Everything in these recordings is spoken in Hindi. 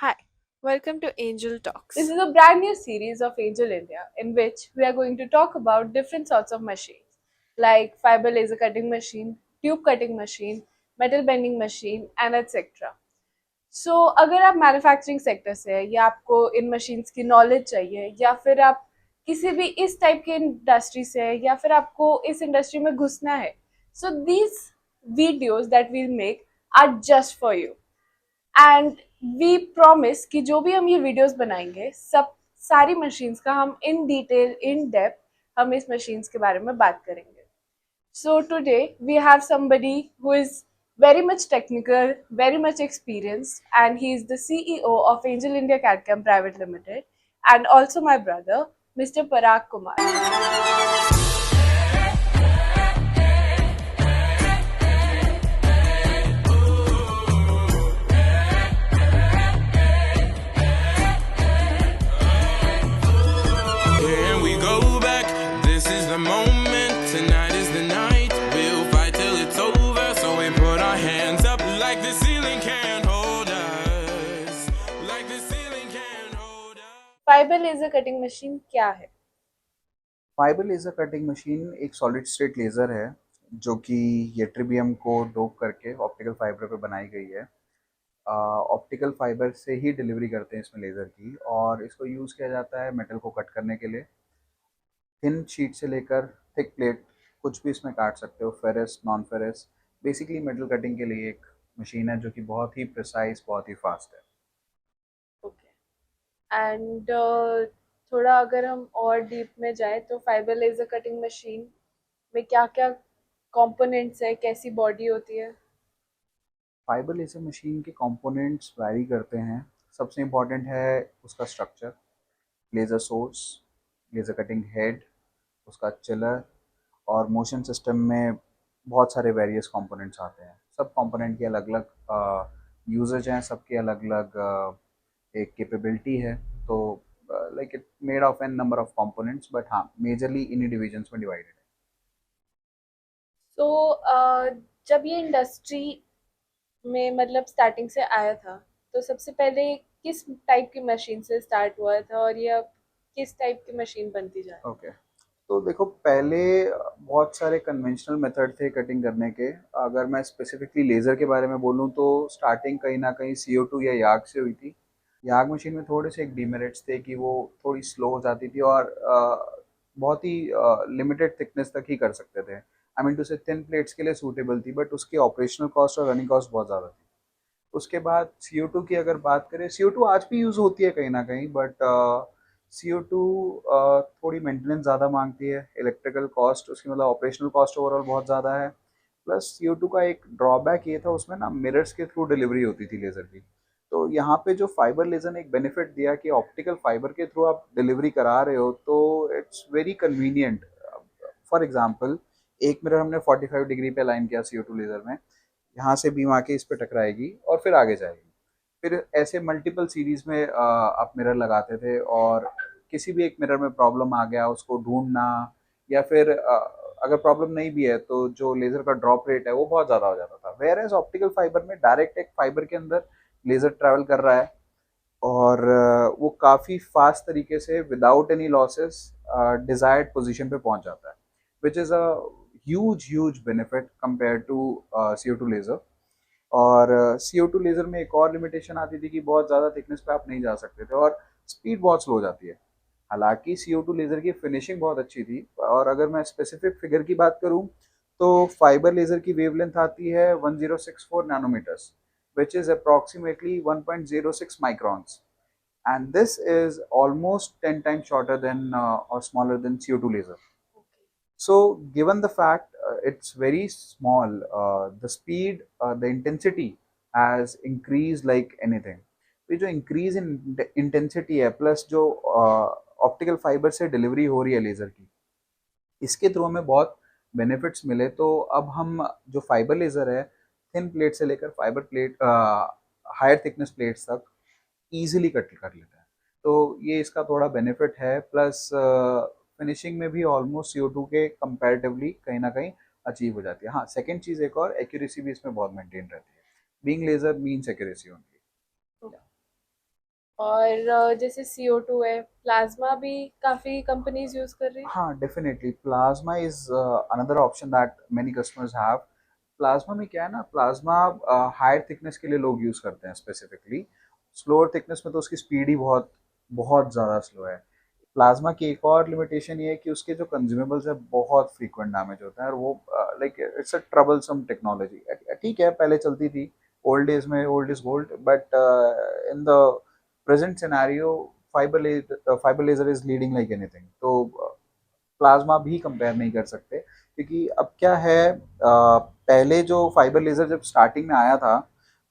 Hi, welcome to Angel Talks. This is a brand new series of Angel India in which we are going to talk about different sorts of machines like fiber laser cutting machine, tube cutting machine, metal bending machine and etc. सो अगर आप मैन्युफैक्चरिंग सेक्टर से है या आपको इन मशीन्स की नॉलेज चाहिए या फिर आप किसी भी इस टाइप के इंडस्ट्री से है या फिर आपको इस इंडस्ट्री में घुसना है so these videos that we make are just for you and we promise कि जो भी हम ये वीडियोस बनाएंगे सब सारी मशीन्स का हम इन डिटेल इन डेप्थ हम इस मशीन्स के बारे में बात करेंगे. So today we have somebody who is very much technical, very much experienced, and he is the CEO of Angel India CAD-CAM Private Limited, and also my brother, Mr. Parag Kumar. Here we go back. This is the moment. Tonight is the night. We'll fight till it's over. So we put our hands up like the ceiling can't hold us. Like the ceiling can't hold us. Fiber laser cutting machine क्या है? फाइबर लेज़र कटिंग मशीन एक सॉलिड स्टेट लेज़र है जो कि येट्रिबियम को डोप करके ऑप्टिकल फाइबर पे बनाई गई है. ऑप्टिकल फाइबर से ही डिलीवरी करते हैं इसमें लेज़र की, और इसको यूज़ किया जाता है मेटल को कट करने के लिए. थिन शीट से लेकर थिक प्लेट कुछ भी इसमें काट सकते हो, ferrous non ferrous. Basically metal cutting के लिए एक मशीन है जो कि बहुत ही प्रिसाइज, बहुत ही फास्ट है. Okay. And थोड़ा अगर हम और डीप में जाए तो फाइबर लेजर कटिंग मशीन में क्या क्या कंपोनेंट्स है, कैसी बॉडी होती है? फाइबर लेज़र मशीन के कंपोनेंट्स वैरी करते हैं. सबसे इम्पॉर्टेंट है उसका structure, laser source, laser cutting head, उसका चिलर, और मोशन सिस्टम में बहुत सारे वेरियस कंपोनेंट्स आते हैं. सब कंपोनेंट की अलग अलग यूजेज हैं, सबके अलग अलग एक कैपेबिलिटी है. तो like it made of an number of components, but हाँ, मेजरली इन्हीं डिविजन्स में डिवाइडेड है. तो जब ये इंडस्ट्री में मतलब स्टार्टिंग से आया था तो सबसे पहले किस टाइप की मशीन से स्टार्ट हुआ था और ये अब किस टाइप की मशीन बनती जा रही है? ओके, तो देखो, पहले बहुत सारे कन्वेंशनल मेथड थे कटिंग करने के. अगर मैं स्पेसिफिकली लेज़र के बारे में बोलूँ तो स्टार्टिंग कहीं ना कहीं CO2 या याग से हुई थी. याग मशीन में थोड़े से एक डीमेरिट्स थे कि वो थोड़ी स्लो हो जाती थी और बहुत ही लिमिटेड थिकनेस तक ही कर सकते थे. आई मीन टू से थिन प्लेट्स के लिए सूटेबल थी, बट उसकी ऑपरेशनल कॉस्ट और रनिंग कॉस्ट बहुत ज़्यादा थी. उसके बाद CO2 की अगर बात करें, CO2 आज भी यूज़ होती है कहीं ना कहीं, बट CO2 थोड़ी मेंटेनेंस ज़्यादा मांगती है, इलेक्ट्रिकल कॉस्ट उसकी मतलब ऑपरेशनल कॉस्ट ओवरऑल बहुत ज़्यादा है. प्लस CO2 का एक ड्रॉबैक ये था, उसमें ना मिरर्स के थ्रू डिलीवरी होती थी लेज़र की. तो यहाँ पे जो फाइबर लेज़र ने एक बेनिफिट दिया कि ऑप्टिकल फाइबर के थ्रू आप डिलीवरी करा रहे हो, तो it's very convenient. For example, एक मिरर हमने 45 डिग्री पे अलाइन किया CO2 लेज़र में, यहाँ से बीम आके इस पे टकराएगी और फिर आगे जाएगी. फिर ऐसे मल्टीपल सीरीज में आप मिरर लगाते थे, और किसी भी एक मिरर में प्रॉब्लम आ गया उसको ढूंढना, या फिर अगर प्रॉब्लम नहीं भी है तो जो लेज़र का ड्रॉप रेट है वो बहुत ज़्यादा हो जाता था. वेयर एज ऑप्टिकल फाइबर में डायरेक्ट एक फाइबर के अंदर लेज़र ट्रैवल कर रहा है, और वो काफ़ी फास्ट तरीके से without any losses desired position पे पहुंच जाता है, which is a huge benefit compare to CO2 laser. और CO2 लेज़र में एक और लिमिटेशन आती थी कि बहुत ज़्यादा थिकनेस पे आप नहीं जा सकते थे, और स्पीड बहुत स्लो हो जाती है. हालांकि CO2 लेज़र की फिनिशिंग बहुत अच्छी थी. और अगर मैं स्पेसिफिक फिगर की बात करूं तो फाइबर लेज़र की वेवलेंथ आती है 1064 nanometres, which is approximately 1.06 microns, and this is almost 10 times shorter than or smaller than CO2 laser. So, given the fact it's very small, the speed, the intensity has increased like anything. तो ये जो इंक्रीज इन इंटेंसिटी है, प्लस जो ऑप्टिकल फाइबर से डिलीवरी हो रही है लेज़र की, इसके थ्रू हमें बहुत बेनिफिट्स मिले. तो अब हम जो फाइबर लेज़र है, थिन प्लेट से लेकर fibre plate, higher thickness plates तक ईजिली कट कर लेते हैं. तो ये इसका थोड़ा बेनिफिट है. प्लस फिनिशिंग में भी ऑलमोस्ट CO2 के कंपैरेटिवली कहीं ना कहीं अचीव हो जाती है. हाँ, सेकंड चीज़ एक और, एक्यूरेसी भी इसमें बहुत मेंटेन रहती है. Being laser means accuracy only. और जैसे CO2 है, प्लाज्मा भी काफ़ी कंपनीज यूज़ कर रही है। हाँ, definitely plasma is another option that many customers have. Plasma में क्या है ना, प्लाज्मा हायर थिकनेस के लिए लोग यूज़ करते हैं स्पेसिफिकली। स्लोअर थिकनेस में तो उसकी स्पीड ही बहुत बहुत ज़्यादा स्लो है। प्लाज्मा की एक और लिमिटेशन ये है कि उसके जो कंज्यूमेबल्स है बहुत फ्रीक्वेंट डैमेज होता है, और वो like it's a troublesome technology. ठीक है, पहले चलती थी, ओल्ड डेज में old is gold, but in the present scenario fibre laser is leading like anything. तो प्लाज्मा भी कंपेयर नहीं कर सकते, क्योंकि अब क्या है, पहले जो फाइबर लेजर जब स्टार्टिंग में आया था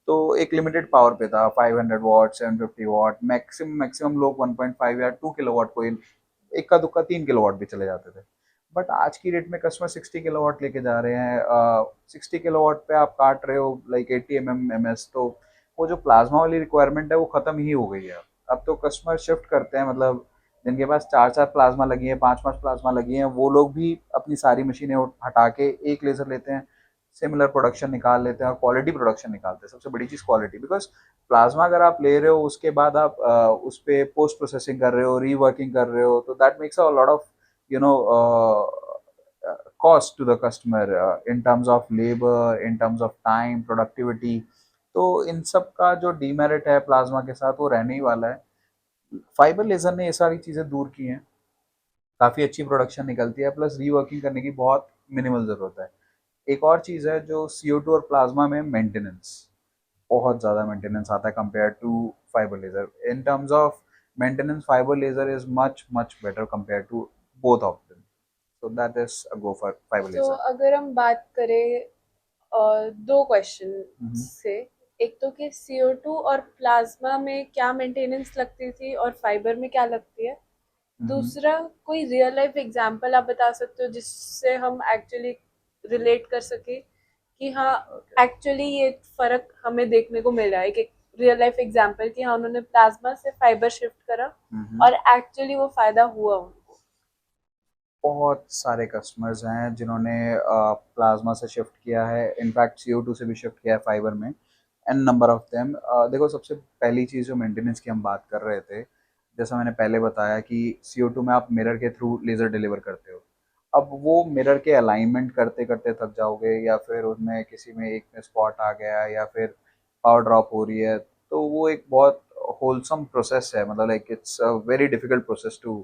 तो एक लिमिटेड पावर पे था, 500 वॉट, 750 वॉट, मैक्सिमम मैक्सिमम लोग 1.5 या 2 किलोवाट, कोई इक्का दुक्का 3 किलोवाट भी चले जाते थे। बट आज की डेट में कस्टमर 60 किलोवाट लेके जा रहे हैं। 60 किलोवाट पे आप काट रहे हो लाइक 80 mm, तो वो जो प्लाज्मा वाली रिक्वायरमेंट है वो खत्म ही हो गई है। अब तो कस्टमर शिफ्ट करते हैं, मतलब जिनके पास चार चार प्लाज्मा लगी है, पांच पांच प्लाज्मा लगी हैं, वो लोग भी अपनी सारी मशीनें हटा के एक लेजर लेते हैं, सिमिलर प्रोडक्शन निकाल लेते हैं और क्वालिटी प्रोडक्शन निकालते हैं। सबसे बड़ी चीज़ क्वालिटी, बिकॉज प्लाज्मा अगर आप ले रहे हो उसके बाद आप उस पर पोस्ट प्रोसेसिंग कर रहे हो, रीवर्किंग कर रहे हो, तो that makes a lot of you know cost to the customer in terms of labor, in terms of time, productivity। तो इन सब का जो डीमेरिट है प्लाज्मा के साथ वो रहने ही वाला है। फाइबर लेजर ने ये सारी चीज़ें दूर की हैं, काफ़ी अच्छी प्रोडक्शन निकलती है, प्लस रीवर्किंग करने की बहुत मिनिमल ज़रूरत है। एक और चीज़ है जो CO2 और प्लाज्मा में, मेंटेनेंस, बहुत ज़्यादा मेंटेनेंस आता है compare to fibre laser. In terms of maintenance fibre laser is much much better compare to both of them, so that is a go for fibre तो लेजर। अगर हम बात करें दो क्वेश्चन से, एक तो कि CO2 और प्लाज्मा में क्या मेंटेनेंस लगती थी और फाइबर में क्या लगती है। दूसरा, कोई रियल लाइफ एग्जांपल आप बता सकते हो जिससे हम एक्चुअली रिलेट कर सके कि हाँ, एक्चुअली ये फर्क हमें देखने को मिल रहा है। कि रियल लाइफ एग्जांपल कि हाँ, उन्होंने प्लाज्मा से फाइबर शिफ्ट करा और एक्चुअली वो फायदा हुआ उनको। बहुत सारे कस्टमर्स हैं जिन्होंने प्लाज्मा से शिफ्ट किया है, इनफैक्ट CO2 से भी शिफ्ट किया है फाइबर में, एन नंबर ऑफ देम। देखो, सबसे पहली चीज़ जो मेंटेनेंस की हम बात कर रहे थे, जैसा मैंने पहले बताया कि CO2 में आप मिरर के थ्रू लेज़र डिलीवर करते हो। अब वो मिरर के अलाइनमेंट करते करते थक जाओगे, या फिर उसमें किसी में एक में स्पॉट आ गया, या फिर पावर ड्रॉप हो रही है, तो वो एक बहुत होलसम प्रोसेस है, मतलब like it's a very difficult process to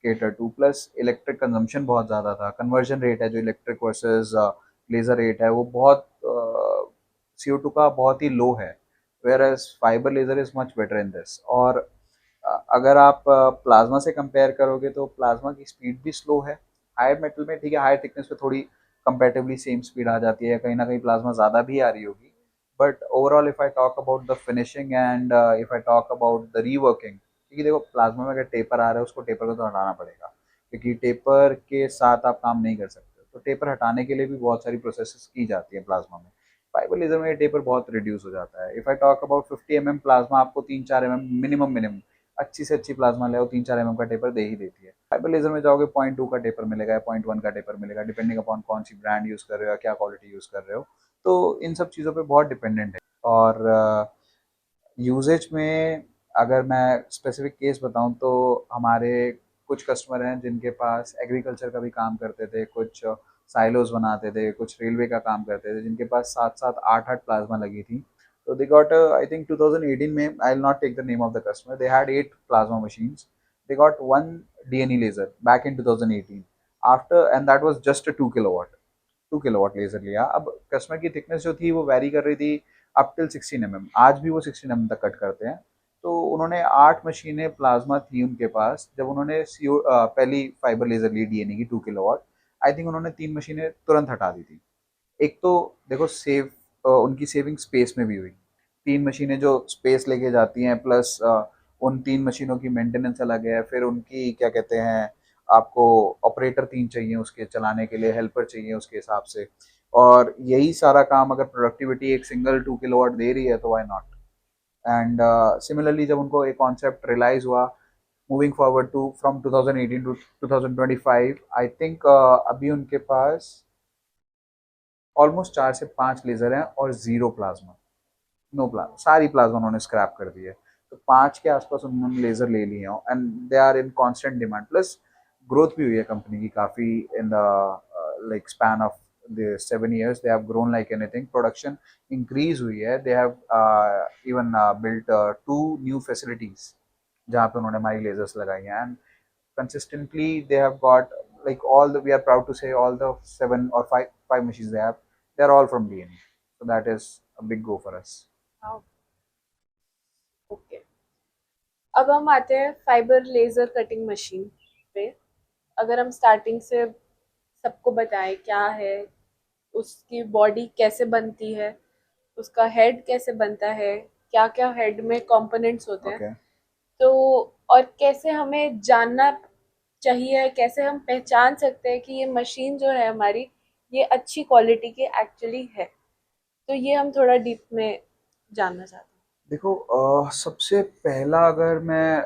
cater to. Plus electric consumption बहुत ज़्यादा था, कन्वर्जन रेट है जो इलेक्ट्रिक वर्सेस लेज़र रेट है वो बहुत CO2 का बहुत ही लो है, whereas fibre laser is much better in this. और अगर आप प्लाज्मा से कंपेयर करोगे तो प्लाज्मा की स्पीड भी स्लो है। हायर मेटल में ठीक है, हायर थिकनेस पे थोड़ी कंपेरेटिवली सेम स्पीड आ जाती है, कहीं ना कहीं प्लाज्मा ज़्यादा भी आ रही होगी। But overall if I talk about the finishing and if I talk about the reworking, क्योंकि देखो प्लाज्मा में अगर टेपर आ रहा है उसको टेपर को तो हटाना पड़ेगा, क्योंकि टेपर के साथ आप काम नहीं कर सकते, तो टेपर हटाने के लिए भी बहुत सारी प्रोसेस की जाती है प्लाज्मा में। फाइबर लेजर में टेपर बहुत रिड्यूस हो जाता है। If I talk about 50 mm plasma, आपको 3-4 mm मिनिमम मिनिमम अच्छी से अच्छी प्लाज्मा ले, 3-4 mm का टेपर दे ही देती है। फाइबर लेजर में जाओगे 0.2 का टेपर मिलेगा या 0.1 का टेपर मिलेगा, डिपेंडिंग अपॉन कौन सी ब्रांड यूज़ कर रहे हो या क्या क्वालिटी यूज़ कर रहे हो। तो इन सब चीज़ों पे बहुत डिपेंडेंट है। और यूजेज में अगर मैं स्पेसिफिक केस बताऊं तो हमारे कुछ कस्टमर हैं जिनके पास एग्रीकल्चर का भी काम करते थे, कुछ साइलोज बनाते थे, कुछ रेलवे का काम करते थे, जिनके पास 7-7, 8-8 प्लाज्मा लगी थी। तो दे गॉट, आई थिंक 2018 में, I will not take the name of the customer, they had 8 plasma machines, they got 1 DNE laser back in 2018 after, and that was just 2 kilowatt laser लिया। अब कस्टमर की थिकनेस जो थी वो वैरी कर रही थी अप टिल 16 mm, आज भी वो 16 mm तक कट करते हैं। तो उन्होंने 8 मशीनें प्लाज्मा थी उनके पास जब उन्होंने पहली फाइबर लेजर ली DNE की 2 किलोवाट। आई थिंक उन्होंने 3 मशीनें तुरंत हटा दी थी। एक तो देखो सेव, उनकी सेविंग स्पेस में भी हुई, 3 मशीनें जो स्पेस लेके जाती हैं, प्लस उन 3 मशीनों की मेंटेनेंस अलग है, फिर उनकी क्या कहते हैं, आपको ऑपरेटर 3 चाहिए उसके चलाने के लिए, हेल्पर चाहिए उसके हिसाब से, और यही सारा काम अगर प्रोडक्टिविटी एक सिंगल 2 किलोवाट दे रही है तो वाई नॉट। एंड सिमिलरली जब उनको एक कॉन्सेप्ट रियलाइज हुआ, moving forward to from 2018 to 2025, I think अभी उनके पास ऑलमोस्ट 4 से 5 लेजर हैं और 0 प्लाज्मा, नो प्लाज्मा, सारी प्लाज्मा उन्होंने स्क्रैप कर दी है। तो 5 के आसपास उन्होंने लेज़र ले लिए हैं and they are in constant demand. Plus growth भी हुई है कंपनी की काफ़ी in the like span of the 7 years they have grown like anything, production increase हुई है, they have even built 2 new facilities जहाँ पे उन्होंने हमारी lasers लगाई हैं and consistently they have got like all the, we are proud to say all the 7 or 5 machines they have, they are all from DNE, so that is a big go for us. Okay, अब हम आते हैं फाइबर लेजर कटिंग मशीन पे। अगर हम स्टार्टिंग से सबको बताएं क्या है, उसकी बॉडी कैसे बनती है, उसका हेड कैसे बनता है, क्या क्या हेड में कंपोनेंट्स होते हैं, Okay. तो और कैसे हमें जानना चाहिए, कैसे हम पहचान सकते हैं कि ये मशीन जो है हमारी ये अच्छी क्वालिटी की एक्चुअली है, तो ये हम थोड़ा डीप में जानना चाहते हैं। देखो सबसे पहला अगर मैं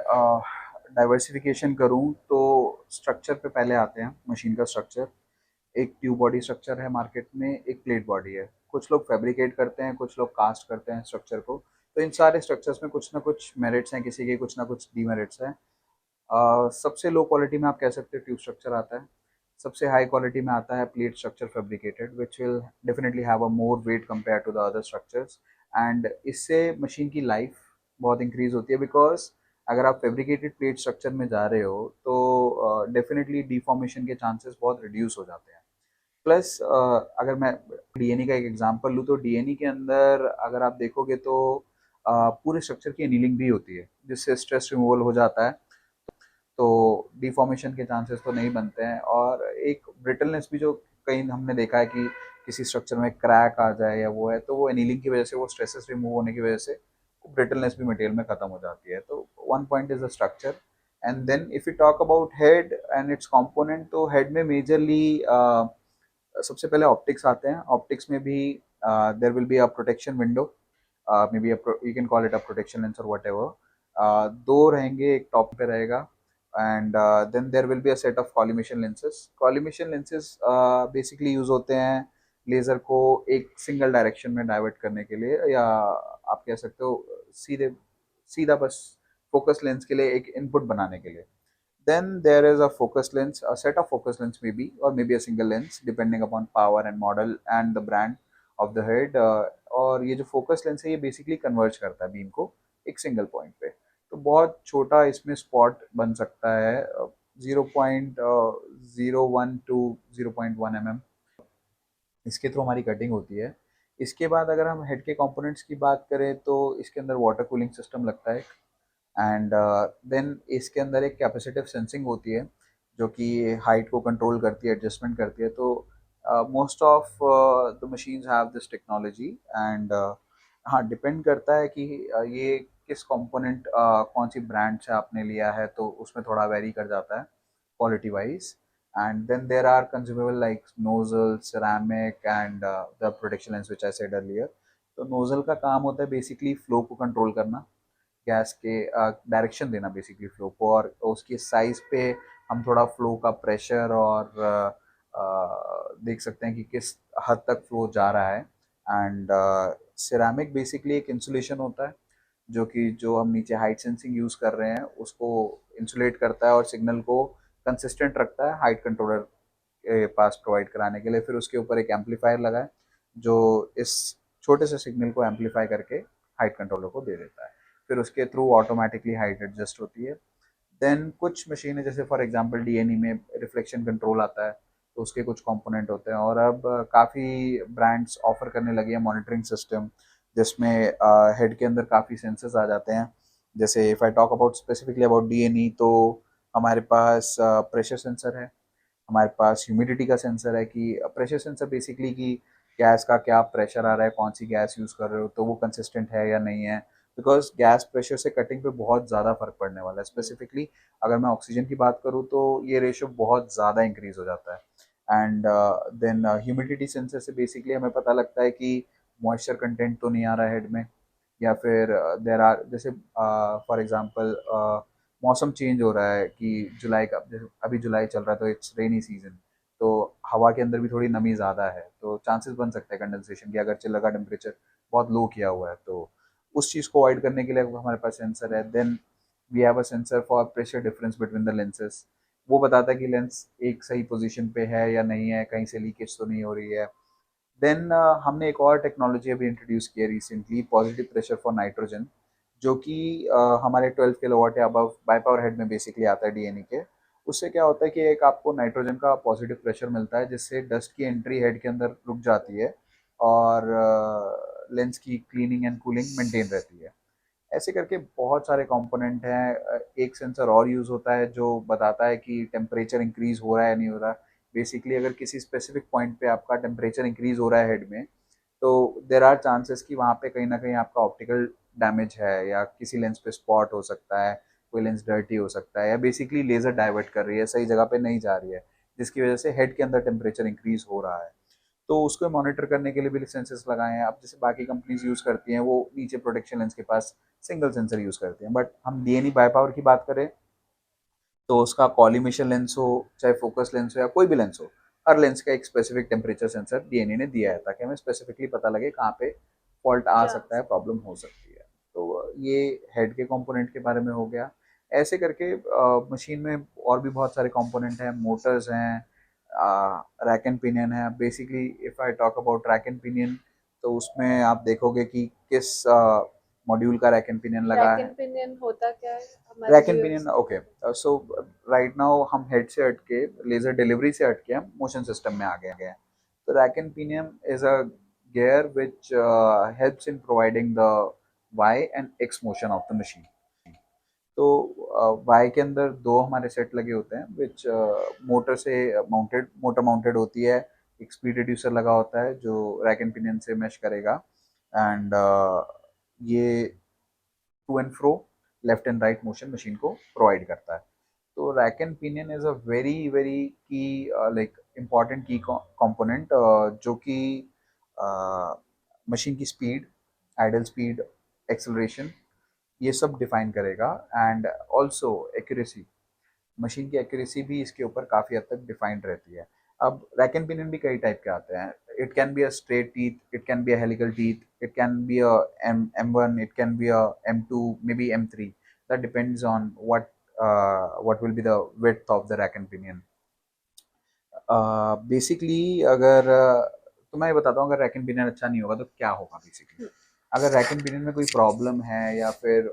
डाइवर्सिफिकेशन करूं तो स्ट्रक्चर पे पहले आते हैं, मशीन का स्ट्रक्चर। एक ट्यूब बॉडी स्ट्रक्चर है मार्केट में, एक प्लेट बॉडी है। कुछ लोग फैब्रिकेट करते हैं, कुछ लोग कास्ट करते हैं स्ट्रक्चर को। तो इन सारे स्ट्रक्चर्स में कुछ ना कुछ मेरिट्स हैं, किसी के कुछ ना कुछ डीमेरिट्स हैं। सबसे लो क्वालिटी में आप कह सकते हैं ट्यूब स्ट्रक्चर आता है। सबसे हाई क्वालिटी में आता है plate structure fabricated, which will definitely have a more weight compare to the other structures and इससे मशीन की लाइफ बहुत इंक्रीज होती है। बिकॉज अगर आप फैब्रिकेटेड प्लेट स्ट्रक्चर में जा रहे हो तो डेफिनेटली डिफॉर्मेशन के चांसेस बहुत रिड्यूस हो जाते हैं। प्लस अगर मैं डीएनई का एक एग्जांपल लूँ तो डीएनई के अंदर अगर आप देखोगे तो पूरे स्ट्रक्चर की एनीलिंग भी होती है, जिससे स्ट्रेस रिमूवल हो जाता है, तो डिफॉर्मेशन के चांसेस तो नहीं बनते हैं। और एक ब्रिटलनेस भी जो कहीं हमने देखा है कि किसी स्ट्रक्चर में क्रैक आ जाए या वो है, तो वो एनीलिंग की वजह से, वो स्ट्रेसेस रिमूव होने की वजह से ब्रिटलनेस भी मटेरियल में खत्म हो जाती है। तो one point is the structure and then if you talk about head and its component, तो हेड में मेजरली सबसे पहले ऑप्टिक्स आते हैं। ऑप्टिक्स में भी there will be a protection window, may be you can call it a protection lens और वट एवर। दो रहेंगे, एक टॉप पे रहेगा and then there will be a set of collimation lenses. Collimation lenses basically use होते हैं लेज़र को एक सिंगल डायरेक्शन में डाइवर्ट करने के लिए, या आप कह सकते हो सीधा बस फोकस लेंस के लिए एक इनपुट बनाने के लिए। Then there is a focus lens, a set of focus lens maybe, or maybe a single lens depending upon power and model and the brand of the head. और ये जो फोकस लेंस है ये बेसिकली कन्वर्ज करता है बीम को एक सिंगल पॉइंट पे। तो बहुत छोटा इसमें स्पॉट बन सकता है, 0.01 टू 0.1 mm, इसके थ्रू हमारी कटिंग होती है। इसके बाद अगर हम हेड के कंपोनेंट्स की बात करें तो इसके अंदर वाटर कूलिंग सिस्टम लगता है एंड देन इसके अंदर एक कैपेसिटिव सेंसिंग होती है जो कि हाइट को कंट्रोल करती है, एडजस्टमेंट करती है। तो most of the machines have this technology and हाँ, डिपेंड करता है कि ये किस कंपोनेंट कौन सी ब्रांड से आपने लिया है, तो उसमें थोड़ा वेरी कर जाता है quality wise. And then there are consumable like nozzle, ceramic and the protection lens which I said earlier. तो नोजल का काम होता है बेसिकली फ्लो को कंट्रोल करना, गैस के डायरेक्शन देना बेसिकली फ्लो को, और उसकी साइज पे हम थोड़ा फ्लो का प्रेशर और देख सकते हैं कि किस हद तक फ्लो जा रहा है। एंड सिरेमिक बेसिकली एक इंसुलेशन होता है जो कि जो हम नीचे हाइट सेंसिंग यूज़ कर रहे हैं उसको इंसुलेट करता है और सिग्नल को कंसिस्टेंट रखता है हाइट कंट्रोलर के पास प्रोवाइड कराने के लिए। फिर उसके ऊपर एक एम्पलीफायर लगा है जो इस छोटे से सिग्नल को एम्पलीफाई करके हाइट कंट्रोलर को दे देता है। फिर उसके थ्रू ऑटोमेटिकली हाइट एडजस्ट होती है। देन कुछ मशीनें जैसे फॉर एग्जांपल डीएनई में रिफ्लेक्शन कंट्रोल आता है, तो उसके कुछ कंपोनेंट होते हैं। और अब काफ़ी ब्रांड्स ऑफर करने लगे हैं मॉनिटरिंग सिस्टम, जिसमें हेड के अंदर काफ़ी सेंसर्स आ जाते हैं। जैसे if I talk about specifically about DNE, तो हमारे पास प्रेशर सेंसर है, हमारे पास ह्यूमिडिटी का सेंसर है। कि प्रेशर सेंसर बेसिकली कि गैस का क्या प्रेशर आ रहा है, कौन सी गैस यूज़ कर रहे हो, तो वो कंसिस्टेंट है या नहीं है। बिकॉज गैस प्रेशर से कटिंग पे बहुत ज़्यादा फर्क पड़ने वाला है। स्पेसिफिकली अगर मैं ऑक्सीजन की बात करूँ तो ये रेशियो बहुत ज़्यादा इंक्रीज हो जाता है। एंड देन ह्यूमिडिटी सेंसर से बेसिकली हमें पता लगता है कि मॉइस्चर कंटेंट तो नहीं आ रहा है हेड में, या फिर देर आर जैसे फॉर एग्जांपल मौसम चेंज हो रहा है कि जुलाई का, जैसे अभी जुलाई चल रहा है तो इट्स रेनी सीजन, तो हवा के अंदर भी थोड़ी नमी ज़्यादा है, तो चांसेस बन सकते हैं कंडेंसेशन की, अगरचे लगा टेम्परेचर बहुत लो किया हुआ है। तो उस चीज़ को अवॉइड करने के लिए हमारे पास सेंसर है. Then we have a sensor for pressure difference between the lenses. वो बताता है कि लेंस एक सही पोजीशन पे है या नहीं है, कहीं से लीकेज तो नहीं हो रही है. देन हमने एक और टेक्नोलॉजी अभी इंट्रोड्यूस की है recently, positive pressure for nitrogen, जो कि हमारे 12 किलोवाट या अबव बाई पावर हेड में बेसिकली आता है डीएनई के. उससे क्या होता है कि एक आपको नाइट्रोजन का पॉजिटिव प्रेशर मिलता है, जिससे डस्ट की एंट्री हेड के अंदर रुक जाती है और लेंस की क्लीनिंग एंड कूलिंग मेंटेन रहती है. ऐसे करके बहुत सारे कंपोनेंट हैं. एक सेंसर और यूज़ होता है जो बताता है कि टेम्परेचर इंक्रीज़ हो रहा है या नहीं हो रहा. बेसिकली अगर किसी स्पेसिफिक पॉइंट पे आपका टेम्परेचर इंक्रीज़ हो रहा है हेड में, तो देर आर चांसेस कि वहाँ पे कहीं ना कहीं आपका ऑप्टिकल डैमेज है, या किसी लेंस पे स्पॉट हो सकता है, कोई लेंस डर्टी हो सकता है, या बेसिकली लेज़र डाइवर्ट कर रही है, सही जगह पे नहीं जा रही है, जिसकी वजह से हेड के अंदर टेम्परेचर इंक्रीज़ हो रहा है. तो उसको मॉनिटर करने के लिए भी सेंसर्स लगाए हैं. अब जैसे बाकी कंपनीज यूज़ करती हैं, वो नीचे प्रोटेक्शन लेंस के पास सिंगल सेंसर यूज़ करती हैं, बट हम डीएनई बाई पावर की बात करें तो उसका कॉलीमेशन लेंस हो, चाहे फोकस लेंस हो, या कोई भी लेंस हो, हर लेंस का एक स्पेसिफिक टेम्परेचर सेंसर डीएनई ने दिया है, ताकि हमें स्पेसिफिकली पता लगे कहाँ पे फॉल्ट आ जा सकता है, प्रॉब्लम हो सकती है. तो ये हेड के कंपोनेंट के बारे में हो गया. ऐसे करके मशीन में और भी बहुत सारे कंपोनेंट हैं, मोटर्स हैं, रैक एंड पिनियन है. Basically if I talk about rack and pinion, तो उसमें आप देखोगे कि किस मॉड्यूल का रैक एंड पिनियन लगा रैक है. एंड पिनियन होता क्या है हमारे रैक एंड व्यूअर्स पिनियन, को ओके. बता दो। सो राइट नाउ हम हेड से हट के, लेजर डिलीवरी से हट के हम मोशन सिस्टम में आ गए हैं. तो rack and pinion is a gear which helps in providing the y and x motion of the machine. तो y के अंदर दो हमारे सेट लगे होते हैं, विच मोटर से मोटर माउंटेड होती है. एक स्पीड रिड्यूसर लगा होता है जो रैक एंड पिनियन से मैश करेगा. एंड ये to and fro, left and right motion machine को प्रोवाइड करता है. तो rack and pinion is a very very key like important key component, जो कि मशीन की स्पीड, आइडल स्पीड, एक्सेलरेशन, ये सब डिफाइन करेगा. एंड ऑल्सो एक्यूरेसी, मशीन की एक्यूरेसी भी इसके ऊपर काफ़ी हद तक डिफाइंड रहती है. अब रैक एंड पिनियन भी कई टाइप के आते हैं. It can be a straight teeth, it can be a helical teeth, it can be a M1, it can be a M2, maybe M3. That depends on what will be the width of the rack and pinion. Basically अगर तो मैं ये बताता हूँ, अगर रैक एंड पिनियन अच्छा नहीं होगा तो क्या होगा. बेसिकली अगर रैक एंड पिनियन में कोई प्रॉब्लम है, या फिर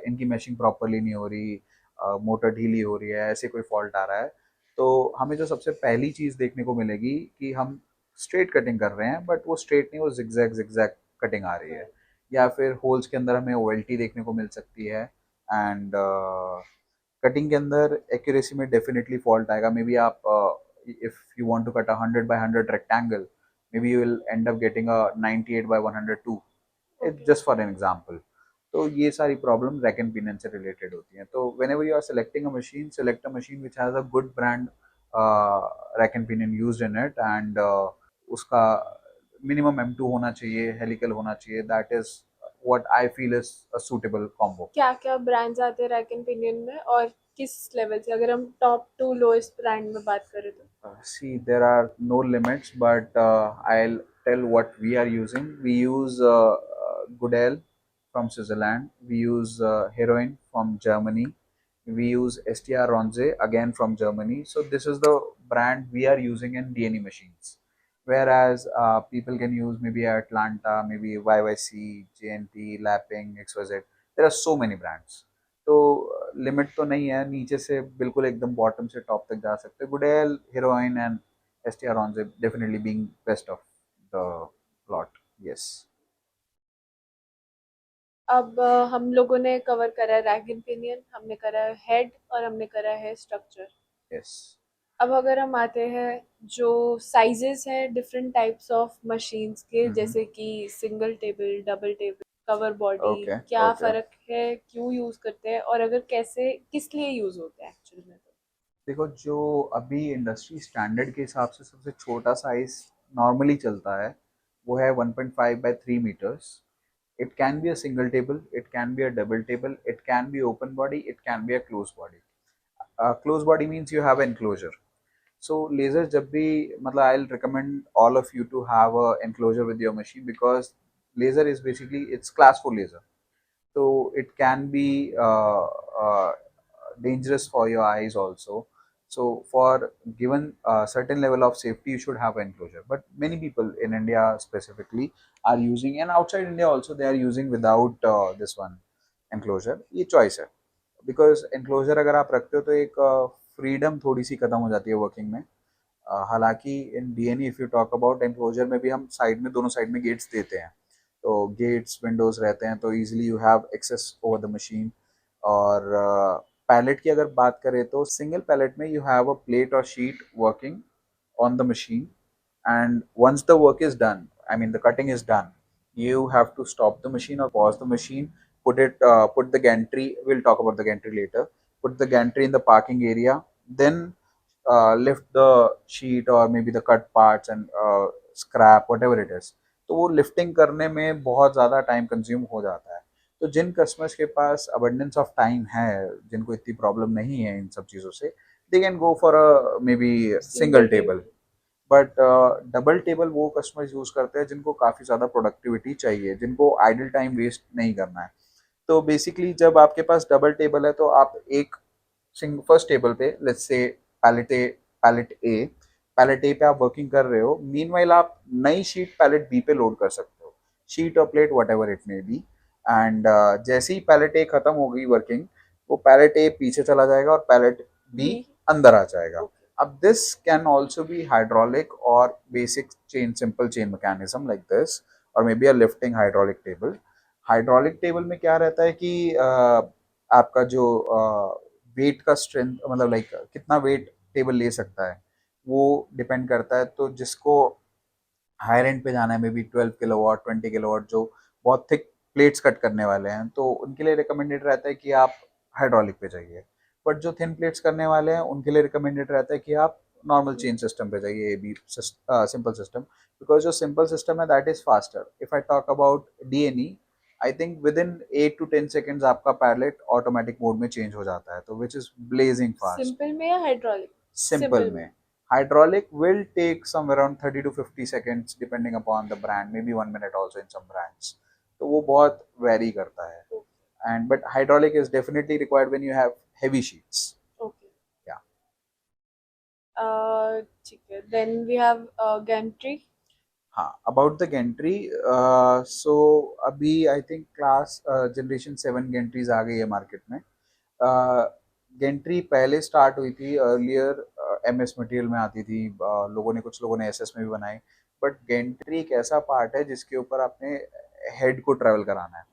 इनकी मैशिंग प्रॉपरली नहीं हो रही, मोटर ढीली हो रही है, ऐसे कोई फॉल्ट आ रहा है, तो हमें जो सबसे पहली चीज़ देखने को मिलेगी कि हम स्ट्रेट कटिंग कर रहे हैं, बट वो स्ट्रेट नहीं, वो जिगजैग जिगजैग कटिंग आ रही है, या फिर होल्स के अंदर हमें ओवल्टी देखने को मिल सकती है. एंड कटिंग के अंदर एक्यूरेसी में डेफिनेटली फॉल्ट आएगा. मे बी आप if you want to cut a 100 by 100 rectangle, maybe you will end up getting a 98 by 102. It's just for an example. तो ये सारी प्रॉब्लम रैक एंड पिनियन से रिलेटेड होती हैं. तो whenever you are selecting a machine, select a machine which has a good brand rack and pinion used in it, and उसका मिनिमम M2 होना चाहिए, हेलिकल होना चाहिए. That is what I feel is a suitable combo. क्या क्या ब्रांड्स आते हैं रैक एंड पिनियन में, और किस लेवल से, अगर हम टॉप टू लोएस्ट ब्रांड में बात करें तो? See, there are no limits, but I'll tell what we are using. We use Goodell from Switzerland. We use Heroin from Germany. We use STR Ronze again from Germany. So this is the brand we are using in DNE machines. Whereas people can use maybe Atlanta, maybe YYC, JNT, Lapping, XYZ. There are so many brands. तो लिमिट तो नहीं है, नीचे से बिल्कुल एकदम बॉटम से टॉप तक जा सकते हैं. गुडेल, हीरोइन एंड एसटीआर ऑनजे definitely being best of the lot. Yes. अब हम लोगों ने कवर करा है रैक एंड पिनियन, हमने करा है हेड, और हमने करा है स्ट्रक्चर. यस. अब अगर हम आते हैं जो साइजेस हैं डिफरेंट टाइप्स ऑफ मशीन्स के, जैसे कि single table, double table, cover body, okay. क्या ओके. फ़र्क है, क्यों यूज़ करते हैं, और अगर कैसे, किस लिए यूज़ होते हैं एक्चुअल में? तो देखो, जो अभी इंडस्ट्री स्टैंडर्ड के हिसाब से सबसे छोटा साइज नॉर्मली चलता है, वो है 1.5 by 3 meters. It can be a single table, it can be a double table, it can be open body, it can be a closed body. Closed body means you have enclosure. So laser जब भी, मतलब I'll recommend all of you to have a enclosure with your machine, because laser is basically it's class 4 laser, so it can be dangerous for your eyes also. So for given certain level of safety, you should have an enclosure. But many people in India specifically are using, and outside India also they are using without this one enclosure. ये choice है, because enclosure अगर आप रखते हो तो एक freedom थोड़ी सी खत्म हो जाती है working में. हालांकि in DNE if you talk about enclosure में भी हम साइड में दोनों साइड में गेट्स देते हैं, तो गेट्स विंडोज रहते हैं, तो easily you have access over the machine. और पैलेट की अगर बात करें तो सिंगल पैलेट में यू हैव अ प्लेट और sheet working on the machine, and once the work is done, I mean the cutting is done, you have to stop the machine or pause the machine, put the gantry, we'll talk about the gantry later, put the gantry in the parking area, then lift the sheet or maybe the cut parts and scrap whatever it is. तो वो लिफ्टिंग करने में बहुत ज़्यादा टाइम कंज्यूम हो जाता है. तो जिन कस्टमर्स के पास अबंडेंस ऑफ टाइम है, जिनको इतनी प्रॉब्लम नहीं है इन सब चीज़ों से, they can go for a maybe single table. But double table वो कस्टमर्स यूज़ करते हैं जिनको काफ़ी ज़्यादा प्रोडक्टिविटी चाहिए, जिनको आइडल टाइम वेस्ट नहीं करना है. तो बेसिकली जब आपके पास डबल टेबल है तो आप एक फर्स्ट टेबल पे लेट्स से पैलेट ए पे आप वर्किंग कर रहे हो, मीनवाइल आप नई शीट पैलेट बी पे लोड कर सकते हो, शीट और plate what ever it may be. And जैसे ही पैलेट ए खत्म हो गई वर्किंग, वो पैलेट ए पीछे चला जाएगा और पैलेट बी अंदर आ जाएगा. अब this can also be hydraulic और basic chain, simple chain mechanism like this, और may be a lifting hydraulic table. Hydraulic table में क्या रहता है कि आपका जो वेट का स्ट्रेंथ, मतलब लाइक कितना वेट टेबल ले सकता है, वो डिपेंड करता है. तो जिसको हायर एंड पे जाना है, मे बी 12 किलोवाट 20 किलोवाट, जो बहुत थिक प्लेट्स कट करने वाले हैं, तो उनके लिए रिकमेंडेड रहता है कि आप हाइड्रोलिक पे जाइए. बट जो थिन प्लेट्स करने वाले हैं उनके लिए रिकमेंडेड रहता है कि आप नॉर्मल चेन सिस्टम पे जाइए, ए बी सिंपल सिस्टम, बिकॉज जो सिंपल सिस्टम है that is faster. If I talk about DNE, I think within 8 to 10 seconds आपका पैलेट ऑटोमेटिक मोड में चेंज हो जाता है, तो which is blazing fast. Simple में या हाइड्रोलिक? सिंपल में. Hydraulic will take some around 30 to 50 seconds depending upon the brand, maybe 1 minute also in some brands. तो वो बहुत वेरी करता है. And but hydraulic is definitely required when you have heavy sheets. Okay. Yeah. ठीक है. Then we have gantry. हाँ, about the gantry, so अभी I think class generation 7 gantries आ गई है मार्केट में. गेंट्री पहले स्टार्ट हुई थी अर्लियर एमएस मटेरियल में आती थी, कुछ लोगों ने एसएस में भी बनाई. बट गेंट्री एक ऐसा पार्ट है जिसके ऊपर आपने हेड को ट्रेवल कराना है.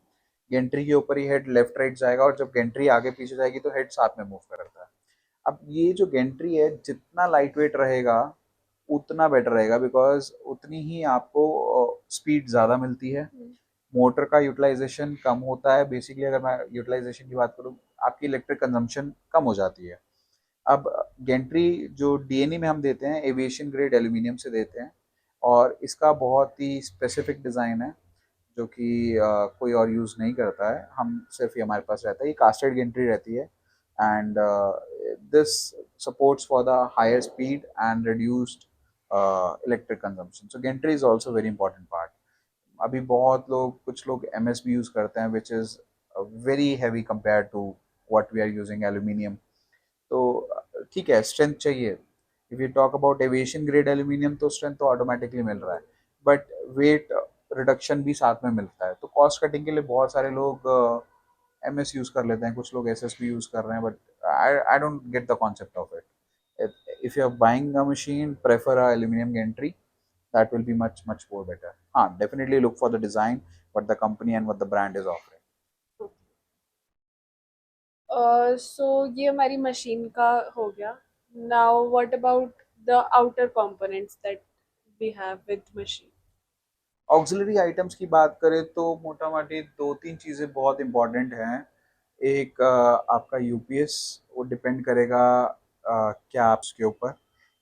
गेंट्री के ऊपर ही हेड लेफ्ट राइट जाएगा, और जब गेंट्री आगे पीछे जाएगी तो हेड साथ में मूव करता है. अब ये जो गेंट्री है, जितना लाइट वेट रहेगा उतना बेटर रहेगा, बिकॉज उतनी ही आपको स्पीड ज़्यादा मिलती है, मोटर का यूटिलाइजेशन कम होता है. बेसिकली अगर मैं यूटिलाइजेशन की बात करूँ, आपकी इलेक्ट्रिक कंजम्पशन कम हो जाती है. अब गेंट्री जो डीएनई में हम देते हैं, एविएशन ग्रेड एल्यूमिनियम से देते हैं, और इसका बहुत ही स्पेसिफिक डिज़ाइन है जो कि कोई और यूज़ नहीं करता है. हम सिर्फ ये हमारे पास रहता है. ये कास्टेड गेंट्री रहती है, and this supports for the higher speed and reduced electric consumption. So gantry is also very important part. अभी कुछ लोग एमएस भी यूज़ करते हैं, which is very heavy compare to what we are using aluminium. तो ठीक है, स्ट्रेंथ चाहिए. If you talk about aviation grade aluminium, तो स्ट्रेंथ तो ऑटोमेटिकली मिल रहा है, बट वेट रिडक्शन भी साथ में मिलता है. तो कॉस्ट कटिंग के लिए बहुत सारे लोग एमएस यूज़ कर लेते हैं, कुछ लोग एसएस भी यूज़ कर रहे हैं, but I don't get the concept of it. If you are buying a machine, prefer a aluminium gantry. That will be much more better. Definitely look for the design, what the company and what the brand is offering. So ये हमारी मशीन का हो गया. Now what about the outer components that we have with machine? Auxiliary items की बात करें तो मोटा मोटी 2-3 चीज़ें बहुत इंपॉर्टेंट हैं. एक आपका यूपीएस, वो डिपेंड करेगा क्या आप उसके ऊपर.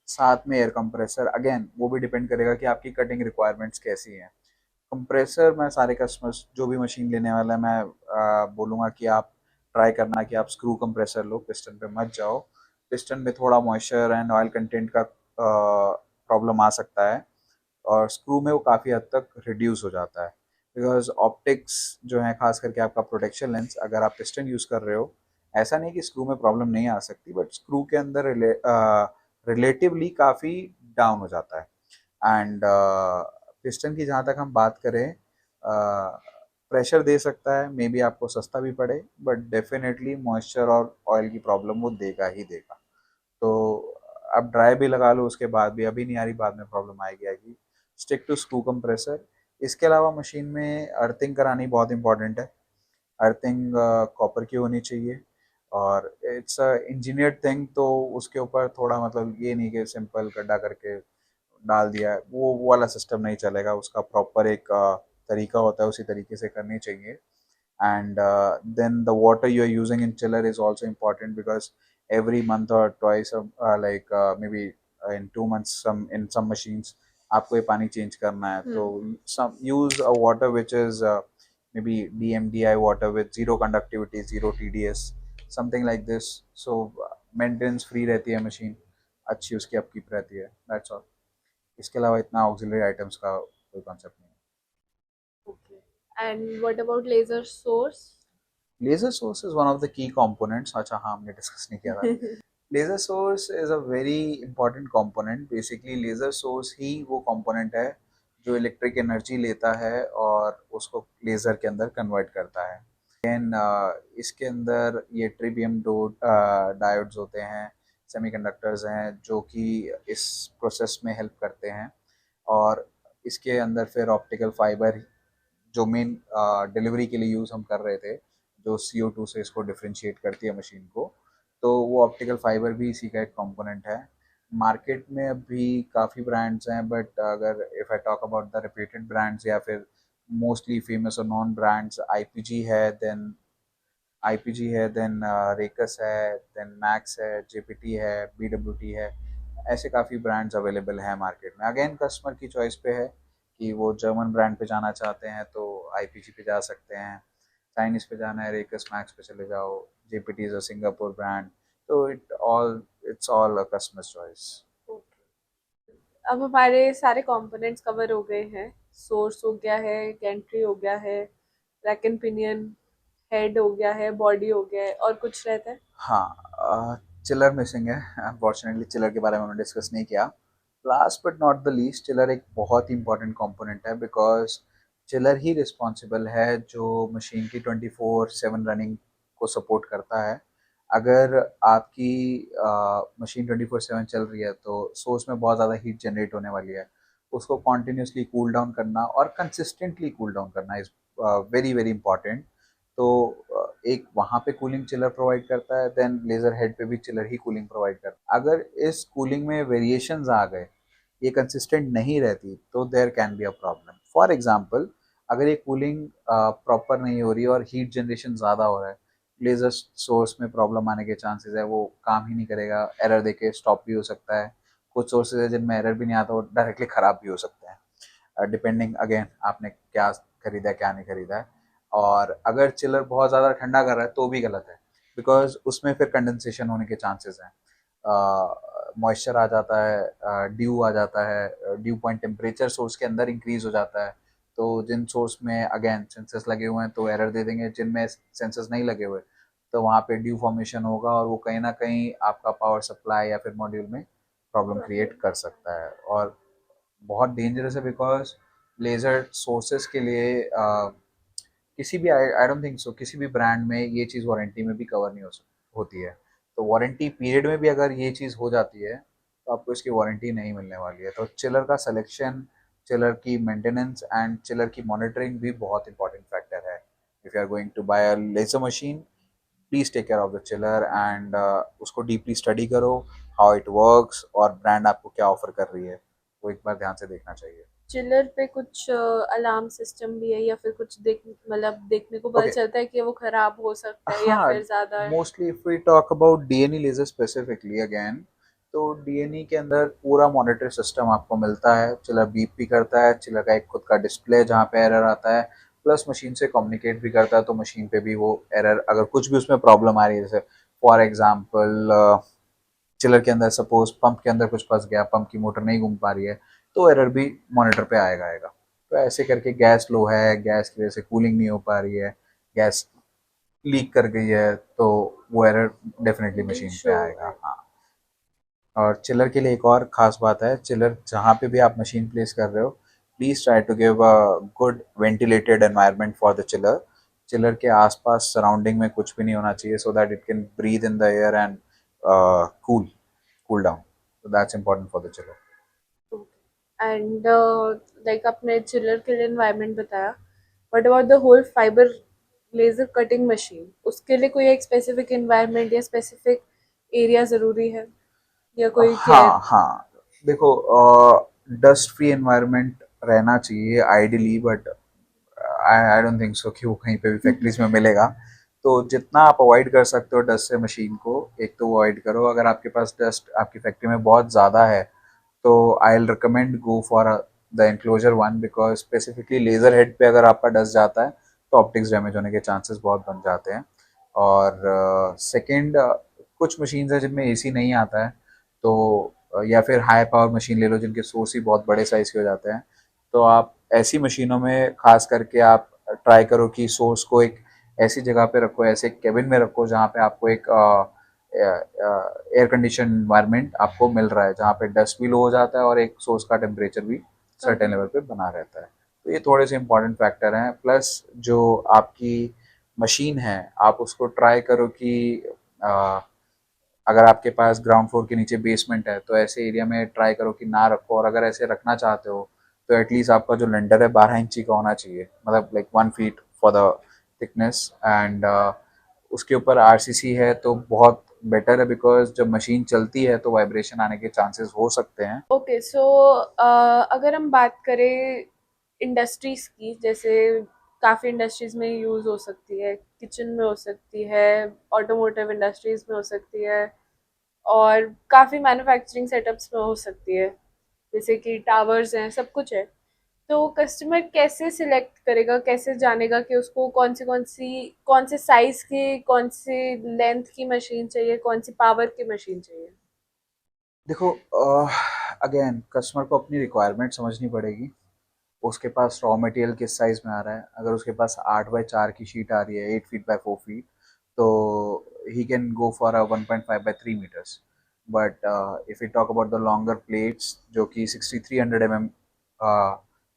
साथ में एयर कंप्रेसर, अगेन वो भी डिपेंड करेगा कि आपकी कटिंग रिक्वायरमेंट्स कैसी हैं. कंप्रेसर मैं सारे कस्टमर्स जो भी मशीन लेने वाला है, मैं बोलूँगा कि आप ट्राई करना कि आप स्क्रू कंप्रेसर लो, पिस्टन पे मत जाओ. पिस्टन में थोड़ा मॉइस्चर एंड ऑयल कंटेंट का प्रॉब्लम आ सकता है, और स्क्रू में वो काफ़ी हद तक रिड्यूस हो जाता है. बिकॉज ऑप्टिक्स जो है, खास करके आपका प्रोटेक्शन लेंस, अगर आप पिस्टन यूज़ कर रहे हो, ऐसा नहीं कि स्क्रू में प्रॉब्लम नहीं आ सकती, बट स्क्रू के अंदर रिलेटिवली काफ़ी डाउन हो जाता है। एंड पिस्टन की जहाँ तक हम बात करें, प्रेशर दे सकता है, मे बी आपको सस्ता भी पड़े, बट डेफिनेटली मॉइस्चर और ऑयल की प्रॉब्लम वो देगा ही देगा। तो आप ड्राई भी लगा लो, उसके बाद भी अभी नहीं आ रही, बाद में प्रॉब्लम आएगी। Stick to screw compressor. इसके अलावा मशीन में अर्थिंग करानी बहुत इंपॉर्टेंट है। अर्थिंग कॉपर की होनी चाहिए, और इट्स अ इंजीनियर्ड थिंग, तो उसके ऊपर थोड़ा मतलब ये नहीं कि सिंपल गड्ढा करके डाल दिया है, वो वाला सिस्टम नहीं चलेगा। उसका प्रॉपर एक तरीका होता है, उसी तरीके से करनी चाहिए। And then the water you are using in chiller is also important, because every month or twice, maybe in 2 months, some machines आपको ये पानी चेंज करना है, तो some use a water which is maybe DMDI water with zero conductivity, zero TDS, something like this, so maintenance free रहती है मशीन, अच्छी उसकी अपकीप रहती है, that's all। इसके अलावा इतना ऑक्सिलरी आइटम्स का कोई कॉन्सेप्ट नहीं है। Okay. And what about laser source? Laser source is one of the key components. अच्छा हाँ, हमने डिस्कस नहीं किया था। Laser source is a very important component. Basically laser source ही वो कंपोनेंट है जो इलेक्ट्रिक एनर्जी लेता है और उसको लेजर के अंदर कन्वर्ट करता है। इसके अंदर ये ट्रिबियम डायोड्स होते हैं, सेमीकंडक्टर्स हैं, जो कि इस प्रोसेस में हेल्प करते हैं। और इसके अंदर फिर ऑप्टिकल फाइबर, जो मेन डिलीवरी के लिए यूज़ हम कर रहे थे, जो CO2 से इसको डिफ्रेंशिएट करती है मशीन को, तो वो ऑप्टिकल फाइबर भी इसी का एक कंपोनेंट है। मार्केट में अभी काफ़ी ब्रांड्स हैं, बट अगर if I talk about the repeated brands या फिर मोस्टली फेमस और नॉन ब्रांड्स, आईपीजी है, देन रेकस है, देन मैक्स है, जेपीटी है, BWT है। ऐसे काफ़ी ब्रांड्स अवेलेबल हैं मार्केट में। अगेन कस्टमर की चॉइस पे है कि वो जर्मन ब्रांड पे जाना चाहते हैं तो आईपीजी पे जा सकते हैं, चाइनीज़ पे जाना है रेकस मैक्स पे चले जाओ, JPT is a Singapore brand. तो it's all a customer choice. अब हमारे सारे कंपोनेंट्स कवर हो गए हैं। सोर्स हो गया है, गेंट्री हो गया है, रैक एंड पिनियन, हेड हो गया है, बॉडी हो गया है, और कुछ रहता है? हाँ, चिलर मिसिंग है। अनफॉर्चुनेटली चिलर के बारे में हमने डिस्कस नहीं किया। Last but not the least, chiller एक बहुत ही इंपॉर्टेंट कंपोनेंट है, बिकॉज चिलर ही रिस्पॉन्सिबल है जो मशीन की 24/7 रनिंग को सपोर्ट करता है। अगर आपकी मशीन 24/7 चल रही है तो सोर्स में बहुत ज़्यादा हीट जनरेट होने वाली है। उसको कॉन्टीन्यूसली कूल डाउन करना और कंसिस्टेंटली कूल डाउन करना इज़ वेरी वेरी इंपॉर्टेंट। तो एक वहाँ पे कूलिंग चिलर प्रोवाइड करता है, देन लेज़र हेड पे भी चिलर ही कूलिंग प्रोवाइड करता है। अगर इस कूलिंग में वेरिएशंस आ गए, ये कंसिस्टेंट नहीं रहती, तो there can be a problem. For example, अगर ये कूलिंग प्रॉपर नहीं हो रही और हीट जनरेशन ज़्यादा हो रहा है, लेज़र सोर्स में प्रॉब्लम आने के चांसेस है, वो काम ही नहीं करेगा, एरर देके स्टॉप भी हो सकता है। कुछ सोर्सेज है जिनमें एरर भी नहीं आता, वो डायरेक्टली ख़राब भी हो सकते हैं, डिपेंडिंग अगेन आपने क्या खरीदा है क्या नहीं खरीदा है। और अगर चिलर बहुत ज़्यादा ठंडा कर रहा है तो भी गलत है, बिकॉज उसमें फिर कंडेंसेशन होने के चांसेस हैं, मॉइस्चर आ जाता है, ड्यू आ जाता है, ड्यू पॉइंट टेम्परेचर सोर्स के अंदर इंक्रीज हो जाता है। तो जिन सोर्स में अगेन सेंसर्स लगे हुए हैं तो एरर दे देंगे, जिनमें सेंसर्स नहीं लगे हुए तो वहाँ पे ड्यू फॉर्मेशन होगा, और वो कहीं ना कहीं आपका पावर सप्लाई या फिर मॉड्यूल में प्रॉब्लम क्रिएट कर सकता है, और बहुत डेंजरस है। बिकॉज लेज़र सोर्सेज के लिए किसी भी, आई डोंट थिंक सो किसी भी ब्रांड में ये चीज़ वारंटी में भी कवर नहीं होती है। तो वारंटी पीरियड में भी अगर ये चीज़ हो जाती है तो आपको इसकी वारंटी नहीं मिलने वाली है। तो चिलर का सिलेक्शन, चिलर की मेंटेनेंस एंड चिलर की मॉनिटरिंग भी बहुत इंपॉर्टेंट फैक्टर है। If you are going to buy a laser machine, please take care of the chiller and उसको डीपली स्टडी करो, हाउ इट वर्क्स और ब्रांड आपको क्या ऑफर कर रही है, वो एक बार ध्यान से देखना चाहिए। चिलर पे कुछ अलार्म सिस्टम भी है, या फिर कुछ देखने को पता ओके, चलता है कि वो खराब हो सकता है या हाँ, फिर ज्यादा? Mostly if we talk about DNE laser specifically again, तो डीएनई के अंदर पूरा मॉनिटर सिस्टम आपको मिलता है। चिलर बीप भी करता है, चिलर का एक खुद का डिस्प्ले जहाँ पे एरर आता है, प्लस मशीन से कम्युनिकेट भी करता है, तो मशीन पे भी वो एरर, अगर कुछ भी उसमें प्रॉब्लम आ रही है, जैसे फॉर एग्जांपल चिलर के अंदर सपोज पंप के अंदर कुछ फंस गया, पंप की मोटर नहीं घूम पा रही है, तो एरर भी मॉनिटर पे आएगा। तो ऐसे करके गैस लो है, गैस की वजह से कूलिंग नहीं हो पा रही है, गैस लीक कर गई है, तो वो एरर डेफिनेटली will मशीन पे show आएगा। it. हाँ, और चिलर के लिए एक और ख़ास बात है, चिलर जहाँ पे भी आप मशीन प्लेस कर रहे हो, please try to give a good ventilated environment for the chiller. Chiller के आसपास सराउंडिंग में कुछ भी नहीं होना चाहिए, so that it can breathe in the air and cool down. So that's important for the chiller. And like आपने चिलर के लिए एनवायरनमेंट बताया, but about the whole fibre laser cutting machine, उसके लिए कोई एक स्पेसिफिक एनवायरनमेंट या स्पेसिफिक एरिया ज़रूरी है या कोई केयर? हाँ हाँ, देखो, डस्ट फ्री एनवायरनमेंट रहना चाहिए ideally, but I I don't think so कि वो कहीं पे भी फैक्ट्रीज में मिलेगा। तो जितना आप अवॉइड कर सकते हो डस्ट से मशीन को, एक तो अवॉइड करो। अगर आपके पास डस्ट आपकी फैक्ट्री में बहुत ज़्यादा है, तो I will recommend go for the enclosure one, because specifically laser head पे अगर आपका डस्ट जाता है तो ऑप्टिक्स डैमेज होने के चांसेस बहुत बन जाते हैं। और सेकेंड, कुछ मशीन्स हैं जिनमें एसी नहीं आता है, तो या फिर हाई पावर मशीन ले लो जिनके सोर्स ही बहुत बड़े साइज़ के हो जाते हैं। तो आप ऐसी मशीनों में खास करके आप ट्राई करो कि सोर्स को एक ऐसी जगह पे रखो, ऐसे केबिन में रखो जहाँ पे आपको एक एयर कंडीशन इन्वायरमेंट आपको मिल रहा है, जहाँ पे डस्ट भी लो हो जाता है और एक सोर्स का टेम्परेचर भी सर्टेन लेवल पे बना रहता है। तो ये थोड़े से इंपॉर्टेंट फैक्टर हैं। प्लस जो आपकी मशीन है, आप उसको ट्राई करो कि अ, अगर आपके पास ग्राउंड फ्लोर के नीचे बेसमेंट है तो ऐसे एरिया में ट्राई करो कि ना रखो, और अगर ऐसे रखना चाहते हो तो एटलीस्ट आपका जो लेंडर है 12 इंची का होना चाहिए, मतलब like 1 feet for the thickness. And उसके ऊपर आरसीसी है तो बहुत बेटर है, बिकॉज जब मशीन चलती है तो वाइब्रेशन आने के चांसेस हो सकते हैं। ओके, सो अगर हम बात करें इंडस्ट्रीज़ की, जैसे काफ़ी इंडस्ट्रीज़ में यूज़ हो सकती है, किचन में हो सकती है, ऑटोमोटिव इंडस्ट्रीज़ में हो सकती है, और काफ़ी मैन्युफैक्चरिंग सेटअप्स में हो सकती है, जैसे कि टावर्स हैं, सब कुछ है। तो कस्टमर कैसे सिलेक्ट करेगा, कैसे जानेगा कि उसको कौन से साइज़ की, कौन सी लेंथ की मशीन चाहिए, कौन सी पावर की मशीन चाहिए? देखो, अगेन कस्टमर को अपनी रिक्वायरमेंट समझनी पड़ेगी। उसके पास रॉ मटेरियल किस साइज़ में आ रहा है। अगर उसके पास 8x4 की शीट आ रही है, 8 फीट बाय 4 फीट, तो he can go for a 1.5 by 3 metres. But if you talk about the longer plates जो कि 6300 mm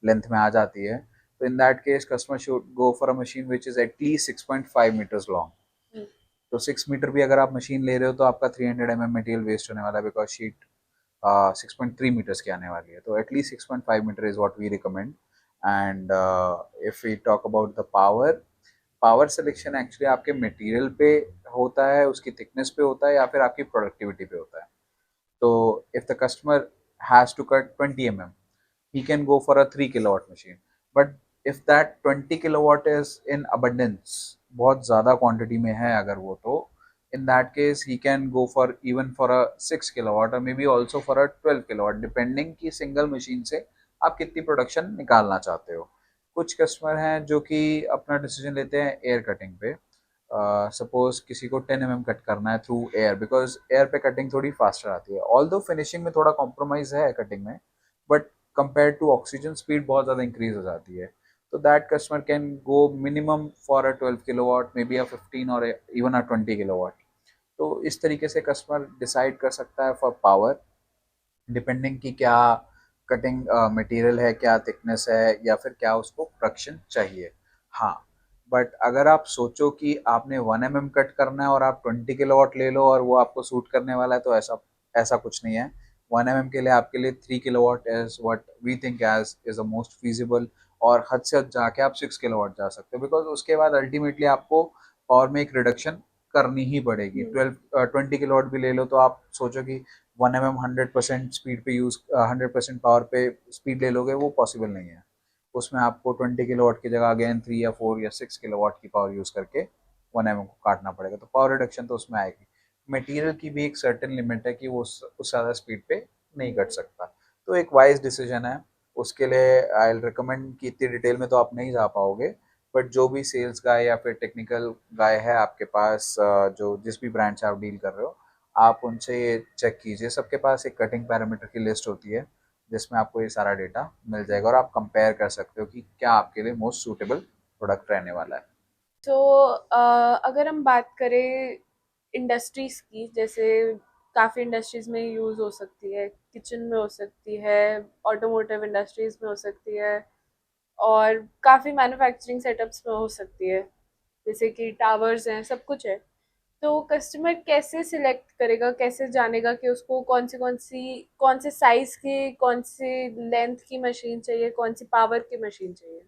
लेंथ में आ जाती है, तो in that case customer should go for a machine which is at least 6.5 metres long. तो 6 मीटर भी अगर आप मशीन ले रहे हो तो आपका 300 mm मटेरियल वेस्ट होने वाला है, बिकॉज शीट 6.3 मीटर्स की आने वाली है। तो at least 6.5 metre is what we recommend. And if we talk about the power, power selection actually आपके मटेरियल पे होता है, उसकी थिकनेस पे होता है, या फिर आपकी प्रोडक्टिविटी पे होता है। तो if the customer has to cut 20 mm, he can go for a 3 kilowatt machine. But if that 20 kilowatt is in abundance, बहुत ज़्यादा क्वांटिटी में है अगर वो, तो in that case he can go for even for a 6 kilowatt or maybe also for a 12 kilowatt, depending कि सिंगल मशीन से आप कितनी प्रोडक्शन निकालना चाहते हो। कुछ कस्टमर हैं जो कि अपना डिसीजन लेते हैं एयर कटिंग पे। सपोज किसी को 10 mm कट करना है थ्रू एयर, बिकॉज एयर पे कटिंग थोड़ी फास्टर आती है, ऑल दो फिनिशिंग में थोड़ा कॉम्प्रोमाइज़ है कटिंग में, but compare to oxygen speed बहुत ज़्यादा इंक्रीज हो जाती है। तो that customer can go minimum for a 12 kilowatt, may B a 15 और इवन अ 20 किलोवाट। तो इस तरीके से कस्टमर डिसाइड कर सकता है फॉर पावर, डिपेंडिंग कि क्या कटिंग मटेरियल है, क्या थिकनेस है, या फिर क्या उसको प्रोडक्शन चाहिए। हाँ, बट अगर आप सोचो कि आपने 1 mm कट करना है और आप 20 किलोवाट ले लो और वो आपको सूट करने वाला है, तो ऐसा ऐसा कुछ नहीं है। 1 mm के लिए आपके लिए 3 kilowatt is what we think as is the most feasible, और हद से हद जाके आप 6 किलोवाट जा सकते हो, बिकॉज उसके बाद अल्टीमेटली आपको पावर में एक रिडक्शन करनी ही पड़ेगी। 20 किलोवाट भी ले लो तो आप सोचो कि 1 mm 100% स्पीड पे यूज़, 100% पावर पे स्पीड ले लोगे, वो पॉसिबल नहीं है। उसमें आपको 20 किलोवाट की जगह अगेन 3 या 4 या 6 किलोवाट की पावर यूज़ करके 1 mm को काटना पड़ेगा, तो पावर रिडक्शन तो उसमें आएगी। मटेरियल की भी एक सर्टेन लिमिट है कि वो उस ज़्यादा स्पीड पे नहीं कट सकता। तो एक वाइज डिसीजन है। उसके लिए आई विल रिकमेंड कि इतनी डिटेल में तो आप नहीं जा पाओगे, बट जो भी सेल्स गाय या फिर टेक्निकल गाय है आपके पास, जो जिस भी ब्रांड से आप डील कर रहे हो, आप उनसे ये चेक कीजिए। सबके पास एक कटिंग पैरामीटर की लिस्ट होती है, जिसमें आपको ये सारा डेटा मिल जाएगा और आप कंपेयर कर सकते हो कि क्या आपके लिए मोस्ट सूटेबल प्रोडक्ट रहने वाला है। तो अगर हम बात करें इंडस्ट्रीज़ की, जैसे काफ़ी इंडस्ट्रीज़ में यूज़ हो सकती है, किचन में हो सकती है, ऑटोमोटिव इंडस्ट्रीज़ में हो सकती है, और काफ़ी मैन्युफैक्चरिंग सेटअप्स में हो सकती है, जैसे कि टावर्स हैं, सब कुछ है। तो कस्टमर कैसे सिलेक्ट करेगा, कैसे जानेगा कि उसको कौन से साइज़ की, कौन सी लेंथ की मशीन चाहिए, कौन सी पावर की मशीन चाहिए?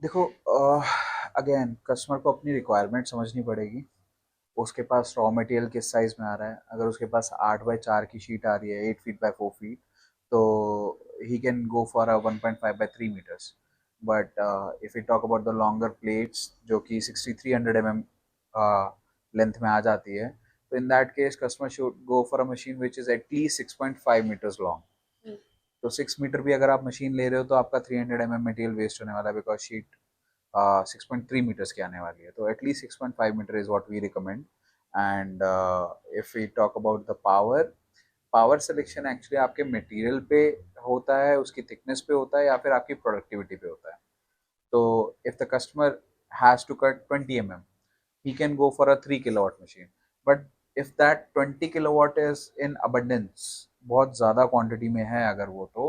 देखो, अगेन कस्टमर को अपनी रिक्वायरमेंट समझनी पड़ेगी। उसके पास रॉ मटेरियल किस साइज़ में आ रहा है। अगर उसके पास 8x4 की शीट आ रही है, 8 फीट बाय 4 फीट, तो he can go for a 1.5 by 3 meters। But if you talk about the longer plates जो कि 6300 mm लेंथ में आ जाती है, तो in that case customer should go for a machine which is at least 6.5 meters long. तो 6 मीटर भी अगर आप मशीन ले रहे हो तो आपका 300 mm मटेरियल वेस्ट होने वाला है, बिकॉज शीट 6.3 meters की आने वाली है। तो at least 6.5 meter is what we recommend. And if we talk about the power, power selection actually आपके मटेरियल पे होता है, उसकी थिकनेस पे होता है, या फिर आपकी प्रोडक्टिविटी पे होता है। तो if the customer has to cut 20 mm, he can go for a 3 kilowatt machine. But if that 20 kilowatt is in abundance, बहुत ज़्यादा क्वांटिटी में है अगर वो, तो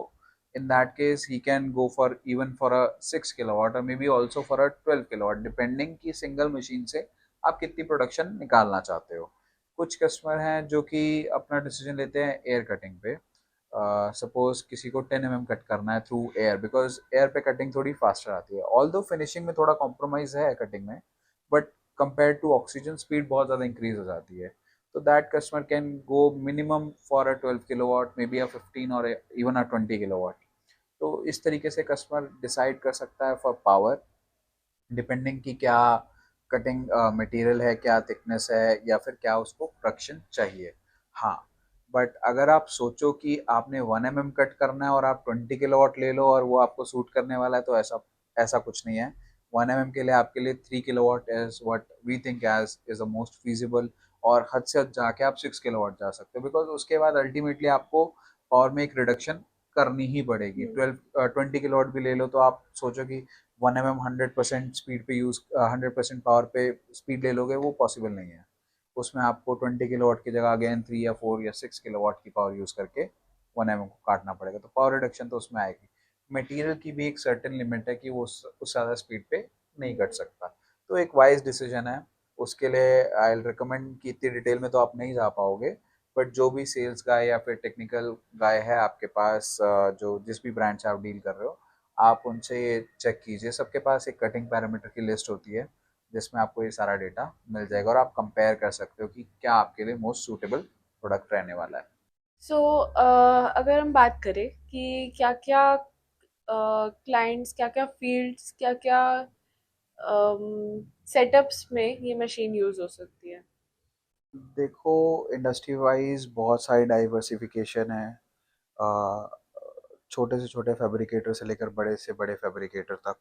in that case he can go for even for a 6 kilowatt or maybe also for a 12 kilowatt, depending कि सिंगल मशीन से आप कितनी प्रोडक्शन निकालना चाहते हो। कुछ कस्टमर हैं जो कि अपना डिसीजन लेते हैं एयर कटिंग पे। सपोज किसी को 10 mm कट करना है थ्रू एयर, बिकॉज एयर पे कटिंग थोड़ी फास्टर आती है, ऑल दो फिनिशिंग में थोड़ा कॉम्प्रोमाइज़ है कटिंग में, but compare to oxygen speed बहुत ज़्यादा इंक्रीज हो जाती है। तो that customer can go minimum for a 12 kilowatt, may B a 15 और इवन अ 20 किलोवाट। तो इस तरीके से कस्टमर डिसाइड कर सकता है फॉर पावर, डिपेंडिंग कि क्या कटिंग मटेरियल है, क्या थिकनेस है, या फिर क्या उसको प्रोडक्शन चाहिए। हाँ, बट अगर आप सोचो कि आपने 1 mm कट करना है और आप 20 किलोवाट ले लो और वो आपको सूट करने वाला है, तो ऐसा ऐसा कुछ नहीं है। 1 mm के लिए आपके लिए 3 kilowatt is what we think as is the most feasible, और हद से हद जाके आप 6 किलोवाट जा सकते हो, बिकॉज उसके बाद अल्टीमेटली आपको पावर में एक रिडक्शन करनी ही पड़ेगी। 20 किलोवाट भी ले लो तो आप सोचो कि 1 mm 100% स्पीड पे यूज़, 100% पावर पे स्पीड ले लोगे, वो पॉसिबल नहीं है। उसमें आपको 20 किलोवाट की जगह अगेन 3 या 4 या 6 किलोवाट की पावर यूज़ करके 1 mm को काटना पड़ेगा, तो पावर रिडक्शन तो उसमें आएगी। मटेरियल की भी एक सर्टेन लिमिट है कि वो उस ज़्यादा स्पीड पे नहीं कट सकता। तो एक वाइज डिसीजन है। उसके लिए आई विल रिकमेंड कि इतनी डिटेल में तो आप नहीं जा पाओगे, बट जो भी सेल्स गाय या फिर टेक्निकल गाय है आपके पास, जो जिस भी ब्रांड से आप डील कर रहे हो, आप उनसे ये चेक कीजिए। सबके पास एक कटिंग पैरामीटर की लिस्ट होती है जिसमें आपको ये सारा डेटा मिल जाएगा और आप कंपेयर कर सकते हो कि क्या आपके लिए मोस्ट सूटेबल प्रोडक्ट रहने वाला है। सो अगर हम बात करें कि क्या क्या क्लाइंट्स, क्या क्या फील्ड्स, क्या क्या सेटअप्स में ये मशीन यूज़ हो सकती है? देखो, इंडस्ट्री वाइज बहुत सारी डाइवर्सिफिकेशन है। अ, छोटे से छोटे फैब्रिकेटर से लेकर बड़े से बड़े फैब्रिकेटर तक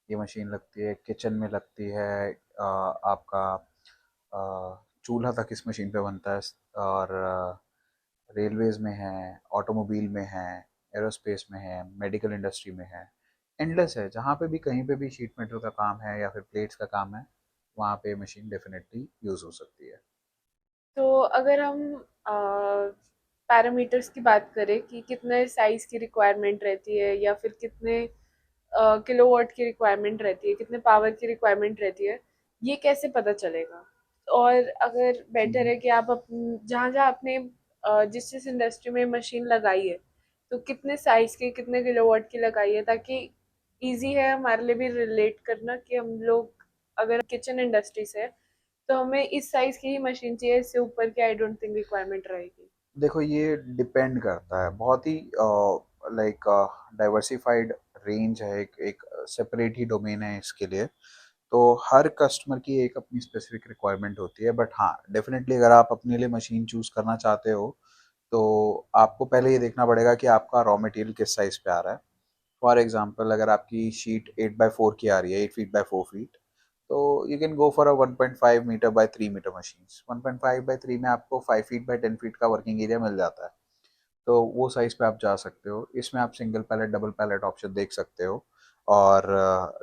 ये मशीन लगती है। किचन में लगती है, आपका चूल्हा तक इस मशीन पे बनता है। और रेलवेज में है, ऑटोमोबाइल में है, एरोस्पेस में है, मेडिकल इंडस्ट्री में है, एंडलेस है। जहाँ पे भी कहीं पे भी शीट मेटल का काम है या फिर प्लेट्स का काम है, वहाँ पे मशीन डेफिनेटली यूज़ हो सकती है। तो अगर हम पैरामीटर्स की बात करें कि कितने साइज़ की रिक्वायरमेंट रहती है, या फिर कितने किलोवाट की रिक्वायरमेंट रहती है, कितने पावर की रिक्वायरमेंट रहती है, ये कैसे पता चलेगा? और अगर बेटर है कि आप जहाँ जहाँ आपने जिस जिस इंडस्ट्री में मशीन लगाई है, तो कितने साइज़ की, कितने किलोवाट की लगाई है, ताकि इजी है हमारे लिए भी रिलेट करना कि हम लोग अगर किचन इंडस्ट्री से है, तो हमें इस साइज़ की ही मशीन चाहिए, इससे ऊपर की आई डोंट थिंक रिक्वायरमेंट रहेगी। देखो, ये डिपेंड करता है, बहुत ही लाइक डाइवर्सिफाइड रेंज है, एक एक सेपरेट ही डोमेन है इसके लिए। तो हर कस्टमर की एक अपनी स्पेसिफिक रिक्वायरमेंट होती है, बट हाँ, डेफिनेटली अगर आप अपने लिए मशीन चूज़ करना चाहते हो तो आपको पहले ये देखना पड़ेगा कि आपका रॉ मटेरियल किस साइज़ पे आ रहा है। फॉर एग्जांपल, अगर आपकी शीट 8x4 की आ रही है, 8 फीट बाय 4 फीट, तो you can go for a 1.5 metre by 3 metre machine. 1.5 by 3 में आपको 5 फीट बाय 10 फीट का वर्किंग एरिया मिल जाता है। तो वो साइज़ पे आप जा सकते हो। इसमें आप single pallet double pallet option देख सकते हो। और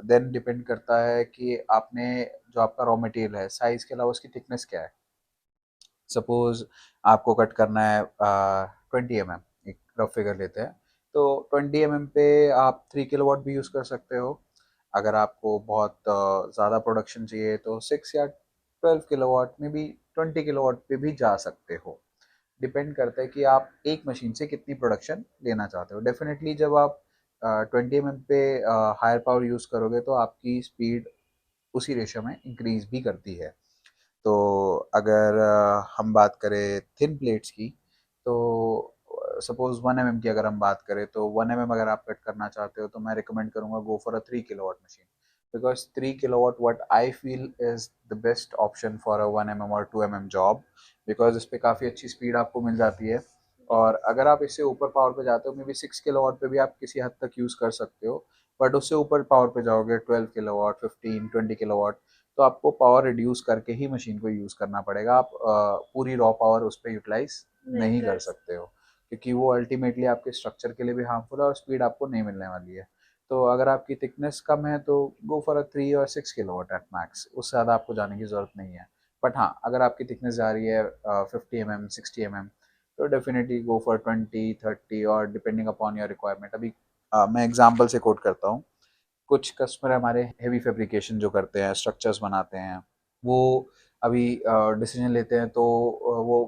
देन डिपेंड करता है कि आपने जो आपका रॉ मटेरियल है साइज़ के अलावा उसकी थिकनेस क्या है। सपोज आपको कट करना है 20 mm, एक रफ फिगर लेते हैं, तो 20 mm पे आप 3 किलोवाट भी यूज़ कर सकते हो। अगर आपको बहुत ज़्यादा प्रोडक्शन चाहिए तो 6 या 12 किलोवाट में भी 20 किलोवाट पे भी जा सकते हो। डिपेंड करता है कि आप एक मशीन से कितनी प्रोडक्शन लेना चाहते हो। डेफिनेटली जब आप 20 mm पे हायर पावर यूज़ करोगे तो आपकी स्पीड उसी रेशो में इंक्रीज भी करती है। तो अगर हम बात करें थिन प्लेट्स की, तो सपोज 1 mm की अगर हम बात करें तो 1 mm अगर आप कट करना चाहते हो तो मैं रिकमेंड करूँगा गो for a 3 kilowatt machine, because 3 kilowatt what I feel is the best option for a 1 mm और 2 mm जॉब, बिकॉज इस पर काफ़ी अच्छी स्पीड आपको मिल जाती है। और अगर आप इससे ऊपर पावर पे जाते हो मे बी 6 किलोवाट पे भी आप किसी हद तक यूज़ कर सकते हो, बट उससे ऊपर पावर पे जाओगे 12 किलोवाट 15 20 किलोवाट, तो आपको पावर रिड्यूस करके ही मशीन को यूज़ करना पड़ेगा। आप पूरी रॉ पावर उस पर यूटिलाइज नहीं कर सकते हो, क्योंकि वो अल्टीमेटली आपके स्ट्रक्चर के लिए भी हार्मफुल है और स्पीड आपको नहीं मिलने वाली है। तो अगर आपकी थिकनेस कम है तो गो फॉर अ 3 और 6 किलोवाट एट मैक्स, उससे ज़्यादा आपको जाने की ज़रूरत नहीं है। बट हाँ, अगर आपकी थिकनेस जा रही है 50 mm 60 mm, तो डेफिनेटली गो फॉर 20 30 और डिपेंडिंग अपॉन योर रिक्वायरमेंट। अभी मैं एग्जाम्पल से कोट करता हूँ। कुछ कस्टमर हमारे हेवी फैब्रिकेशन जो करते हैं, स्ट्रक्चर्स बनाते हैं, वो अभी डिसीजन लेते हैं तो वो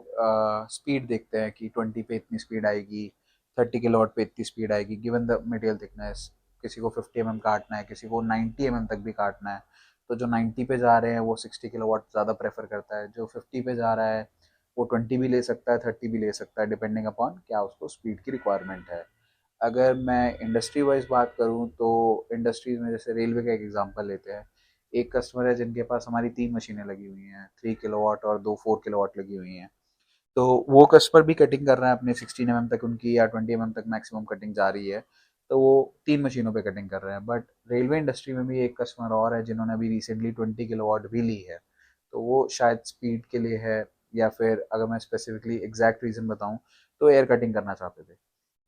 स्पीड देखते हैं कि 20 पे इतनी स्पीड आएगी, 30 किलोवाट पे इतनी स्पीड आएगी गिवन द मटेरियल थिकनेस। किसी को 50 mm काटना है, किसी को 90 mm तक भी काटना है, तो जो 90 पे जा रहे हैं वो 60 किलोवाट ज़्यादा प्रेफर करता है, जो 50 पे जा रहा है वो 20 भी ले सकता है 30 भी ले सकता है, डिपेंडिंग अपॉन क्या उसको स्पीड की रिक्वायरमेंट है। अगर मैं इंडस्ट्री वाइज बात करूँ तो इंडस्ट्रीज में जैसे रेलवे का एक एग्जांपल लेते हैं। एक कस्टमर है जिनके पास हमारी 3 मशीनें लगी हुई हैं, 3 किलोवाट और 2 4 किलोवाट लगी हुई हैं। तो वो कस्टमर भी कटिंग कर रहा है अपने 16 mm तक, उनकी या 20 mm तक मैक्सिमम कटिंग जा रही है, तो वो 3 मशीनों पे कटिंग कर रहे हैं। बट रेलवे इंडस्ट्री में भी एक कस्टमर और है जिन्होंने अभी रिसेंटली 20 किलोवाट भी ली है, तो वो शायद स्पीड के लिए है, या फिर अगर मैं स्पेसिफिकली एग्जैक्ट रीज़न बताऊँ तो एयर कटिंग करना चाहते थे।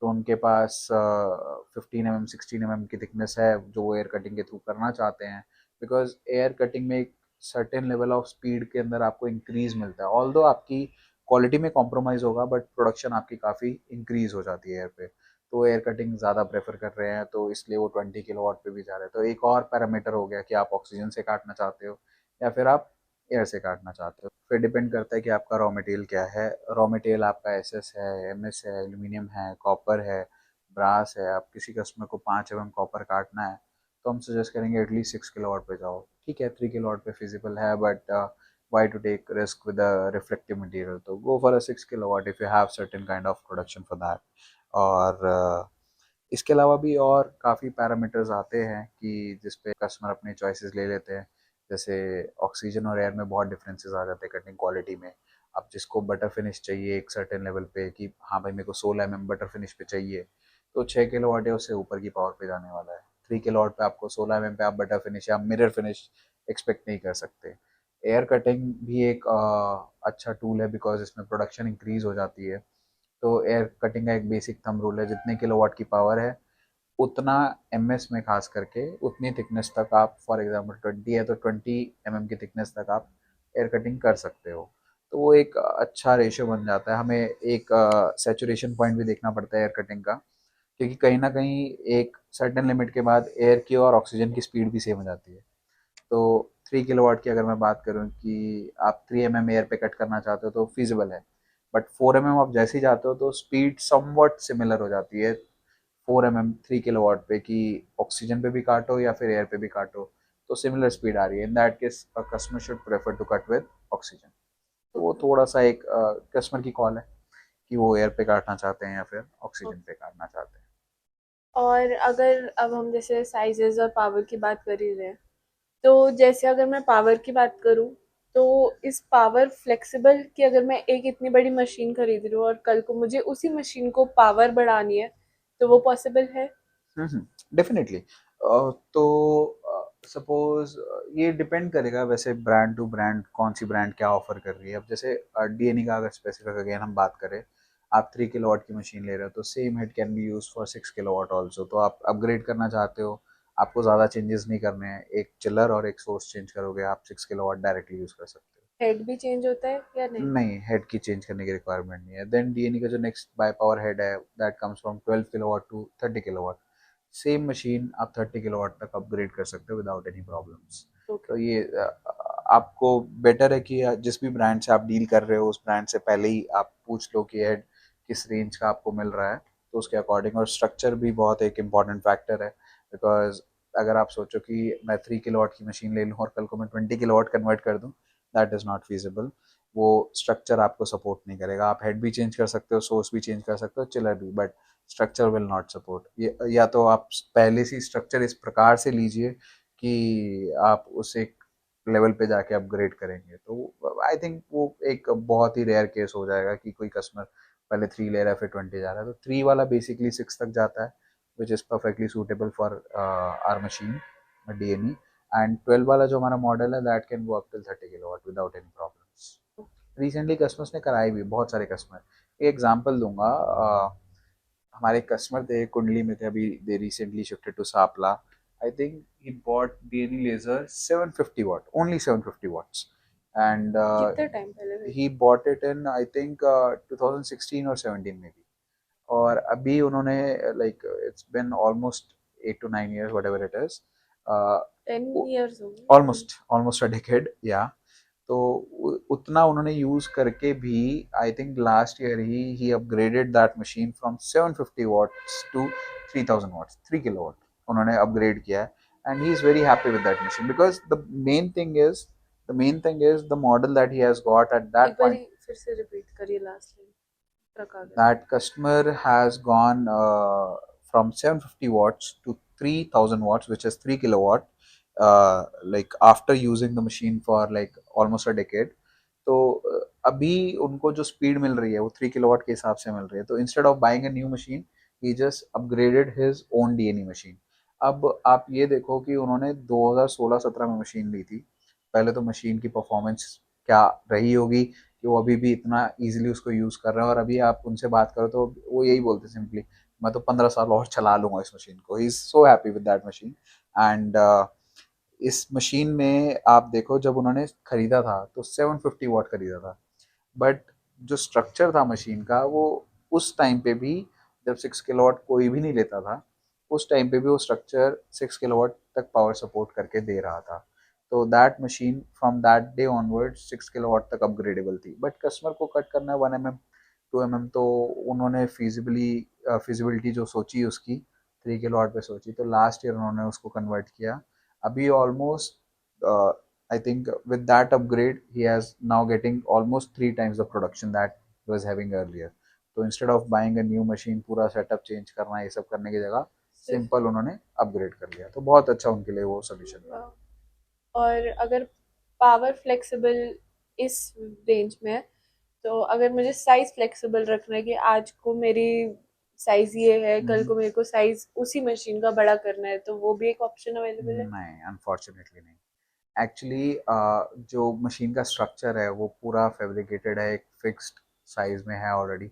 तो उनके पास 15 mm 16 mm की थिकनेस है जो वो एयर कटिंग के थ्रू करना चाहते हैं, बिकॉज एयर कटिंग में एक सर्टेन लेवल ऑफ स्पीड के अंदर आपको इंक्रीज मिलता है। ऑल्दो आपकी क्वालिटी में कॉम्प्रोमाइज़ होगा बट प्रोडक्शन आपकी काफ़ी इंक्रीज हो जाती है एयर पे। तो एयर कटिंग ज़्यादा प्रेफर कर रहे हैं, तो इसलिए वो 20 किलोवाट पे भी जा रहे हैं। तो एक और पैरामीटर हो गया कि आप ऑक्सीजन से काटना चाहते हो या फिर आप एयर से काटना चाहते हो। फिर डिपेंड करता है कि आपका रॉ मटेरियल क्या है। रॉ मटेरियल आपका एसएस है, एमएस है, एल्यूमिनियम है, कॉपर है, ब्रास है। आप किसी कस्टमर को 5 mm कॉपर काटना है तो हम सजेस्ट करेंगे एटलीस्ट 6 किलोवाट पे जाओ। ठीक है, 3 किलोवाट पे फिजिबल है, but why to take risk with a reflective material? तो go for a 6 kilowatt if you have certain kind of production for that। और इसके अलावा भी और काफ़ी पैरामीटर्स आते हैं कि जिस पे कस्टमर अपने चॉइसेस ले लेते हैं। जैसे ऑक्सीजन और एयर में बहुत डिफरेंसेस आ जाते हैं कटिंग क्वालिटी में। अब जिसको बटर फिनिश चाहिए एक सर्टेन लेवल पे कि हाँ भाई मेरे को 16 mm बटर फिनिश पे चाहिए, तो 6 किलोवाट है उससे ऊपर की पावर पे जाने वाला है। 3 किलोवाट पे आपको 16 mm पे आप बटर फिनिश या मिरर फिनिश एक्सपेक्ट नहीं कर सकते। एयर कटिंग भी एक अच्छा टूल है बिकॉज इसमें प्रोडक्शन इंक्रीज हो जाती है। तो एयर कटिंग का एक बेसिक थंब रूल है, जितने किलोवाट की पावर है उतना एमएस में खास करके उतनी थिकनेस तक आप, फॉर एग्जांपल 20 है तो 20 mm की थिकनेस तक आप एयर कटिंग कर सकते हो। तो वो एक अच्छा रेशियो बन जाता है। हमें एक सेचुरेशन पॉइंट भी देखना पड़ता है एयर कटिंग का, क्योंकि कहीं ना कहीं एक सर्टेन लिमिट के बाद एयर की और ऑक्सीजन की स्पीड भी सेम हो जाती है। तो 3 किलोवाट की अगर मैं बात करूँ कि आप 3 mm एयर पे कट करना चाहते हो तो फिजिबल है, बट 4 mm आप जैसे ही जाते हो तो स्पीड समवट सिमिलर हो जाती है 4 mm 3 किलोवाट पे, कि ऑक्सीजन पे भी काटो या फिर एयर पे भी काटो तो सिमिलर स्पीड आ रही है। In that case customer should prefer to cut with oxygen. तो वो थोड़ा सा एक कस्टमर की कॉल है कि वो एयर पे काटना चाहते हैं या फिर ऑक्सीजन पे काटना चाहते हैं। और अगर अब हम जैसे साइजेस और पावर की बात कर ही रहे हैं, तो जैसे अगर मैं पावर की बात करूँ, तो इस पावर फ्लेक्सिबल कि अगर मैं एक इतनी बड़ी मशीन खरीद रही हूँ और कल को मुझे उसी मशीन को पावर बढ़ानी है, तो वो पॉसिबल है? डेफिनेटली। तो सपोज ये डिपेंड करेगा वैसे ब्रांड टू ब्रांड, कौन सी ब्रांड क्या ऑफर कर रही है। अब जैसे डीएनई का अगर स्पेसिफिक अगेन हम बात करें, आप 3 किलोवाट की मशीन ले रहे हो तो same head can be use for 6 kilowatt also. तो आप अपग्रेड करना चाहते हो, आपको ज़्यादा चेंजेस नहीं करने हैं, एक चिलर और एक सोर्स चेंज करोगे, आप 6 किलोवाट डायरेक्टली यूज़ कर सकते हो। हेड भी चेंज होता है या नहीं? नहीं, हेड की चेंज करने की रिक्वायरमेंट नहीं है। देन डीएनई का जो नेक्स्ट बाय पावर हेड है that comes from 12 kilowatt to 30 kilowatt. Same machine आप 30 किलोवाट तक अपग्रेड कर सकते हो विदाउट एनी प्रॉब्लम्स। तो ओके। ये आपको बेटर है कि जिस भी ब्रांड से आप डील कर रहे हो उस ब्रांड से पहले ही आप पूछ लो कि हेड किस रेंज का आपको मिल रहा है, तो उसके अकॉर्डिंग। और स्ट्रक्चर भी बहुत एक इम्पॉर्टेंट फैक्टर है, बिकॉज अगर आप सोचो कि मैं 3 किलोवाट की मशीन ले लूँ और कल को मैं 20 किलोवाट कन्वर्ट कर दूँ, दैट इज़ नॉट फीजिबल। वो स्ट्रक्चर आपको सपोर्ट नहीं करेगा। आप हेड भी चेंज कर सकते हो, सोर्स भी चेंज कर सकते हो, चिलर भी, but structure will not support ये। या तो आप पहले से स्ट्रक्चर इस प्रकार से लीजिए कि आप उसे लेवल पे जाके अपग्रेड करेंगे, तो आई थिंक वो एक बहुत ही रेयर केस हो जाएगा कि कोई कस्टमर पहले 3 ले रहा है फिर 20 जा रहा है। तो 3 वाला बेसिकली 6 तक जाता है, which is perfectly suitable for our machine DNE. And 12 वाला जो हमारा मॉडल है that can go up till 30 kilowatt without any problems. Recently customers ने कराई भी, बहुत सारे कस्टमर। एक एग्जांपल दूंगा, हमारे कस्टमर थे कुंडली में थे, अभी they recently shifted to Sapla. I think he bought DNE laser 750 watt, only 750 watts, and कितने टाइम पहले हुई? he bought it in I think 2016 or 17 में भी। और अभी उन्होंने like it's been almost 8 to 9 years whatever it is, 10 years हो गए। ऑलमोस्ट ऑलमोस्ट अ डेकेड या। तो उतना उन्होंने यूज करके भी आई थिंक लास्ट ईयर ही upgraded that machine from 750 watts to 3000 watts, 3 kilowatt उन्होंने अपग्रेड किया है। And he is very happy with that machine because the main thing is the model that he has got at that एक बार पॉइंट। फिर से रिपीट करिए लास्ट लाइन, ट्रक आ गया। That customer has gone from 750 watts to 3000 watts, which is 3 kilowatt, like after using the machine for like almost a decade. तो अभी उनको जो स्पीड मिल रही है वो 3 किलोवाट के हिसाब से मिल रही है। तो instead of buying a new machine he just upgraded his own DNE machine. अब आप ये देखो कि उन्होंने 2016-17 में मशीन ली थी। पहले तो मशीन की परफॉर्मेंस क्या रही होगी कि वो अभी भी इतना इजीली उसको यूज़ कर रहे हैं, और अभी आप उनसे बात करो तो वो यही बोलते सिंपली, मैं तो 15 साल और चला लूँगा इस मशीन को। He is so happy with that machine. And इस मशीन में आप देखो जब उन्होंने खरीदा था तो 750 watt खरीदा था, बट जो स्ट्रक्चर था मशीन का वो उस टाइम पे भी, जब 6 किलोवाट कोई भी नहीं लेता था, उस टाइम पे भी वो स्ट्रक्चर 6 किलोवाट तक पावर सपोर्ट करके दे रहा था। तो that machine from that day onward 6 kilowatt तक अपग्रेडेबल थी। बट कस्टमर को कट करना है 1 mm 2 mm, तो उन्होंने फिजिबिलिटी जो सोची उसकी 3 किलोवाट पे सोची, तो लास्ट ईयर उन्होंने उसको कन्वर्ट किया। अभी almost I think with that upgrade, he has now getting almost 3 times the production that he was having earlier. तो instead of buying a new machine, पूरा setup change करना, ये सब करने की जगह सिंपल उन्होंने अपग्रेड कर लिया। तो बहुत अच्छा उनके लिए वो सोल्यूशन था। और अगर पावर फ्लेक्सिबल इस रेंज में है, तो अगर मुझे साइज फ्लेक्सिबल रखना है कि आज को मेरी साइज ये है, कल को मेरे को साइज उसी मशीन का बड़ा करना है, तो वो भी एक ऑप्शन अवेलेबल है? नहीं, अनफॉर्चुनेटली नहीं। एक्चुअली जो मशीन का स्ट्रक्चर है वो पूरा फैब्रिकेटेड है, एक फिक्स्ड साइज में है ऑलरेडी।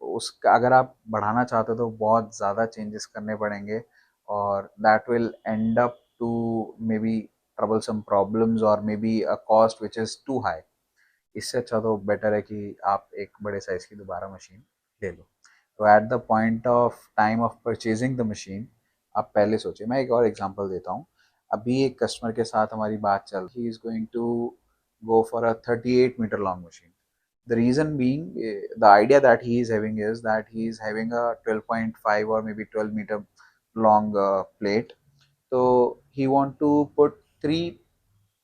उसका अगर आप बढ़ाना चाहते हो तो बहुत ज़्यादा चेंजेस करने पड़ेंगे, और that will end up to maybe troublesome problems और may be a cost which is too high. इससे अच्छा तो बेटर है कि आप एक बड़े साइज़ की दोबारा मशीन ले लो। तो at the point of time of purchasing the machine आप पहले सोचिए। मैं एक और एग्जांपल देता हूँ। अभी एक कस्टमर के साथ हमारी बात चल रही, he is going to go for a 38 metre long machine. The reason being, the idea that he is having is that he is having a 12.5 or maybe 12 meter long plate. So he want to put 3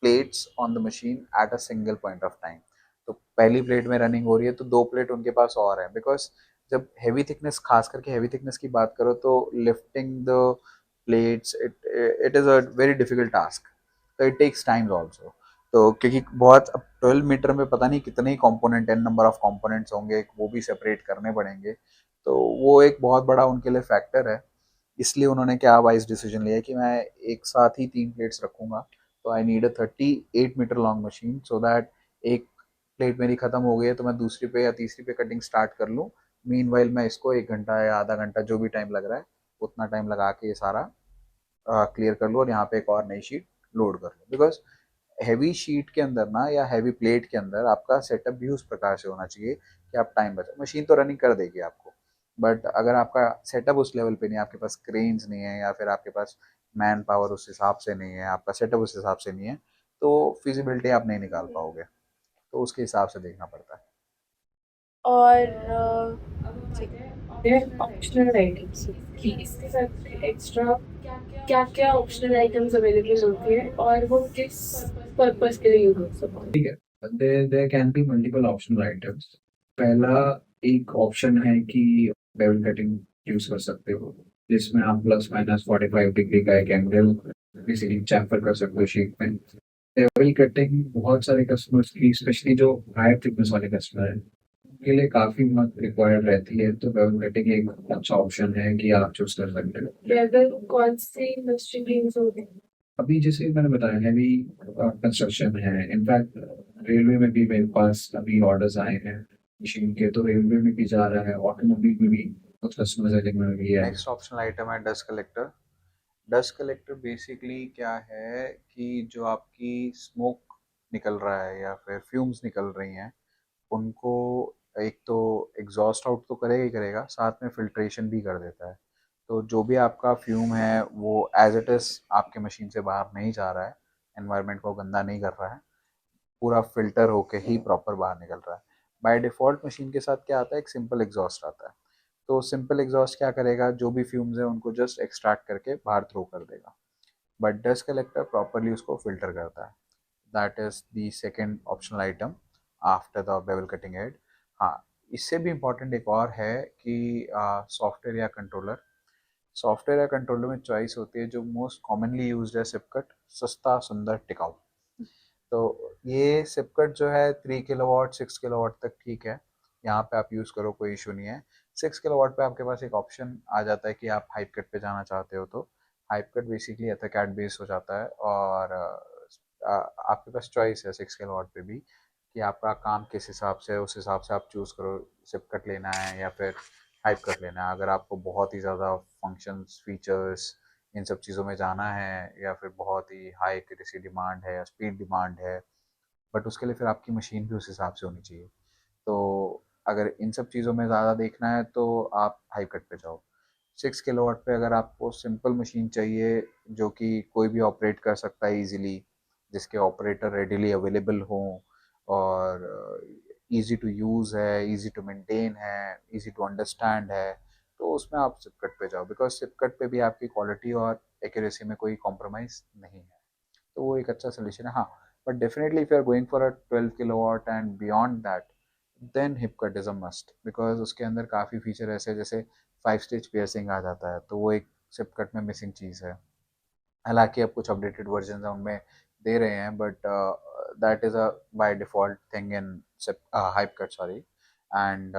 plates on the machine at a single point of time. तो पहली प्लेट में रनिंग हो रही है तो 2 प्लेट उनके पास और है, बिकॉज जब हैवी थिकनेस, खास करके हैवी थिकनेस की बात करो तो lifting the plates it is a very difficult task. तो इट टेक्स टाइम्स ऑल्सो। तो क्योंकि बहुत, अब 12 मीटर में पता नहीं कितने ही component, an number of components होंगे, वो भी सेपरेट करने पड़ेंगे। तो वो एक बहुत बड़ा उनके लिए फैक्टर है। इसलिए उन्होंने क्या वाइज डिसीजन लिया कि मैं एक साथ ही 3 प्लेट्स रखूंगा। तो I need a 38 metre long machine, so that एक प्लेट मेरी खत्म हो गई है तो मैं दूसरी पे या तीसरी पे कटिंग स्टार्ट कर लूँ, मीनवाइल मैं इसको 1 घंटा या आधा घंटा जो भी टाइम लग रहा है उतना टाइम लगा के ये सारा क्लियर कर लो और यहाँ पे एक और नई शीट लोड कर लो। बिकॉज हैवी शीट के अंदर ना या हैवी प्लेट के अंदर आपका सेटअप भी उस प्रकार से होना चाहिए कि आप टाइम बचाओ। मशीन तो रनिंग कर देगी आपको, बट अगर आपका सेटअप उस लेवल पे नहीं है, आपके पास क्रेन्स नहीं है या फिर आपके पास मैन पावर उस हिसाब से नहीं है, आपका सेटअप उस हिसाब से नहीं है, तो फिजिबिलिटी आप नहीं निकाल पाओगे। तो उसके हिसाब से देखना पड़ता है। और ठीक। देयर ऑप्शनल आइटम्स कि इसके साथ एक्स्ट्रा क्या क्या ऑप्शनल आइटम्स अवेलेबल होते हैं और वो किस पर्पस के लिए यूज हो सकते हैं। there can be multiple optional items. पहला एक ऑप्शन है कि बेवल कटिंग यूज कर सकते हो, जिसमें आप प्लस माइनस 45 डिग्री का एक एंगल बेसिकली चैम्फर कर सकते हो शीट में। बेवल कटिंग बहुत सारे कस्टमर्स की, स्पेशली जो हायर थिकनेस वाले कस्टमर हैं, उनके लिए काफी मत रिक्वायर्ड रहती है, तो बेवल कटिंग एक अच्छा ऑप्शन है कि आप चूज कर सकते हो। अगर कौन सी इंडस्ट्री यूज होती है। अभी जैसे मैंने बताया हैवी कंस्ट्रक्शन है, इनफैक्ट रेलवे में भी मेरे पास अभी ऑर्डर्स आए हैं मशीन के, तो रेलवे में भी जा रहा है, ऑटोमोबाइल में भी कुछ कस्टमर्स में भी है। नेक्स्ट ऑप्शनल आइटम है dust collector. Dust collector basically क्या है कि जो आपकी स्मोक निकल रहा है या फिर फ्यूम्स निकल रही हैं उनको एक तो एग्जॉस्ट आउट तो करेगा ही करेगा, साथ में फिल्ट्रेशन भी कर देता है। तो जो भी आपका फ्यूम है वो एज इट इज़ आपके मशीन से बाहर नहीं जा रहा है, एनवायरनमेंट को गंदा नहीं कर रहा है, पूरा फिल्टर होके ही प्रॉपर बाहर निकल रहा है। बाय डिफ़ॉल्ट मशीन के साथ क्या आता है, एक सिंपल एग्जॉस्ट आता है। तो सिंपल एग्जॉस्ट क्या करेगा, जो भी फ्यूम्स है उनको जस्ट एक्सट्रैक्ट करके बाहर थ्रो कर देगा, बट डस्ट कलेक्टर प्रॉपरली उसको फिल्टर करता है। That is the second optional item after the bevel cutting head. हाँ, इससे भी इम्पॉर्टेंट एक और है कि सॉफ्टवेयर या कंट्रोलर। सॉफ्टवेयर या कंट्रोलर में चॉइस होती है, जो मोस्ट कॉमनली यूज्ड है सिपकट, सस्ता सुंदर टिकाऊ। तो ये सिपकट जो है 3 किलोवाट 6 किलोवाट तक ठीक है, यहाँ पे आप यूज़ करो, कोई इशू नहीं है। 6 किलोवाट पे आपके पास एक ऑप्शन आ जाता है कि आप हाइप कट पे जाना चाहते हो, तो हाइप कट बेसिकली एथोकैड बेस हो जाता है और आपके पास चॉइस है 6 किलोवाट पे भी कि आपका काम किस हिसाब से है, उस हिसाब से आप चूज़ करो सिप कट लेना है या फिर हाइप कट लेना है। अगर आपको बहुत ही ज़्यादा फंक्शंस फीचर्स इन सब चीज़ों में जाना है या फिर बहुत ही हाई एक्यूरेसी डिमांड है या स्पीड डिमांड है, बट उसके लिए फिर आपकी मशीन भी उस हिसाब से होनी चाहिए। तो अगर इन सब चीज़ों में ज़्यादा देखना है तो आप हाई कट पे जाओ। 6 किलोवाट पे अगर आपको सिंपल मशीन चाहिए जो कि कोई भी ऑपरेट कर सकता है ईजिली, जिसके ऑपरेटर रेडिली अवेलेबल हों और इजी टू यूज़ है, इजी टू मेंटेन है, इजी टू अंडरस्टैंड है, तो उसमें आप सिपकट पे जाओ। बिकॉज सिपकट पे भी आपकी क्वालिटी और एक्यूरेसी में कोई कॉम्प्रोमाइज़ नहीं है, तो वो एक अच्छा सोल्यूशन है। हाँ, but definitely if you are going for a 12 kilowatt and beyond that, then हिपकट इज़ अ मस्ट, बिकॉज उसके अंदर काफ़ी फीचर ऐसे जैसे 5 स्टेज पियर्सिंग आ जाता है, तो वो एक सिपकट में मिसिंग चीज़ है। हालांकि अब कुछ अपडेटेड वर्जन उनमें दे रहे हैं, but that is a by default thing in Hypcut, sorry. And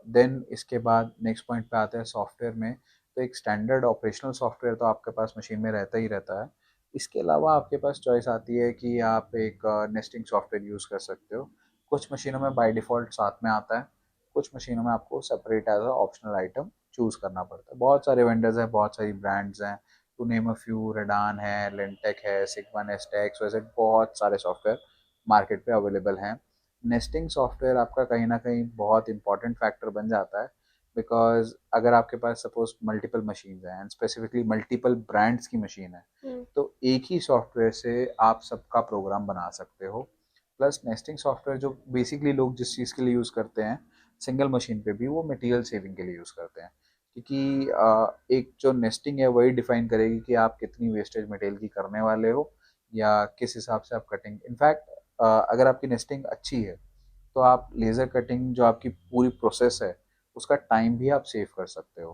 then इसके बाद नेक्स्ट पॉइंट पे आते हैं सॉफ्टवेयर में। तो एक स्टैंडर्ड ऑपरेशनल सॉफ्टवेयर तो आपके पास मशीन में रहता ही रहता है। इसके अलावा आपके पास चॉइस आती है कि आप एक नेस्टिंग सॉफ्टवेयर यूज़ कर सकते हो। कुछ मशीनों में बाय डिफ़ॉल्ट साथ में आता है, कुछ मशीनों में आपको separate as a optional item choose करना पड़ता है। बहुत सारे वेंडर्स हैं, बहुत सारी ब्रांड्स हैं, to name a few, Radan है, लेंटेक है, सिग्मा नेस्टेक्स, वैसे बहुत सारे सॉफ्टवेयर मार्केट पे अवेलेबल हैं। नेस्टिंग सॉफ्टवेयर आपका कहीं ना कहीं बहुत इंपॉर्टेंट फैक्टर बन जाता है, बिकॉज अगर आपके पास सपोज मल्टीपल मशीन हैं एंड स्पेसिफिकली मल्टीपल ब्रांड्स की मशीन है, तो एक ही सॉफ्टवेयर से आप सबका प्रोग्राम बना सकते हो। प्लस नेस्टिंग सॉफ्टवेयर जो बेसिकली लोग जिस चीज़ के लिए यूज़ करते हैं सिंगल मशीन पे भी, वो मटेरियल सेविंग के लिए यूज़ करते हैं, क्योंकि एक जो नेस्टिंग है वही डिफाइन करेगी कि आप कितनी वेस्टेज मटेरियल की करने वाले हो या किस हिसाब से आप कटिंग। इनफैक्ट अगर आपकी नेस्टिंग अच्छी है तो आप लेज़र कटिंग जो आपकी पूरी प्रोसेस है उसका टाइम भी आप सेव कर सकते हो।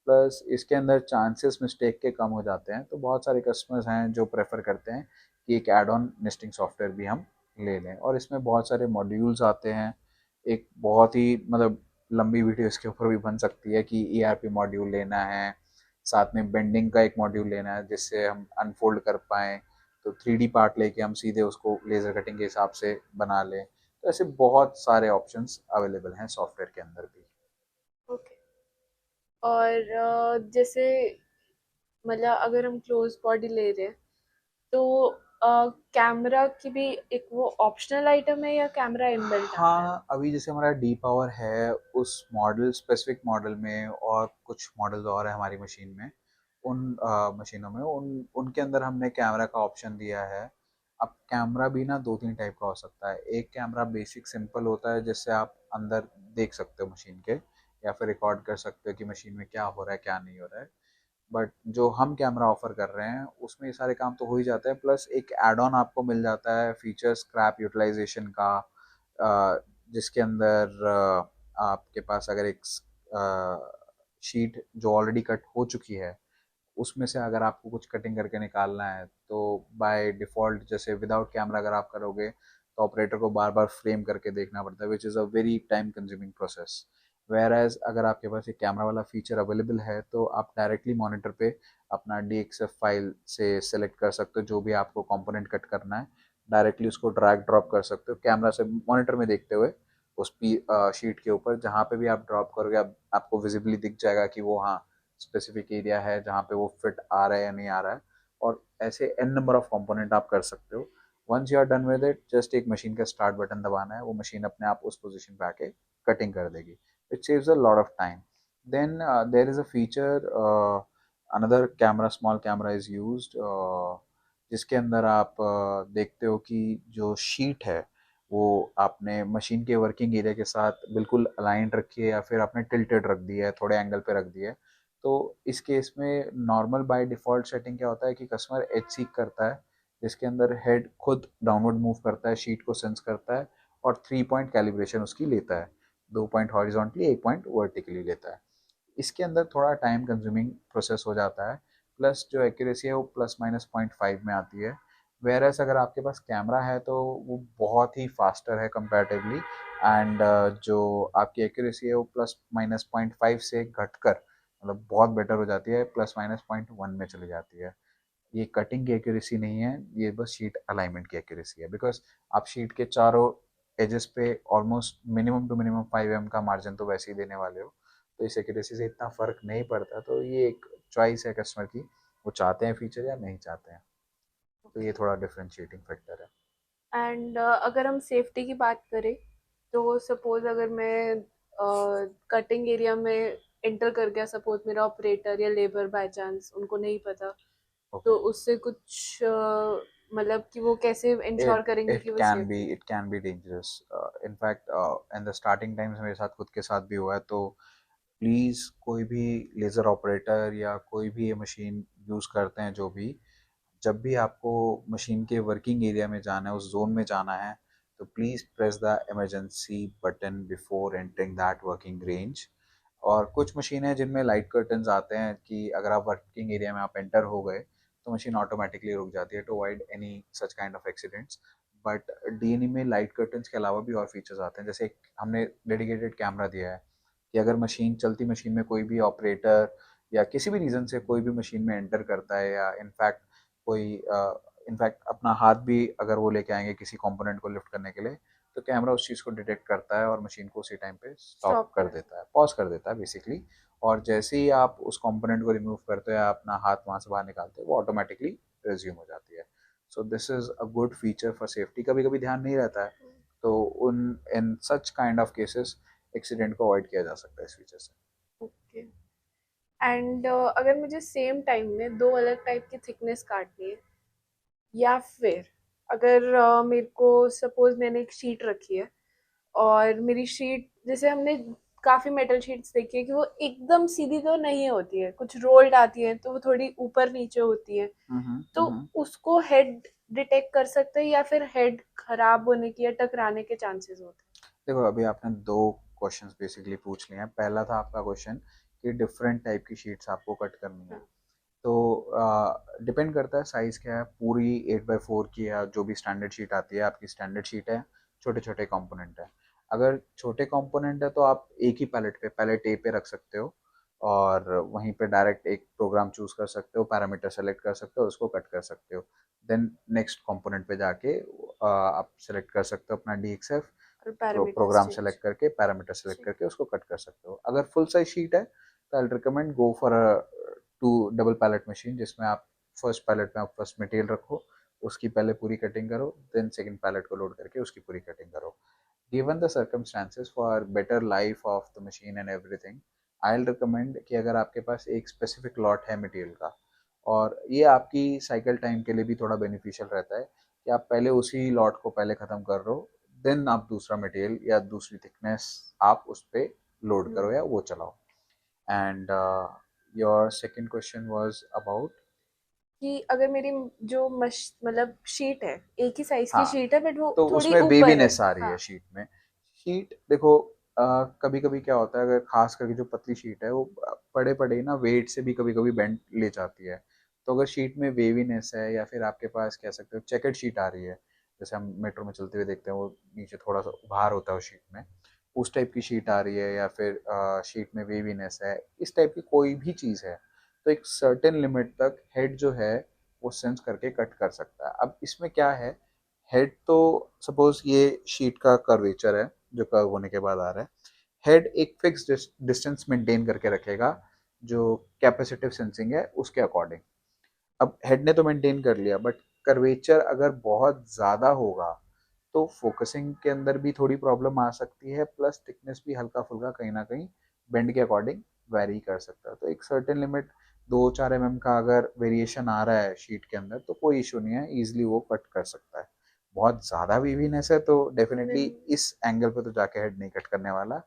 प्लस इसके अंदर चांसेस मिस्टेक के कम हो जाते हैं, तो बहुत सारे कस्टमर्स हैं जो प्रेफर करते हैं कि एक एड ऑन नेस्टिंग सॉफ्टवेयर भी हम ले लें। और इसमें बहुत सारे मॉड्यूल्स आते हैं, एक बहुत ही मतलब लंबी वीडियो इसके ऊपर भी बन सकती है कि ईआरपी मॉड्यूल लेना है, साथ में बेंडिंग का एक मॉड्यूल लेना है जिससे हम अनफोल्ड कर पाएँ, तो 3D पार्ट लेके हम सीधे उसको लेज़र कटिंग के हिसाब से बना लें। तो ऐसे बहुत सारे ऑप्शंस अवेलेबल हैं सॉफ्टवेयर के अंदर भी। और जैसे मतलब अगर हम क्लोज बॉडी ले रहे हैं तो कैमरा की भी एक वो ऑप्शनल आइटम है या कैमरा इनबिल्ट आता है? हाँ, अभी जैसे हमारा डी पावर है उस मॉडल स्पेसिफिक मॉडल में और कुछ मॉडल्स और है हमारी मशीन में, उन मशीनों में उनके अंदर हमने कैमरा का ऑप्शन दिया है। अब कैमरा भी ना दो तीन टाइप का हो सकता है। एक कैमरा बेसिक सिंपल होता है जिससे आप अंदर देख सकते हो मशीन के, या फिर रिकॉर्ड कर सकते हो कि मशीन में क्या हो रहा है क्या नहीं हो रहा है। बट जो हम कैमरा ऑफर कर रहे हैं उसमें ये सारे काम तो हो ही जाते हैं, प्लस एक एड ऑन आपको मिल जाता है फीचर स्क्रैप यूटिलाइजेशन का, जिसके अंदर आपके पास अगर एक शीट जो ऑलरेडी कट हो चुकी है उसमें से अगर आपको कुछ कटिंग करके निकालना है तो बाय डिफ़ॉल्ट जैसे विदाउट कैमरा अगर आप करोगे तो ऑपरेटर को बार बार फ्रेम करके देखना पड़ता है, which is a very time consuming process. Whereas अगर आपके पास एक कैमरा वाला फीचर अवेलेबल है तो आप डायरेक्टली मॉनिटर पे अपना DXF फाइल से सेलेक्ट कर सकते हो जो भी आपको कंपोनेंट कट करना है, डायरेक्टली उसको ड्रैग ड्रॉप कर सकते हो कैमरा से मॉनिटर में देखते हुए। उस शीट के ऊपर जहाँ पे भी आप ड्रॉप करोगे आपको विजिबली दिख जाएगा कि वो हाँ स्पेसिफिक एरिया है जहाँ पे वो फिट आ रहा है या नहीं आ रहा है। और ऐसे एन नंबर ऑफ कंपोनेंट आप कर सकते हो। Once you are done with it just एक मशीन का स्टार्ट बटन दबाना है, वो मशीन अपने आप उस पोजीशन पे आके कटिंग कर देगी। It saves a lot of time. Then there is a feature, another camera small camera is used, जिसके अंदर आप देखते हो कि जो शीट है वो आपने मशीन के वर्किंग एरिया के साथ बिल्कुल अलाइंड रखी है या फिर आपने टिल्टेड रख दी है, थोड़े एंगल पे रख दी है। तो इस केस में नॉर्मल बाय डिफ़ॉल्ट सेटिंग क्या होता है कि कस्टमर एज सीक करता है, जिसके अंदर हेड खुद डाउनवर्ड मूव करता है, शीट को सेंस करता है और 3 पॉइंट कैलिब्रेशन उसकी लेता है। 2 पॉइंट हॉरिजॉन्टली, 1 पॉइंट वर्टिकली लेता है। इसके अंदर थोड़ा टाइम कंज्यूमिंग प्रोसेस हो जाता है, प्लस जो एक्यूरेसी है वो प्लस माइनस 0.5 में आती है। वेयर एज़ अगर आपके पास कैमरा है तो वो बहुत ही फास्टर है कंपैरेटिवली, एंड जो आपकी एक्यूरेसी है वो प्लस माइनस 0.5 से घटकर मतलब बहुत बेटर हो जाती है, प्लस माइनस 0.1 में चली जाती है। ये कटिंग की एक्यूरेसी नहीं है, ये बस शीट अलाइनमेंट की एक्यूरेसी है, बिकॉज आप शीट के चारों एजेस पे almost minimum two minimum 5 mm का मार्जिन तो वैसे ही देने वाले हो, तो इस एक्यूरेसी से इतना फ़र्क नहीं पड़ता। तो ये एक चॉइस है कस्टमर की, वो चाहते हैं फीचर या नहीं चाहते हैं। तो ये थोड़ा डिफरेंशिएटिंग फैक्टर है। एंड अगर हम सेफ्टी की बात करें तो सपोज अगर मैं कटिंग एरिया में एंटर कर गया, सपोज मेरा ऑपरेटर या लेबर बाय चांस उनको नहीं पता, ओके, तो उससे कुछ मतलब कि वो कैसे इंश्योर इट करेंगे इट कि वो कैन सेफ बी है? It can be dangerous. In fact in the starting times मेरे साथ खुद के साथ भी हुआ है। तो प्लीज़ कोई भी लेज़र ऑपरेटर या कोई भी ये मशीन यूज़ करते हैं जो भी, जब भी आपको मशीन के वर्किंग एरिया में जाना है, उस जोन में जाना है, तो please press the emergency button before entering that working range. और कुछ मशीन है जिनमें लाइट कर्टन्स आते हैं कि अगर आप वर्किंग एरिया में आप एंटर हो गए तो मशीन ऑटोमेटिकली रुक जाती है to avoid any such kind of accidents. But DNE में लाइट कर्टन्स के अलावा भी और फीचर्स आते हैं, जैसे हमने डेडिकेटेड कैमरा दिया है कि अगर मशीन चलती मशीन में कोई भी ऑपरेटर या किसी भी रीज़न से कोई भी मशीन में एंटर करता है, या इनफैक्ट कोई इनफैक्ट अपना हाथ भी अगर वो लेके आएंगे किसी कंपोनेंट को लिफ्ट करने के लिए, तो कैमरा उस चीज़ को डिटेक्ट करता है और मशीन को उसी टाइम पे स्टॉप स्टॉप कर कर? देता है, पॉज कर देता है बेसिकली। और जैसे ही आप उस कंपोनेंट को रिमूव करते हो या अपना हाथ वहाँ से बाहर निकालते हो वो ऑटोमेटिकली रिज्यूम हो जाती है। So this is a good feature for safety. कभी कभी ध्यान नहीं रहता है तो उन in such kind of cases accident को अवॉइड किया जा सकता है इस फीचर से। ओके। एंड अगर मुझे सेम टाइम में दो अलग टाइप की थिकनेस काटनी है, या फिर अगर मेरे को सपोज मैंने एक शीट रखी है और मेरी शीट, जैसे हमने काफ़ी मेटल शीट्स देखी है कि वो एकदम सीधी तो नहीं होती है, कुछ रोल्ड आती है तो वो थोड़ी ऊपर नीचे होती है, तो हम्म। उसको हेड डिटेक्ट कर सकते हैं या फिर हेड खराब होने की या टकराने के चांसेस होते देखो अभी आपने दो क्वेश्चंस बेसिकली पूछ लिए हैं। पहला था आपका क्वेश्चन कि डिफरेंट टाइप की शीट्स आपको कट करनी है। हैं? तो डिपेंड करता है साइज़ क्या है। पूरी 8x4 की या जो भी स्टैंडर्ड शीट आती है आपकी स्टैंडर्ड शीट है, छोटे छोटे कंपोनेंट है। अगर छोटे कंपोनेंट है तो आप एक ही पैलेट पे पैलेट ए पे रख सकते हो और वहीं पे डायरेक्ट एक प्रोग्राम चूज कर सकते हो, पैरामीटर सेलेक्ट कर सकते हो, उसको कट कर सकते हो। देन नेक्स्ट कंपोनेंट पे जाके आप सेलेक्ट कर सकते हो अपना DXF, और पैरामीटर्स प्रोग्राम चेंज? सेलेक्ट करके पैरामीटर सेलेक्ट करके उसको कट कर सकते हो। अगर फुल साइज शीट है तो I recommend go for a 2 double pallet machine, जिसमें आप फर्स्ट पैलेट में आप फर्स्ट मटेरियल रखो, उसकी पहले पूरी कटिंग करो, देन सेकंड पैलेट को लोड करके उसकी पूरी कटिंग करो. Given the circumstances for better life of the machine and everything, I will recommend कि अगर आपके पास एक स्पेसिफिक लॉट है मटेरियल का, और ये आपकी साइकिल टाइम के लिए भी थोड़ा बेनिफिशियल रहता है कि आप पहले उसी लॉट को पहले ख़त्म कर रहे हो, देन आप दूसरा मटेरियल या दूसरी थिकनेस आप उस पर लोड करो या वो चलाओ. And your second question was about. कि अगर मेरी जो मतलब शीट है, एक ही साइज की हाँ, शीट है बट वो तो थोड़ी उसमें ऊपर है। वेवीनेस आ रही है हाँ। शीट में. शीट देखो, कभी कभी क्या होता है, अगर खास करके जो पतली शीट है वो पड़े पड़े ना वेट से भी कभी कभी बेंड ले जाती है. तो अगर शीट में वेवीनेस है, या फिर आपके पास कह सकते हो चेकर्ड शीट आ रही है, जैसे हम मेट्रो में चलते हुए देखते हैं, वो नीचे थोड़ा सा उभार होता है उस शीट में, उस टाइप की शीट आ रही है, या फिर शीट में वेवीनेस है, इस टाइप की कोई भी चीज़ है, तो एक सर्टेन लिमिट तक हेड जो है वो सेंस करके कट कर सकता है. अब इसमें क्या है, हेड तो सपोज ये शीट का कर्वेचर है जो कर्व होने के बाद आ रहा है, हेड एक फिक्स डिस्टेंस मेंटेन करके रखेगा जो कैपेसिटिव सेंसिंग है उसके अकॉर्डिंग. अब हेड ने तो मेंटेन कर लिया, बट कर्वेचर अगर बहुत ज़्यादा होगा तो फोकसिंग के अंदर भी थोड़ी प्रॉब्लम आ सकती है, प्लस थिकनेस भी हल्का फुल्का कहीं ना कहीं बेंड के अकॉर्डिंग वेरी कर सकता है. तो एक सर्टेन लिमिट 2-4 mm का अगर वेरिएशन आ रहा है शीट के अंदर तो कोई इशू नहीं है, ईजिली वो कट कर सकता है. बहुत ज़्यादा वीवीनेस है तो डेफिनेटली इस एंगल पे तो जाके हेड नहीं कट करने वाला.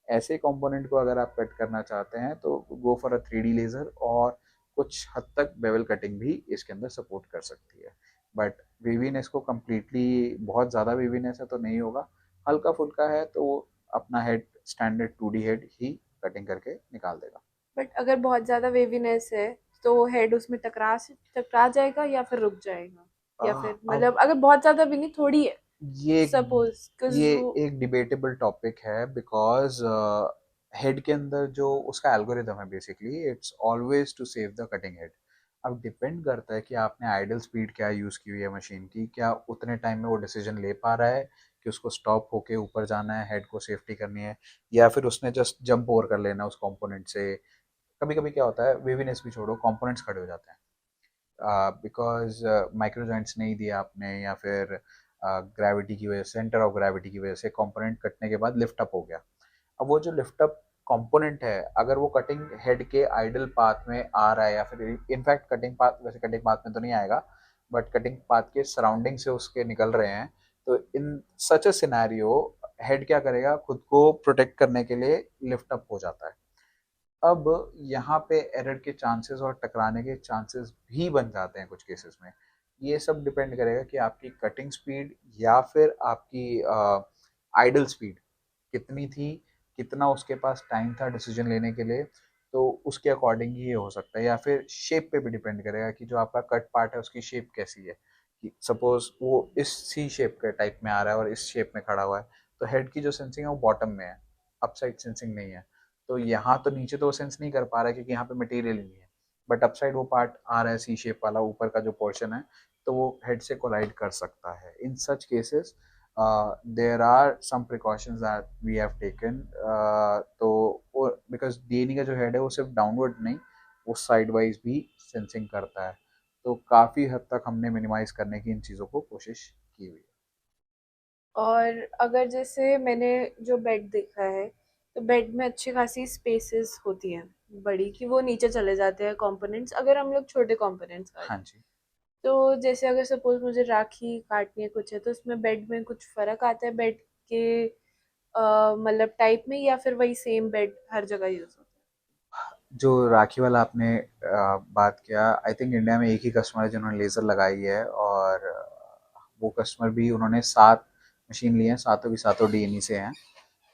ऐसे कंपोनेंट को अगर आप कट करना चाहते हैं तो गो फॉर अ 3D लेज़र, और कुछ हद तक बेवल कटिंग भी इसके अंदर सपोर्ट कर सकती है. बट वेवीनेस को कम्प्लीटली, बहुत ज़्यादा वेवीनेस है तो नहीं होगा, हल्का फुल्का है तो वो अपना हेड स्टैंडर्ड 2D हेड ही कटिंग करके निकाल देगा. बट अगर बहुत ज्यादा वेवीनेस है तो हेड उसमें टकरा जाएगा या फिर रुक जाएगा, या फिर अब मतलब अगर बहुत ज्यादा भी नहीं, थोड़ी है ये सपोज, ये वो एक डिबेटेबल टॉपिक है, बिकॉज हेड के अंदर जो उसका एल्गोरिदम है basically it's always to save the cutting head. अब डिपेंड करता है कि आपने आइडल स्पीड क्या यूज़ की हुई है मशीन की, क्या उतने टाइम में वो डिसीजन ले पा रहा है कि उसको स्टॉप होके ऊपर जाना है, हेड को सेफ्टी करनी है, या फिर उसने जस्ट जंप ओवर कर लेना उस कंपोनेंट से. कभी कभी क्या होता है, वेवीनेस भी छोड़ो, कंपोनेंट्स खड़े हो जाते हैं बिकॉज माइक्रो जॉइंट्स नहीं दिया आपने, या फिर ग्रेविटी की वजह से, सेंटर ऑफ ग्रेविटी की वजह से कंपोनेंट कटने के बाद लिफ्ट अप हो गया. अब वो जो लिफ्ट अप कंपोनेंट है, अगर वो कटिंग हेड के आइडल पाथ में आ रहा है, या फिर इनफैक्ट कटिंग पाथ, वैसे कटिंग पाथ में तो नहीं आएगा, बट कटिंग पाथ के सराउंडिंग से उसके निकल रहे हैं, तो इन सच अ सिनेरियो हेड क्या करेगा, खुद को प्रोटेक्ट करने के लिए लिफ्ट अप हो जाता है. अब यहाँ पे एरर के चांसेस और टकराने के चांसेस भी बन जाते हैं कुछ केसेस में. ये सब डिपेंड करेगा कि आपकी कटिंग स्पीड या फिर आपकी आइडल स्पीड कितनी थी, कितना उसके पास टाइम था डिसीजन लेने के लिए, तो उसके अकॉर्डिंग ही ये हो सकता है. या फिर शेप पे भी डिपेंड करेगा कि जो आपका कट पार्ट है उसकी शेप कैसी है, कि सपोज वो इस सी शेप के टाइप में आ रहा है और इस शेप में खड़ा हुआ है, तो हेड की जो सेंसिंग है वो बॉटम में है, अपसाइड सेंसिंग नहीं है. तो यहाँ तो नीचे तो वो सेंस नहीं कर पा रहा है क्योंकि यहाँ पे मटेरियल ही नहीं है, बट अपसाइड वो पार्ट आ रहा है सी शेप वाला, ऊपर का जो पोर्शन है, तो वो हेड से कोलाइड कर सकता है. In such cases there are some precautions that we have taken. तो बिकॉज डीएनई का जो हेड है वो सिर्फ डाउनवर्ड नहीं, वो साइड वाइज भी सेंसिंग करता है. तो काफ़ी हद तक हमने मिनिमाइज करने की इन चीज़ों को कोशिश की हुई है. और अगर जैसे मैंने जो बेड देखा है, तो बेड में अच्छी खासी स्पेसेस होती हैं बड़ी, कि वो नीचे चले जाते हैं कंपोनेंट्स, अगर हम लोग छोटे कंपोनेंट्स का. हाँ जी. तो जैसे अगर सपोज मुझे राखी काटनी है कुछ है, तो उसमें बेड में कुछ फर्क आता है बेड के मतलब टाइप में, या फिर वही सेम बेड हर जगह यूज होता जो राखी वाला आपने बात किया, आई थिंक इंडिया में एक ही कस्टमर है जिन्होंने लेज़र लगाई है, और वो कस्टमर भी, उन्होंने 7 मशीन लिए हैं, सातों की सातों डीएनई से हैं.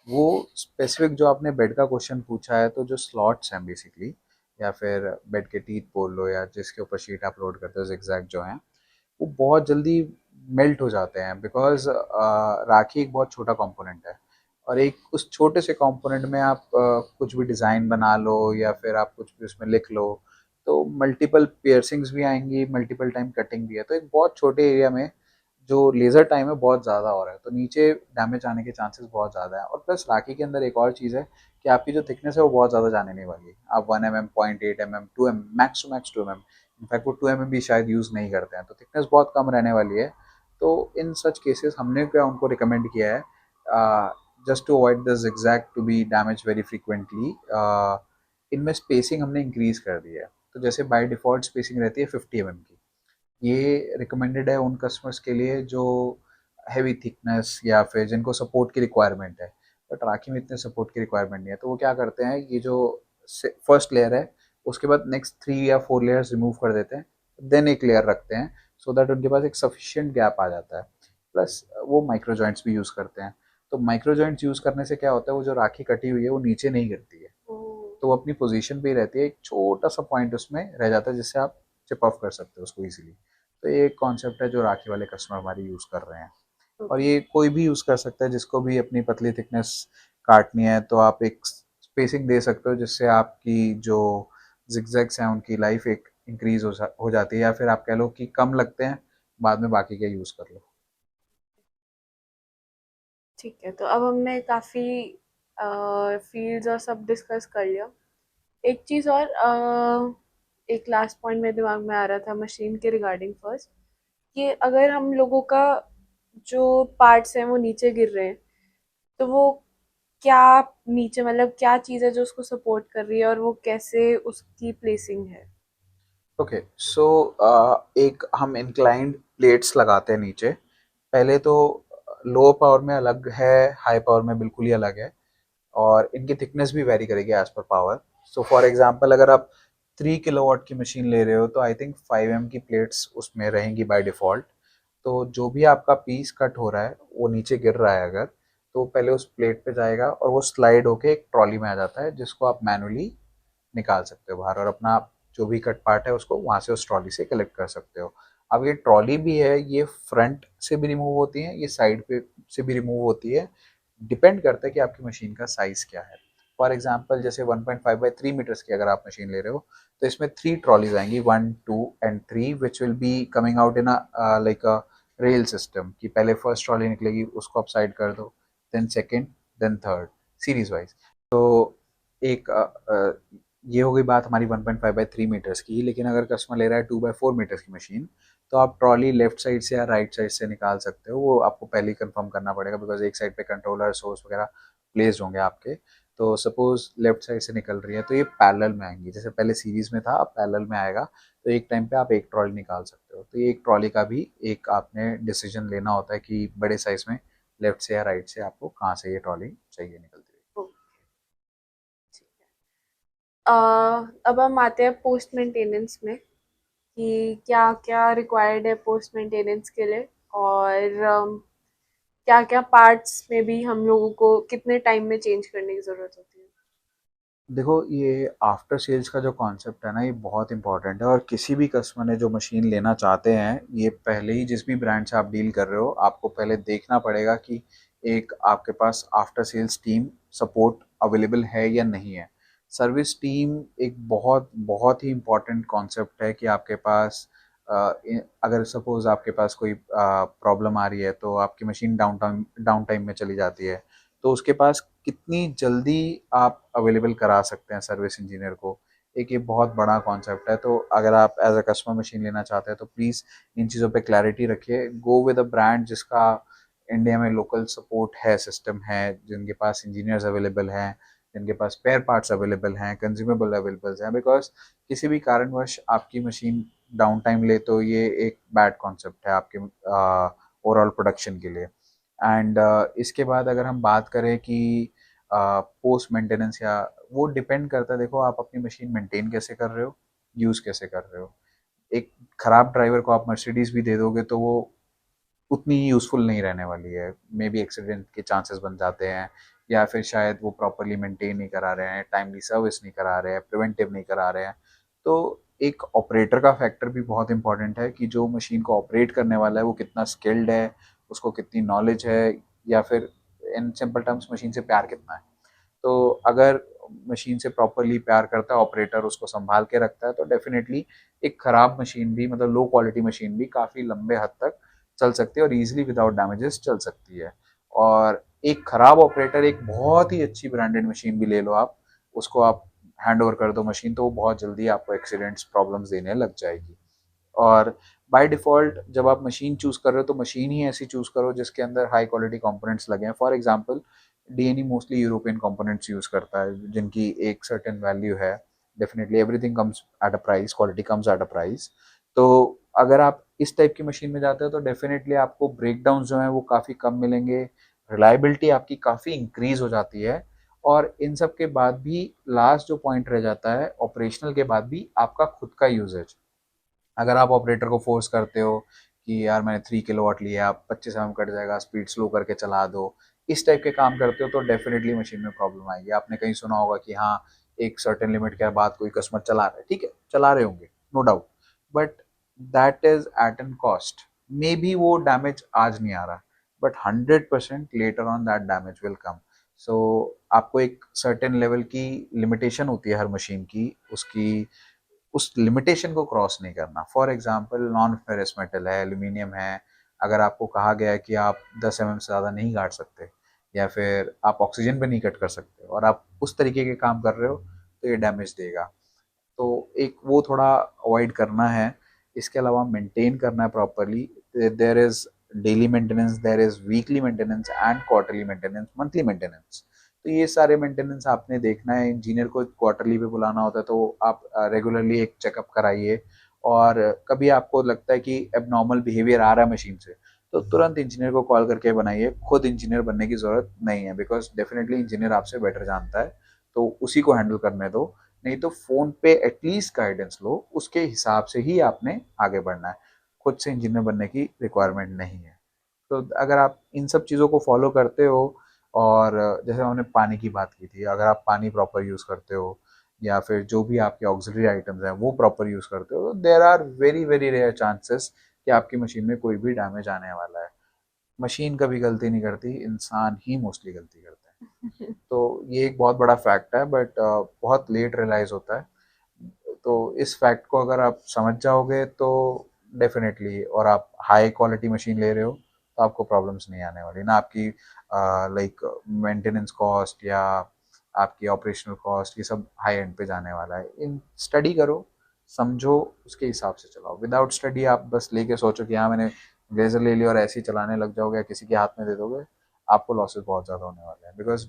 वो स्पेसिफिक जो आपने बेड का क्वेश्चन पूछा है, तो जो स्लॉट्स हैं बेसिकली, या फिर बेड के टीथ बोल लो, या जिसके ऊपर शीट आप लोड करते हो जिगजैग जो हैं, वो बहुत जल्दी मेल्ट हो जाते हैं, बिकॉज राखी एक बहुत छोटा कंपोनेंट है, और एक उस छोटे से कंपोनेंट में आप कुछ भी डिज़ाइन बना लो, या फिर आप कुछ भी उसमें लिख लो, तो मल्टीपल पियर्सिंग्स भी आएंगी, मल्टीपल टाइम कटिंग भी है. तो एक बहुत छोटे एरिया में जो लेज़र टाइम है बहुत ज़्यादा हो रहा है, तो नीचे डैमेज आने के चांसेस बहुत ज़्यादा है। और प्लस राखी के अंदर एक और चीज़ है कि आपकी जो थिकनेस है वो बहुत ज़्यादा जाने नहीं वाली है। आप 1 mm, 0.8 mm, 2 mm, max to max 2 mm, in fact वो 2 mm भी शायद यूज़ नहीं करते हैं, तो थिकनेस बहुत कम रहने वाली है। तो इन सच केसेस हमने क्या उनको रिकमेंड किया है, just to avoid the zigzag to be damage very frequently, इनमें स्पेसिंग हमने इंक्रीज कर दी है। तो जैसे बाय डिफ़ॉल्ट स्पेसिंग रहती है 50 mm की, ये रिकमेंडेड है उन कस्टमर्स के लिए जो हैवी थिकनेस या फिर जिनको सपोर्ट की रिक्वायरमेंट है। बट राखी में इतने सपोर्ट की रिक्वायरमेंट नहीं है, तो वो क्या करते हैं, ये जो फर्स्ट लेयर है उसके बाद नेक्स्ट 3 या 4 लेयर्स रिमूव कर देते हैं, देन एक लेयर रखते हैं, सो दैट उनके पास एक सफिशिएंट गैप आ जाता है। प्लस वो माइक्रो जॉइंट्स भी यूज़ करते हैं। तो माइक्रो जॉइंट्स यूज़ करने से क्या होता है, वो जो राखी कटी हुई है वो नीचे नहीं गिरती है, तो वो अपनी पोजीशन पे ही रहती है। एक छोटा सा पॉइंट उसमें रह जाता है जिससे आप चिप ऑफ कर सकते हो उसको इजीली। तो ये एक कॉन्सेप्ट है जो राखी वाले कस्टमर हमारी यूज़ कर रहे हैं। और ये कोई भी यूज़ कर सकता है, जिसको भी अपनी पतली थिकनेस काटनी है, तो आप एक स्पेसिंग दे सकते हो जिससे आपकी जो जिगजैग्स हैं उनकी लाइफ एक इंक्रीज हो जाती है, या फिर आप कह लो कि कम लगते हैं, बाद में बाकी के यूज़ कर लो। ठीक है, तो अब हमने काफ़ी फील्ड्स और सब डिस्कस कर लिया। एक चीज़ और, एक लास्ट पॉइंट मेरे दिमाग में आ रहा था मशीन के रिगार्डिंग फर्स्ट, कि अगर हम लोगों का जो पार्ट्स हैं वो नीचे गिर रहे हैं, तो वो क्या नीचे, मतलब क्या चीज़ है जो उसको सपोर्ट कर रही है और वो कैसे उसकी प्लेसिंग है? ओके, सो एक हम इंक्लाइंड प्लेट्स लगाते हैं नीचे। पहले तो लो पावर में अलग है, हाई पावर में बिल्कुल ही अलग है, और इनकी थिकनेस भी वेरी करेगी as per power. So for example, अगर आप 3 किलोवाट की मशीन ले रहे हो तो आई थिंक 5 mm की प्लेट्स उसमें रहेंगी बाय डिफ़ॉल्ट। तो जो भी आपका पीस कट हो रहा है वो नीचे गिर रहा है अगर, तो पहले उस प्लेट पे जाएगा और वो स्लाइड होके एक ट्रॉली में आ जाता है, जिसको आप मैनुअली निकाल सकते हो बाहर, और अपना जो भी कट पार्ट है उसको वहाँ से उस ट्रॉली से कलेक्ट कर सकते हो। अब ये ट्रॉली भी है, ये फ्रंट से भी रिमूव होती है, ये साइड पे से भी रिमूव होती है। डिपेंड करता है कि आपकी मशीन का साइज़ क्या है। फॉर एग्जांपल, जैसे 1.5 बाय 3 मीटर्स की अगर आप मशीन ले रहे हो, तो इसमें 3 ट्रॉलीज आएंगी, 1, 2 and 3, which will be coming out in like a rail system, कि पहले फर्स्ट ट्रॉली निकलेगी उसको आप साइड कर दो, then second, then third, series wise. तो एक ये हो गई बात हमारी 1.5 बाय 3 मीटर्स की। लेकिन अगर कस्टमर ले रहा है 2 बाय 4 मीटर्स की मशीन, तो आप ट्रॉली लेफ्ट साइड से या राइट साइड से निकाल सकते हो, वो आपको पहले ही कंफर्म करना पड़ेगा, बिकॉज एक साइड पे कंट्रोलर सोर्स वगैरह प्लेस्ड होंगे आपके। तो सपोज लेफ्ट साइड से निकल रही है तो ये पैरेलल में आएंगी, जैसे पहले सीरीज में था अब पैरेलल में आएगा, तो एक टाइम पे आप एक ट्रॉली निकाल सकते हो। तो ये एक ट्रॉली का भी एक आपने डिसीजन लेना होता है कि बड़े साइज में लेफ्ट से या राइट से आपको कहाँ से ये ट्रॉली चाहिए निकलती है। ओ, ठीक है। अ, अब हम आते हैं पोस्ट मेंटेनेंस में, कि क्या क्या रिक्वायर्ड है पोस्ट मेंटेनेंस के लिए, और क्या क्या पार्ट्स में भी हम लोगों को कितने टाइम में चेंज करने की ज़रूरत होती है? देखो, ये आफ्टर सेल्स का जो कॉन्सेप्ट है ना, ये बहुत इंपॉर्टेंट है, और किसी भी कस्टमर ने जो मशीन लेना चाहते हैं, ये पहले ही जिस भी ब्रांड से आप डील कर रहे हो, आपको पहले देखना पड़ेगा कि एक आपके पास after sales team support available है या नहीं है। सर्विस टीम एक बहुत बहुत ही इम्पॉर्टेंट कॉन्सेप्ट है कि आपके पास अगर सपोज आपके पास कोई प्रॉब्लम आ रही है, तो आपकी मशीन डाउन टाइम में चली जाती है, तो उसके पास कितनी जल्दी आप अवेलेबल करा सकते हैं सर्विस इंजीनियर को, एक ये बहुत बड़ा कॉन्सेप्ट है। तो अगर आप एज अ कस्टमर मशीन लेना चाहते हैं तो प्लीज़ इन चीज़ों पे क्लैरिटी रखिए। गो विद अ ब्रांड जिसका इंडिया में लोकल सपोर्ट है, सिस्टम है, जिनके पास इंजीनियर्स अवेलेबल हैं, जिनके पास स्पेयर पार्ट्स अवेलेबल हैं, कंज्यूमेबल अवेलेबल हैं, बिकॉज किसी भी कारणवश आपकी मशीन डाउन टाइम ले तो ये एक बैड कॉन्सेप्ट है आपके ओवरऑल प्रोडक्शन के लिए। एंड इसके बाद अगर हम बात करें कि पोस्ट मेंटेनेंस, या वो डिपेंड करता है, देखो आप अपनी मशीन मेंटेन कैसे कर रहे हो, यूज़ कैसे कर रहे हो। एक ख़राब ड्राइवर को आप मर्सिडीज़ भी दे दोगे तो वो उतनी यूज़फुल नहीं रहने वाली है, मे बी एक्सीडेंट के चांसेस बन जाते हैं, या फिर शायद वो प्रॉपरली मेंटेन नहीं करा रहे हैं, टाइमली सर्विस नहीं करा रहे हैं, प्रिवेंटिव नहीं करा रहे हैं। तो एक ऑपरेटर का फैक्टर भी बहुत इंपॉर्टेंट है कि जो मशीन को ऑपरेट करने वाला है वो कितना स्किल्ड है, उसको कितनी नॉलेज है, या फिर इन सिंपल टर्म्स मशीन से प्यार कितना है। तो अगर मशीन से प्रॉपरली प्यार करता है ऑपरेटर, उसको संभाल के रखता है, तो डेफिनेटली एक ख़राब मशीन भी, मतलब लो क्वालिटी मशीन भी काफ़ी लंबे हद तक चल सकती है और ईजिली विदाउट डैमेजेस चल सकती है। और एक खराब ऑपरेटर एक बहुत ही अच्छी ब्रांडेड मशीन भी ले लो आप, उसको आप हैंड ओवर कर दो मशीन, तो वो बहुत जल्दी आपको एक्सीडेंट्स प्रॉब्लम्स देने लग जाएगी। और बाय डिफ़ॉल्ट जब आप मशीन चूज़ कर रहे हो तो मशीन ही ऐसी चूज़ करो जिसके अंदर हाई क्वालिटी कंपोनेंट्स लगे हैं। For example DNE mostly European components use करता है जिनकी एक सर्टेन वैल्यू है। Definitely everything comes at a price, quality comes at a price. तो अगर आप इस टाइप की मशीन में जाते हो तो डेफिनेटली आपको ब्रेकडाउन जो हैं वो काफ़ी कम मिलेंगे, रिलायबिलिटी आपकी काफ़ी इंक्रीज़ हो जाती है। और इन सब के बाद भी लास्ट जो पॉइंट रह जाता है ऑपरेशनल के बाद भी आपका खुद का यूजेज। अगर आप ऑपरेटर को फोर्स करते हो कि यार मैंने 3 किलोवाट लिया, आप 25 mm कट जाएगा, स्पीड स्लो करके चला दो, इस टाइप के काम करते हो तो डेफिनेटली मशीन में प्रॉब्लम आएगी। आपने कहीं सुना होगा कि हाँ एक सर्टेन लिमिट के बाद कोई कस्टमर चला रहा है, ठीक है चला रहे होंगे, no doubt, but that is at an cost. Maybe वो डैमेज आज नहीं आ रहा, but 100% later on that damage will come. So आपको एक सर्टेन लेवल की लिमिटेशन होती है हर मशीन की, उसकी उस लिमिटेशन को क्रॉस नहीं करना। For example non ferrous metal है, एल्यूमिनियम है, अगर आपको कहा गया है कि आप 10 mm से ज़्यादा नहीं काट सकते या फिर आप ऑक्सीजन पे नहीं कट कर सकते और आप उस तरीके के काम कर रहे हो तो ये डैमेज देगा। तो एक वो थोड़ा अवॉइड करना है। इसके अलावा मेंटेन करना है properly. There is daily maintenance, there is weekly maintenance and quarterly maintenance, monthly maintenance. तो ये सारे मेंटेनेंस आपने देखना है। इंजीनियर को क्वार्टरली पे बुलाना होता है तो आप रेगुलरली एक चेकअप कराइए। और कभी आपको लगता है कि एबनॉर्मल बिहेवियर आ रहा है मशीन से तो तुरंत इंजीनियर को कॉल करके बनाइए। खुद इंजीनियर बनने की ज़रूरत नहीं है, बिकॉज डेफिनेटली इंजीनियर आपसे बेटर जानता है, तो उसी को हैंडल करने दो। नहीं तो फ़ोन पे एटलीस्ट गाइडेंस लो, उसके हिसाब से ही आपने आगे बढ़ना है। खुद से इंजीनियर बनने की रिक्वायरमेंट नहीं है। तो अगर आप इन सब चीज़ों को फॉलो करते हो, और जैसे हमने पानी की बात की थी, अगर आप पानी प्रॉपर यूज़ करते हो या फिर जो भी आपके ऑक्सिलरी आइटम्स हैं वो प्रॉपर यूज़ करते हो, तो there are very very rare chances कि आपकी मशीन में कोई भी डैमेज आने वाला है। मशीन कभी गलती नहीं करती, इंसान ही मोस्टली गलती करता है। तो ये एक बहुत बड़ा फैक्ट है, बट बहुत लेट रियलाइज़ होता है। तो इस फैक्ट को अगर आप समझ जाओगे तो डेफिनेटली, और आप हाई क्वालिटी मशीन ले रहे हो तो आपको प्रॉब्लम्स नहीं आने वाली ना। आपकी लाइक मेंटेनेंस कॉस्ट या आपकी ऑपरेशनल कॉस्ट ये सब हाई एंड पे जाने वाला है। इन स्टडी करो, समझो, उसके हिसाब से चलाओ। विदाउट स्टडी आप बस लेके सोचो कि हाँ मैंने ग्लेजर ले लिया और ऐसे ही चलाने लग जाओगे या किसी के हाथ में दे दोगे, आपको लॉसेस बहुत ज़्यादा होने वाले हैं। बिकॉज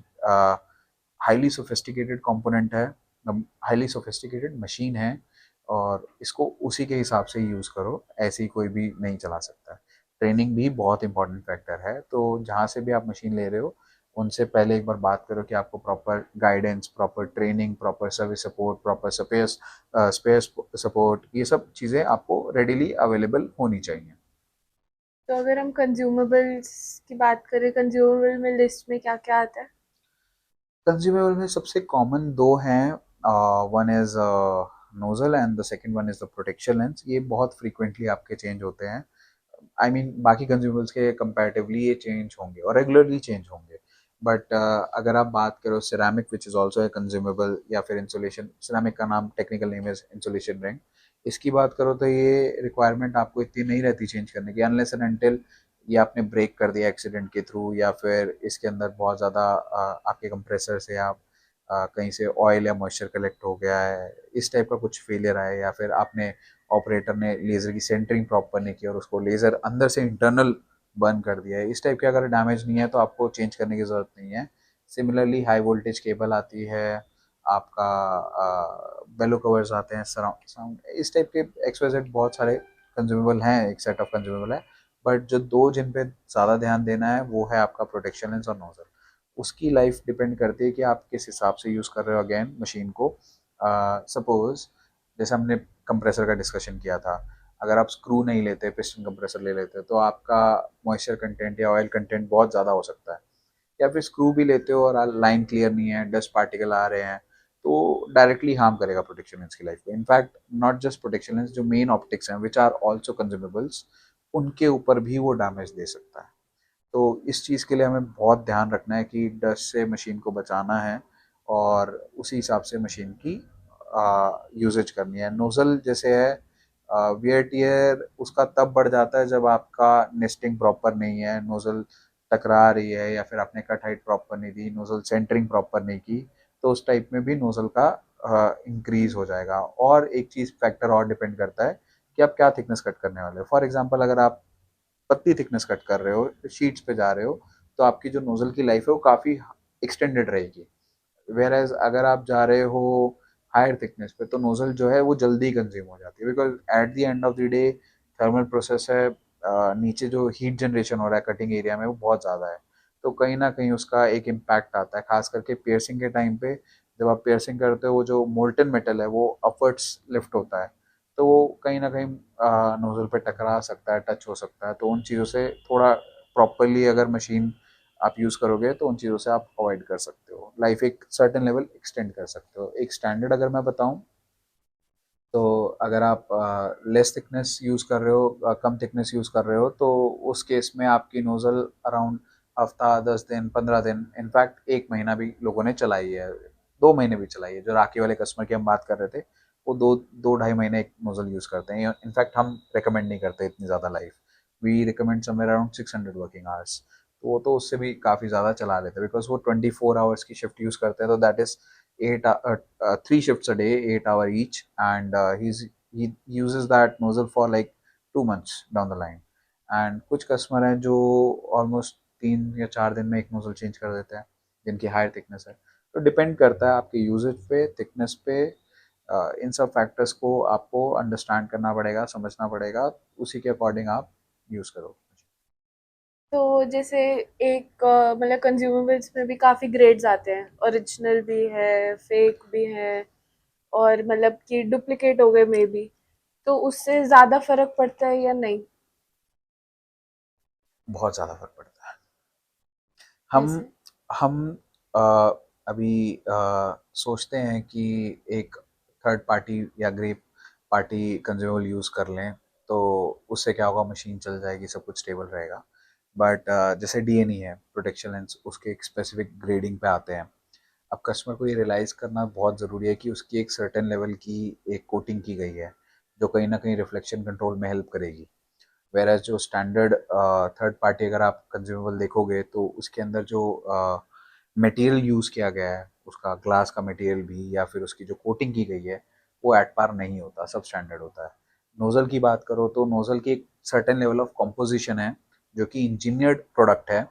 हाईली सोफिस्टिकेटेड कंपोनेंट है, हाईली सोफिस्टिकेटेड मशीन है, और इसको उसी के हिसाब से ही यूज़ करो, ऐसे ही कोई भी नहीं चला सकता है। ट्रेनिंग भी बहुत इंपॉर्टेंट फैक्टर है। तो जहाँ से भी आप मशीन ले रहे हो उनसे पहले एक बार बात करो कि आपको proper guidance, proper training, proper service support, proper spare support, ये सब चीज़ें आपको रेडीली अवेलेबल होनी चाहिए। तो अगर हम कंज्यूमेबल्स की बात करें, कंज्यूमेबल में लिस्ट में क्या क्या आता है? कंज्यूमेबल में सबसे कॉमन दो हैं, one is nozzle and the second one is the protection lens. ये बहुत फ्रीक्वेंटली आपके चेंज होते हैं। आई मीन बाकी कंज्यूमेबल्स के कंपैरेटिवली ये चेंज होंगे और रेगुलरली चेंज होंगे। बट अगर आप बात करो ceramic which is also a consumable, या फिर इंसुलेशन, सिरेमिक का नाम technical name is insulation ring, इसकी बात करो तो ये रिक्वायरमेंट आपको इतनी नहीं रहती चेंज करने की, अनलेस एंड अनटिल ये आपने ब्रेक कर दिया एक्सीडेंट के थ्रू, या फिर इसके अंदर बहुत ज़्यादा आपके कंप्रेसर से आप कहीं से ऑयल या मॉइस्चर कलेक्ट हो गया है, इस टाइप का कुछ फेलियर आया, या फिर आपने ऑपरेटर ने लेज़र की सेंटरिंग प्रॉपर नहीं की और उसको लेज़र अंदर से इंटरनल बर्न कर दिया है, इस टाइप के अगर डैमेज नहीं है तो आपको चेंज करने की ज़रूरत नहीं है। सिमिलरली हाई वोल्टेज केबल आती है, आपका बेलो कवर्स आते हैं, सराउंड साउंड, इस टाइप के XYZ बहुत सारे कंज्यूमेबल हैं, एक सेट ऑफ कंज्यूमेबल है। बट जो दो जिन पे ज़्यादा ध्यान देना है वो है आपका प्रोटेक्शन लेंस और नोजल। उसकी लाइफ डिपेंड करती है कि आप किस हिसाब से यूज़ कर रहे हो अगेन मशीन को। सपोज जैसे हमने कंप्रेसर का डिस्कशन किया था, अगर आप स्क्रू नहीं लेते, पिस्टन कंप्रेसर ले लेते तो आपका मॉइस्चर कंटेंट या ऑयल कंटेंट बहुत ज़्यादा हो सकता है। या फिर स्क्रू भी लेते हो और लाइन क्लियर नहीं है, डस्ट पार्टिकल आ रहे हैं, तो डायरेक्टली हार्म करेगा प्रोटेक्शन लेंस की लाइफ को। In fact not just protection lens, जो मेन ऑप्टिक्स हैं विच आर ऑल्सो कंज्यूमेबल्स, उनके ऊपर भी वो डैमेज दे सकता है। तो इस चीज़ के लिए हमें बहुत ध्यान रखना है कि डस्ट से मशीन को बचाना है और उसी हिसाब से मशीन की यूजेज करनी है। नोज़ल जैसे है, वियर टियर उसका तब बढ़ जाता है जब आपका नेस्टिंग प्रॉपर नहीं है, नोजल टकरा रही है, या फिर आपने कट हाइट प्रॉपर नहीं दी, नोजल सेंटरिंग प्रॉपर नहीं की, तो उस टाइप में भी नोजल का इंक्रीज हो जाएगा। और एक चीज़ फैक्टर और डिपेंड करता है कि आप क्या थिकनेस कट करने वाले हो। फॉर एग्जांपल अगर आप पतली थिकनेस कट कर रहे हो, शीट्स पे जा रहे हो, तो आपकी जो नोजल की लाइफ है वो काफ़ी एक्सटेंडेड रहेगी। वेयर एज अगर आप जा रहे हो हायर थिकनेस पे, तो नोजल जो है वो जल्दी कंज्यूम हो जाती है, because at the end of the day thermal process है, नीचे जो हीट जनरेशन हो रहा है कटिंग एरिया में वो बहुत ज़्यादा है, तो कहीं ना कहीं उसका एक इम्पैक्ट आता है, खास करके पियर्सिंग के टाइम पे। जब आप पियर्सिंग करते हो वो जो मोल्टन मेटल है वो अपवर्ड्स लिफ्ट होता है, तो वो कहीं ना कहीं नोजल पे टकरा सकता है, टच हो सकता है, तो उन चीज़ों से थोड़ा प्रॉपरली अगर मशीन आप यूज़ करोगे तो उन चीज़ों से आप अवॉइड कर सकते हो, लाइफ एक सर्टेन लेवल एक्सटेंड कर सकते हो। एक स्टैंडर्ड अगर मैं बताऊं, तो अगर आप लेस थिकनेस यूज़ कर रहे हो, कम थिकनेस यूज़ कर रहे हो, तो उस केस में आपकी नोज़ल अराउंड हफ्ता, 10 दिन, 15 दिन, इनफैक्ट 1 महीना भी लोगों ने चलाई है, 2 महीने भी चलाई है। जो राखी वाले कस्टमर की हम बात कर रहे थे, वो दो ढाई महीने एक नोज़ल यूज़ करते हैं। इनफैक्ट हम रिकमेंड नहीं करते इतनी ज़्यादा life, we recommend somewhere around 600 working hours. तो वो तो उससे भी काफ़ी ज़्यादा चला लेते हैं, बिकॉज वो 24 आवर्स की शिफ्ट यूज़ करते हैं, तो that is 3 shifts a day, 8 hour each, and he uses that nozzle for like 2 months down the line. And कुछ कस्टमर हैं जो ऑलमोस्ट 3 या 4 दिन में एक नोजल चेंज कर देते हैं, जिनकी हायर थिकनेस है। तो डिपेंड करता है आपके यूजेज पे, थिकनेस पे, इन सब फैक्टर्स को आपको अंडरस्टैंड करना पड़ेगा, समझना पड़ेगा, उसी के अकॉर्डिंग आप यूज़ करो। तो जैसे एक मतलब कंज्यूमेबल्स में भी काफ़ी ग्रेड्स आते हैं, ओरिजिनल भी है, फेक भी है, और मतलब कि डुप्लीकेट हो गए मे बी, तो उससे ज़्यादा फर्क पड़ता है या नहीं? बहुत ज़्यादा फर्क पड़ता है। हम कैसे? हम अ, अभी सोचते हैं कि एक थर्ड पार्टी या ग्रे पार्टी कंज्यूमेबल यूज़ कर लें, तो उससे क्या होगा, मशीन चल जाएगी, सब कुछ स्टेबल रहेगा। बट जैसे डीएनई है, प्रोटेक्शन लेंस, उसके एक स्पेसिफिक ग्रेडिंग पे आते हैं। अब कस्टमर को ये रियलाइज़ करना बहुत ज़रूरी है कि उसकी एक सर्टेन लेवल की एक कोटिंग की गई है, जो कहीं ना कहीं रिफ्लेक्शन कंट्रोल में हेल्प करेगी। वेर एज जो स्टैंडर्ड थर्ड पार्टी अगर आप कंज्यूमेबल देखोगे, तो उसके अंदर जो मटेरियल यूज़ किया गया है, उसका ग्लास का मटेरियल भी, या फिर उसकी जो कोटिंग की गई है, वो एट पार नहीं होता, सब स्टैंडर्ड होता है। नोज़ल की बात करो तो नोज़ल की एक सर्टेन लेवल ऑफ कॉम्पोजिशन है, जो कि इंजीनियर्ड प्रोडक्ट है,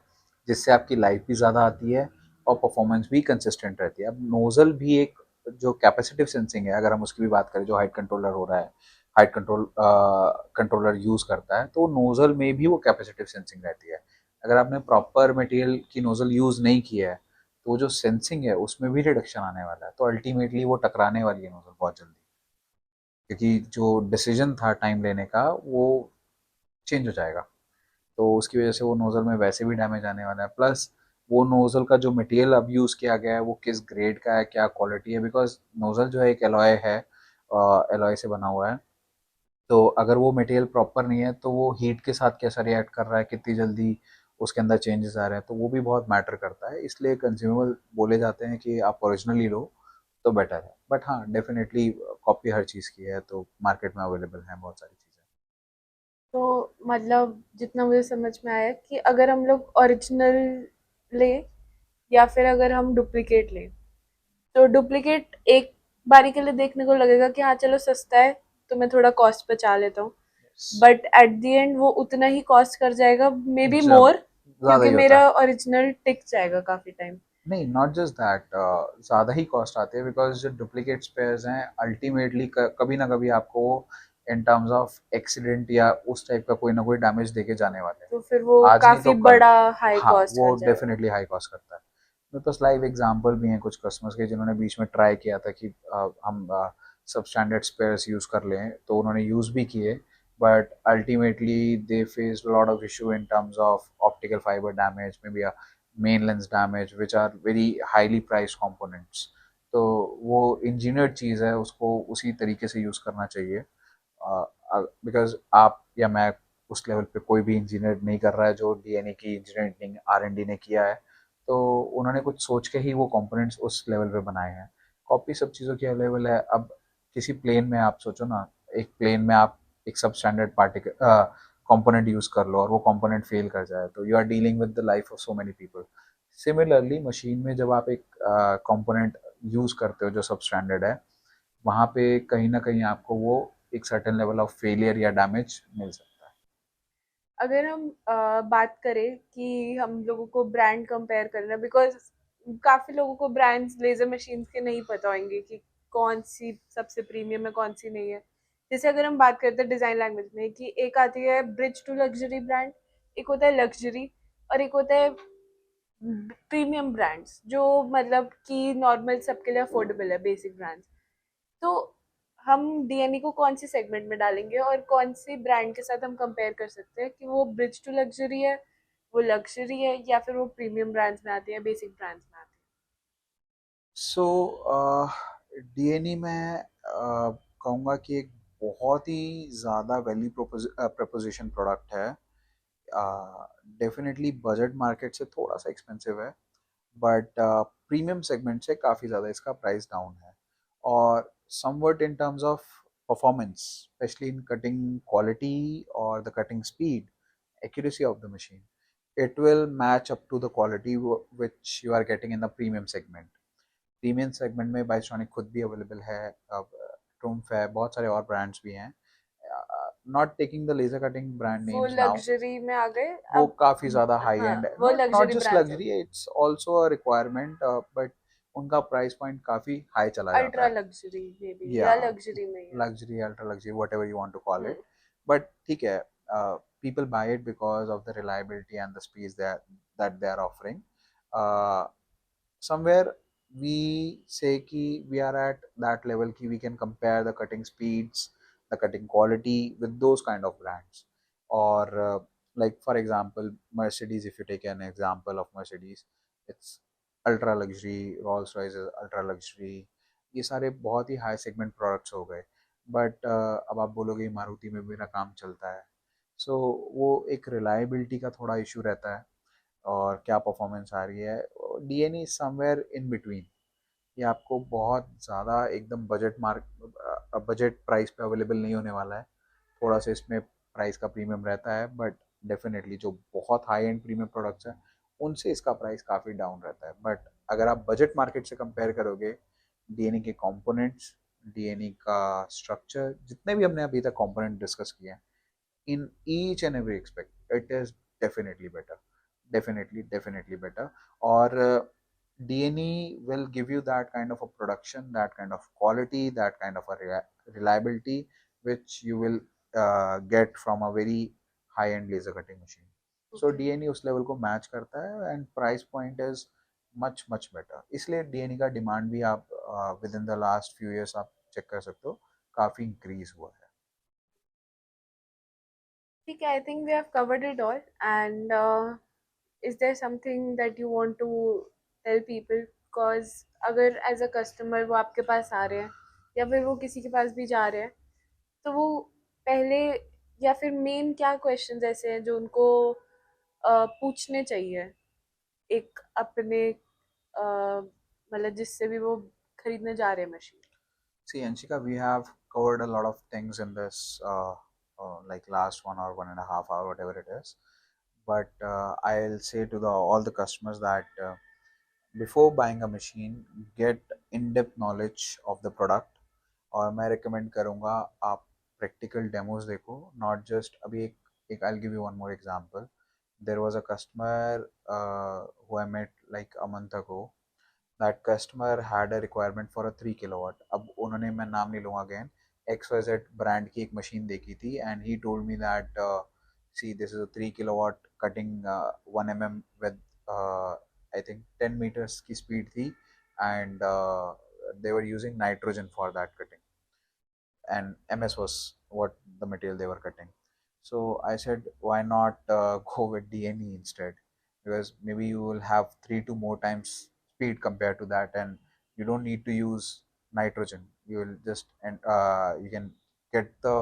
जिससे आपकी लाइफ भी ज़्यादा आती है और परफॉर्मेंस भी कंसिस्टेंट रहती है। अब नोज़ल भी एक जो कैपेसिटिव सेंसिंग है, अगर हम उसकी भी बात करें, जो हाइट कंट्रोलर हो रहा है, हाइट कंट्रोलर यूज़ करता है, तो नोज़ल में भी वो कैपेसिटिव सेंसिंग रहती है। अगर आपने प्रॉपर मटेरियल की नोज़ल यूज़ नहीं किया है, तो वो जो सेंसिंग है उसमें भी रिडक्शन आने वाला है, तो अल्टीमेटली वो टकराने वाली है नोज़ल बहुत जल्दी, क्योंकि जो डिसीजन था टाइम लेने का वो चेंज हो जाएगा। तो उसकी वजह से वो नोज़ल में वैसे भी डैमेज आने वाला है, प्लस वो नोज़ल का जो मटेरियल अब यूज़ किया गया है वो किस ग्रेड का है, क्या क्वालिटी है, बिकॉज नोज़ल जो है एक एलॉय है, एलॉय से बना हुआ है। तो अगर वो मटेरियल प्रॉपर नहीं है, तो वो हीट के साथ कैसा रिएक्ट कर रहा है, कितनी जल्दी उसके अंदर चेंजेस आ रहे हैं, तो वो भी बहुत मैटर करता है। इसलिए कंज्यूमेबल बोले जाते हैं कि आप ओरिजिनली लो तो बेटर है। बट हाँ, डेफिनेटली कॉपी हर चीज़ की है, तो मार्केट में अवेलेबल है बहुत सारी चीज़ें। तो मतलब जितना मुझे समझ में आया कि अगर हम लोग ओरिजिनल ले या फिर अगर हम डुप्लीकेट लें, तो डुप्लीकेट एक बारी के लिए देखने को लगेगा कि हाँ चलो सस्ता है, तो मैं थोड़ा कॉस्ट बचा लेता हूँ, बट एट द एंड वो उतना ही कॉस्ट कर जाएगा, मे बी जब मोर, ज़्यादा क्योंकि ही होता है। मेरा ओरिजिनल टिक जाएगा काफी टाइम। नहीं, नॉट जस्ट दैट, ज़्यादा ही कॉस्ट आती है, बिकॉज जो डुप्लीकेट स्पेयर्स हैं अल्टीमेटली कभी ना कभी आपको इन टर्म्स ऑफ एक्सीडेंट या उस टाइप का कोई ना कोई डैमेज देके जाने वाले हैं, तो फिर वो आज नहीं तो काफी कल। बड़ा हाई हाँ, कॉस्ट वो कर जाएगा। डेफिनेटली हाई कॉस्ट करता है। मेरे पास लाइव एग्जांपल भी हैं कुछ कस्टमर्स के, जिन्होंने बीच में ट्राई किया था कि हम सब स्टैंडर्ड स्पेयर्स यूज़ कर लें, तो उन्होंने यूज़ भी किए, but ultimately they faced lot of issue in terms of optical fibre damage, may be main lens damage, which are very highly price components. तो वो इंजीनियर्ड चीज़ है, उसको उसी तरीके से यूज़ करना चाहिए, बिकॉज आप या मैं उस लेवल पे कोई भी इंजीनियर नहीं कर रहा है जो डीएनए की इंजीनियरिंग आर एन डी ने किया है, तो उन्होंने कुछ सोच के ही वो कंपोनेंट्स उस लेवल पे बनाए हैं। कॉपी सब चीज़ों की अवेलेबल है। अब किसी प्लेन में आप सोचो ना, एक प्लेन में आप एक सब स्टैंडर्ड पार्टिकल कंपोनेंट यूज़ कर लो और वो कंपोनेंट फेल कर जाए, तो you are dealing with the life of so many people. Similarly machine में जब आप एक कंपोनेंट यूज़ करते हो जो सब स्टैंडर्ड है, वहाँ पे कहीं ना कहीं आपको वो एक सर्टेन लेवल ऑफ फेलियर या डैमेज मिल सकता है। अगर हम बात करें कि हम लोगों को ब्रांड कंपेयर करना, बिकॉज काफी लोगों को ब्रांड्स लेजर मशीन्स के नहीं पता होंगे कि कौन सी सबसे प्रीमियम है कौन सी नहीं है। जैसे अगर हम बात करते हैं डिजाइन लैंग्वेज में कि एक आती है ब्रिज टू लग्जरी ब्रांड, एक होता है लग्जरी, और एक होता है प्रीमियम ब्रांड्स जो मतलब कि नॉर्मल सबके लिए अफोर्डेबल है, बेसिक ब्रांड्स। तो हम डीएनई को कौन सी सेगमेंट में डालेंगे और कौन सी ब्रांड के साथ हम कंपेयर कर सकते हैं कि वो ब्रिज टू लग्जरी है, वो लग्जरी है, या फिर वो प्रीमियम ब्रांड्स में आती है, बेसिक ब्रांड्स में आती सो डीएनई में कहूँगा कि एक बहुत ही ज़्यादा वैल्यू प्रपोजिशन प्रोडक्ट है। डेफिनेटली बजट मार्केट से थोड़ा सा एक्सपेंसिव है, बट प्रीमियम सेगमेंट से काफ़ी ज़्यादा इसका प्राइस डाउन है। और somewhat in terms of performance, specially in cutting quality और the cutting speed, accuracy of the machine, it will match up to the quality which you are getting in the premium segment. Premium segment में बाइस्ट्रॉनिक खुद भी अवेलेबल है, ट्रूम्फ है, बहुत सारे और ब्रांड्स भी हैं। Not taking the laser cutting brand है। वो नेम्स नाउ, लग्जरी में आ गए वो अब। काफ़ी ज़्यादा हाई हाँ, एंड है, वो not not luxury just brands है, luxury, it's also a requirement, but उनका प्राइस पॉइंट काफ़ी हाई चला जाता अल्ट्रा है। लग्जरी मे बी, या या लग्जरी में ही है। Luxury, ultra luxury, whatever you want to call hmm. It, but ठीक है, people buy it because of the reliability and the speeds that they are offering. Somewhere we say कि we are at that level कि we can compare the cutting speeds, the cutting quality with those kind of brands. Or like for example Mercedes, if you take an example of Mercedes, it's ultra luxury, Rolls Royce is ultra luxury, ये सारे बहुत ही हाई सेगमेंट प्रोडक्ट्स हो गए। बट अब आप बोलोगे मारुति में मेरा काम चलता है, सो वो एक रिलायबिलिटी का थोड़ा इशू रहता है और क्या परफॉर्मेंस आ रही है। डीएनई समवेयर इन बिटवीन, ये आपको बहुत ज़्यादा एकदम बजट प्राइस पे अवेलेबल नहीं होने वाला है। थोड़ा सा इसमें प्राइस का प्रीमियम रहता है, बट डेफिनेटली जो बहुत हाई एंड प्रीमियम प्रोडक्ट्स हैं उनसे इसका प्राइस काफ़ी डाउन रहता है। बट अगर आप बजट मार्केट से कंपेयर करोगे, डीएनई के कंपोनेंट्स, डीएनई का स्ट्रक्चर, जितने भी हमने अभी तक कंपोनेंट डिस्कस किए हैं, in each and every aspect it is definitely better, definitely better। or DNE will give you that kind of a production, that kind of quality, that kind of a reliability which you will get from a very high end laser cutting machine। so Okay. DNE उस लेवल को मैच करता है and price point is much better, इसलिए डीएनई का डिमांड भी आप within the last few years आप चेक कर सकते हो, काफ़ी इंक्रीज हुआ है। ठीक है, I think we have covered it all, and is there something that you want to tell people? Because अगर एज अ कस्टमर वो आपके पास आ रहे हैं या फिर वो किसी के पास भी जा रहे हैं, तो वो पहले या फिर मेन क्या क्वेश्चंस ऐसे हैं जो उनको पूछने चाहिए एक अपने मतलब जिससे भी वो खरीदने जा रहे हैं machine? See, Anshika, we have covered a lot of things in this, like last 1 hour, 1.5 hour, whatever it is. But I'll say to all the customers that before buying a machine, get in-depth knowledge of the product। और मैं recommend करूँगा आप practical demos देखो, not just अभी एक I'll give you one more example। There was a customer who I met like a month ago। That customer had a requirement for a 3 kilowatt. अब उन्होंने, मैं नाम नहीं लूँगा अगेन, XYZ ब्रांड की एक मशीन देखी थी and he told me that see this is a 3 kilowatt cutting 1 mm with I think 10 meters की स्पीड थी and they were using nitrogen for that cutting and MS was what the material they were cutting। So I said, why not go with DNE instead? Because maybe you will have 3 to more times speed compared to that, and you don't need to use nitrogen. You will just and you can get the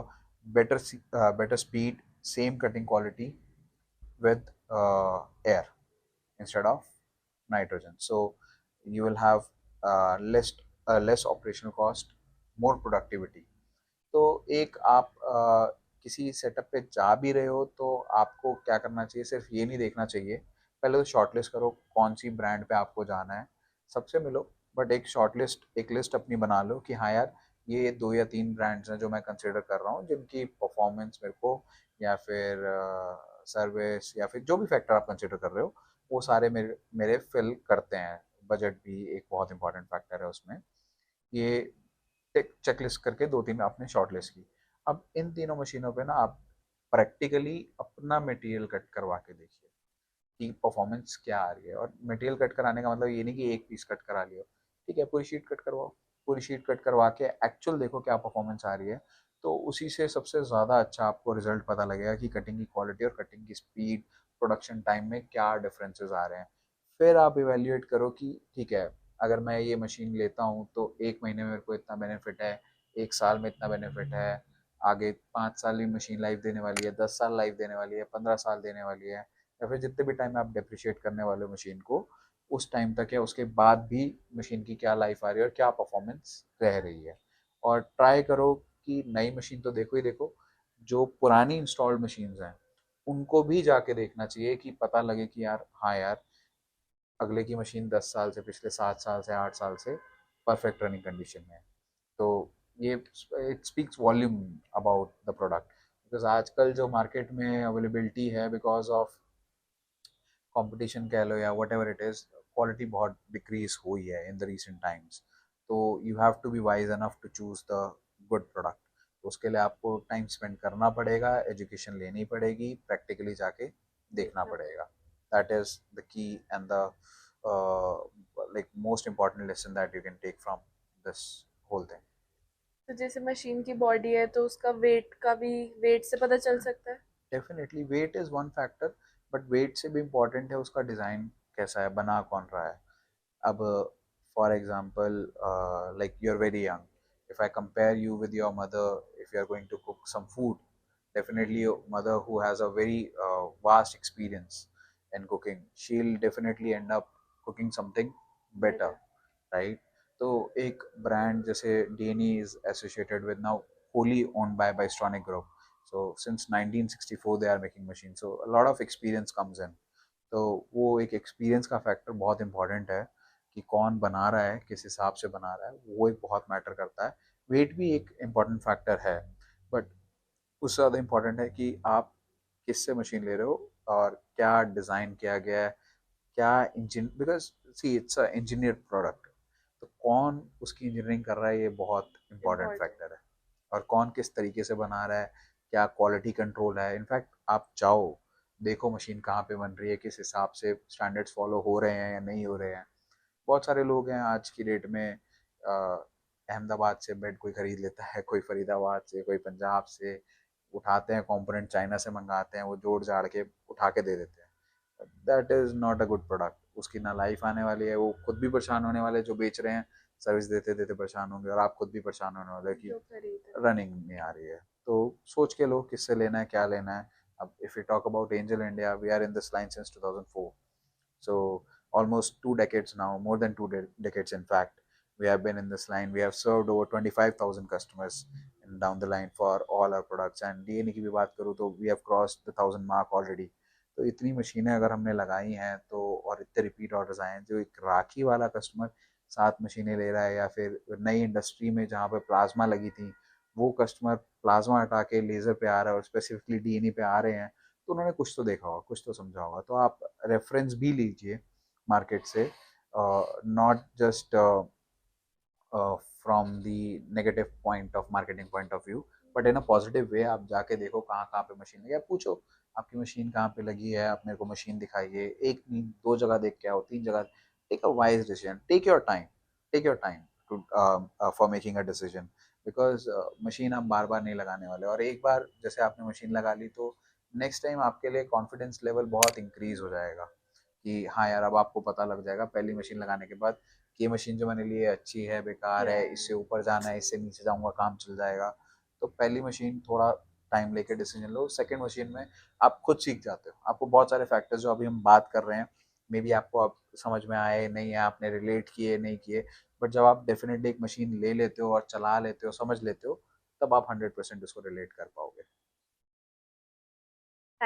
better speed, same cutting quality with air instead of nitrogen। So you will have less operational cost, more productivity। तो एक आप किसी सेटअप पे जा भी रहे हो तो आपको क्या करना चाहिए, सिर्फ ये नहीं देखना चाहिए, पहले तो शॉर्टलिस्ट करो कौन सी ब्रांड पे आपको जाना है, सबसे मिलो, बट एक शॉर्टलिस्ट, एक लिस्ट अपनी बना लो कि हाँ यार ये 2 या 3 ब्रांड्स हैं जो मैं कंसिडर कर रहा हूँ, जिनकी परफॉर्मेंस मेरे को या फिर सर्विस या फिर जो भी फैक्टर आप कंसिडर कर रहे हो वो सारे मेरे मेरे फिल करते हैं। बजट भी एक बहुत इंपॉर्टेंट फैक्टर है उसमें। ये चेकलिस्ट करके 2-3 आपने शॉर्ट लिस्ट की। अब इन तीनों मशीनों पे ना आप प्रैक्टिकली अपना मटेरियल कट करवा के देखिए कि परफॉर्मेंस क्या आ रही है। और मटेरियल कट कराने का मतलब ये नहीं कि एक पीस कट करा लियो, ठीक है, पूरी शीट कट करवाओ, पूरी शीट कट करवा के एक्चुअल देखो क्या परफॉर्मेंस आ रही है। तो उसी से सबसे ज़्यादा अच्छा आपको रिजल्ट पता लगेगा कि कटिंग की क्वालिटी और कटिंग की स्पीड, प्रोडक्शन टाइम में क्या डिफरेंसेस आ रहे हैं। फिर आप इवेल्युएट करो कि ठीक है, अगर मैं ये मशीन लेता हूँ तो 1 महीने में मेरे को इतना बेनिफिट है, 1 साल में इतना बेनिफिट है, आगे 5 साल की मशीन लाइफ देने वाली है, 10 साल लाइफ देने वाली है, 15 साल देने वाली है, या फिर जितने भी टाइम में आप डेप्रिशिएट करने वाले हो मशीन को उस टाइम तक है, उसके बाद भी मशीन की क्या लाइफ आ रही है और क्या परफॉर्मेंस रह रही है। और ट्राई करो कि नई मशीन तो देखो ही देखो, जो पुरानी इंस्टॉल्ड मशीन्स हैं उनको भी जाके देखना चाहिए कि पता लगे कि यार हाँ यार अगले की मशीन 10 साल से, पिछले 7 साल से, 8 साल से परफेक्ट रनिंग कंडीशन में है। तो ये it speaks volume about the product, because आजकल जो मार्केट में अवेलेबिलिटी है बिकॉज ऑफ कंपटीशन कह लो या whatever it is, quality बहुत डिक्रीज हुई है इन द रिसेंट टाइम्स। तो you have to be wise enough to choose the good product. तो उसके लिए आपको टाइम स्पेंड करना पड़ेगा, एजुकेशन लेनी पड़ेगी, प्रैक्टिकली जाके देखना पड़ेगा। That is the key and the like most important lesson that you can take from this whole thing. तो जैसे मशीन की बॉडी है तो उसका वेट का भी, वेट से पता चल सकता है। Definitely weight is one factor, but weight से भी इम्पोर्टेंट है उसका डिज़ाइन कैसा है, बना कौन रहा है। अब for example like you're very young, if I compare you with your mother, if you are going to cook some food, definitely your mother who has a very vast experience in cooking, she'll definitely end up cooking something better, right? तो एक ब्रांड जैसे DNE is associated with now wholly owned by Bystronic Group. So since 1964 they are making machines. So a lot of experience comes in. तो वो एक एक्सपीरियंस का फैक्टर बहुत इंपॉर्टेंट है कि कौन बना रहा है, किस हिसाब से बना रहा है, वो एक बहुत मैटर करता है। वेट भी एक इम्पॉर्टेंट फैक्टर है, बट उससे ज़्यादा इम्पॉर्टेंट है कि आप किससे मशीन ले रहे हो और क्या डिज़ाइन किया गया है, क्या engine, because see it's a engineer product. तो कौन उसकी इंजीनियरिंग कर रहा है ये बहुत इंपॉर्टेंट इम्पोर्टेंट। फैक्टर है। और कौन किस तरीके से बना रहा है, क्या क्वालिटी कंट्रोल है। इनफैक्ट आप जाओ देखो मशीन कहाँ पे बन रही है, किस हिसाब से स्टैंडर्ड्स फॉलो हो रहे हैं या नहीं हो रहे हैं। बहुत सारे लोग हैं आज की डेट में, अहमदाबाद से बेड कोई खरीद लेता है, कोई फरीदाबाद से, कोई पंजाब से, उठाते हैं कंपोनेंट चाइना से मंगाते हैं, वो जोड़ जाड़ के उठा के दे देते हैं। That is not a good product. उसकी ना लाइफ आने वाली है, वो खुद भी परेशान होने वाले जो बेच रहे हैं, सर्विस देते देते परेशान होंगे, और आप खुद भी परेशान होने वाले कि जो खरीद रहे रनिंग नहीं आ रही है। तो सोच के लो किससे लेना है, क्या लेना है। अब if you talk about Angel India, we are in this line since 2004, so almost 2 decades now, more than decades in fact. We have been in this line. We have served over 25,000 customers in down the line for all our products. And DNA की भी बात करूँ तो we have crossed the 1,000 mark already. तो इतनी मशीनें अगर हमने लगाई हैं तो, और इतने रिपीट ऑर्डर्स आए हैं, जो एक राखी वाला कस्टमर 7 मशीनें ले रहा है, या फिर नई इंडस्ट्री में जहाँ पे प्लाज्मा लगी थी वो कस्टमर प्लाज्मा हटा के लेज़र पे आ रहा है और स्पेसिफिकली डीएनए पे आ रहे हैं, तो उन्होंने कुछ तो देखा होगा, कुछ तो समझा होगा। तो आप रेफरेंस भी लीजिए मार्केट से, not just from the negative point of marketing point of view, but in a positive way. आप जाके देखो कहाँ कहाँ पे मशीन लगी, आप पूछो आपकी मशीन कहाँ पे लगी है, आप मेरे को मशीन दिखाइए। एक नहीं, 2 जगह देख के आओ, 3 जगह। Take a wise decision, take your time to for making a decision, because machine आप बार बार नहीं लगाने वाले। और एक बार जैसे आपने मशीन लगा ली तो नेक्स्ट टाइम आपके लिए कॉन्फिडेंस लेवल बहुत इंक्रीज हो जाएगा कि हाँ यार, अब आपको पता लग जाएगा पहली मशीन लगाने के बाद कि ये मशीन जो मैंने ली है अच्छी है, बेकार है, इससे ऊपर जाना है, इससे नीचे जाऊंगा काम चल जाएगा। तो पहली मशीन थोड़ा टाइम लेके डिसीजन लो। सेकंड मशीन में आप खुद सीख जाते हो, आपको बहुत सारे फैक्टर्स जो अभी हम बात कर रहे हैं मे बी आपको अब समझ में आए नहीं है, आपने रिलेट किए नहीं किए, बट जब आप डेफिनेटली एक मशीन ले लेते हो और चला लेते हो, समझ लेते हो, तब आप 100% उसको रिलेट कर पाओगे।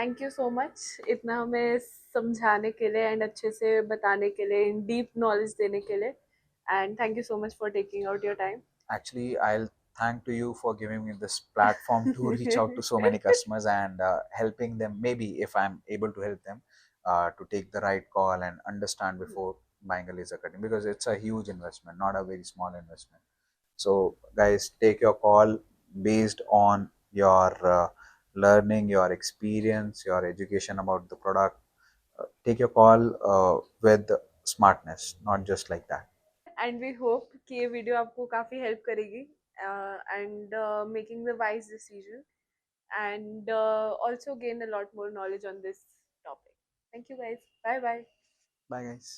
थैंक यू सो मच इतना हमें समझाने के लिए एंड अच्छे से बताने के लिए, इन डीप नॉलेज देने के लिए, and thank you so much for taking out your time. Actually, I'll thank to you for giving me this platform to reach out to so many customers and helping them, maybe if I'm able to help them to take the right call and understand before buying a laser cutting, because it's a huge investment, not a very small investment. So guys, take your call based on your learning, your experience, your education about the product. Take your call with smartness, not just like that. And we hope कि ये वीडियो आपको काफ़ी हेल्प करेगी and making the wise decision and also gain a lot more knowledge on this topic. Thank you guys. Bye bye. Bye guys.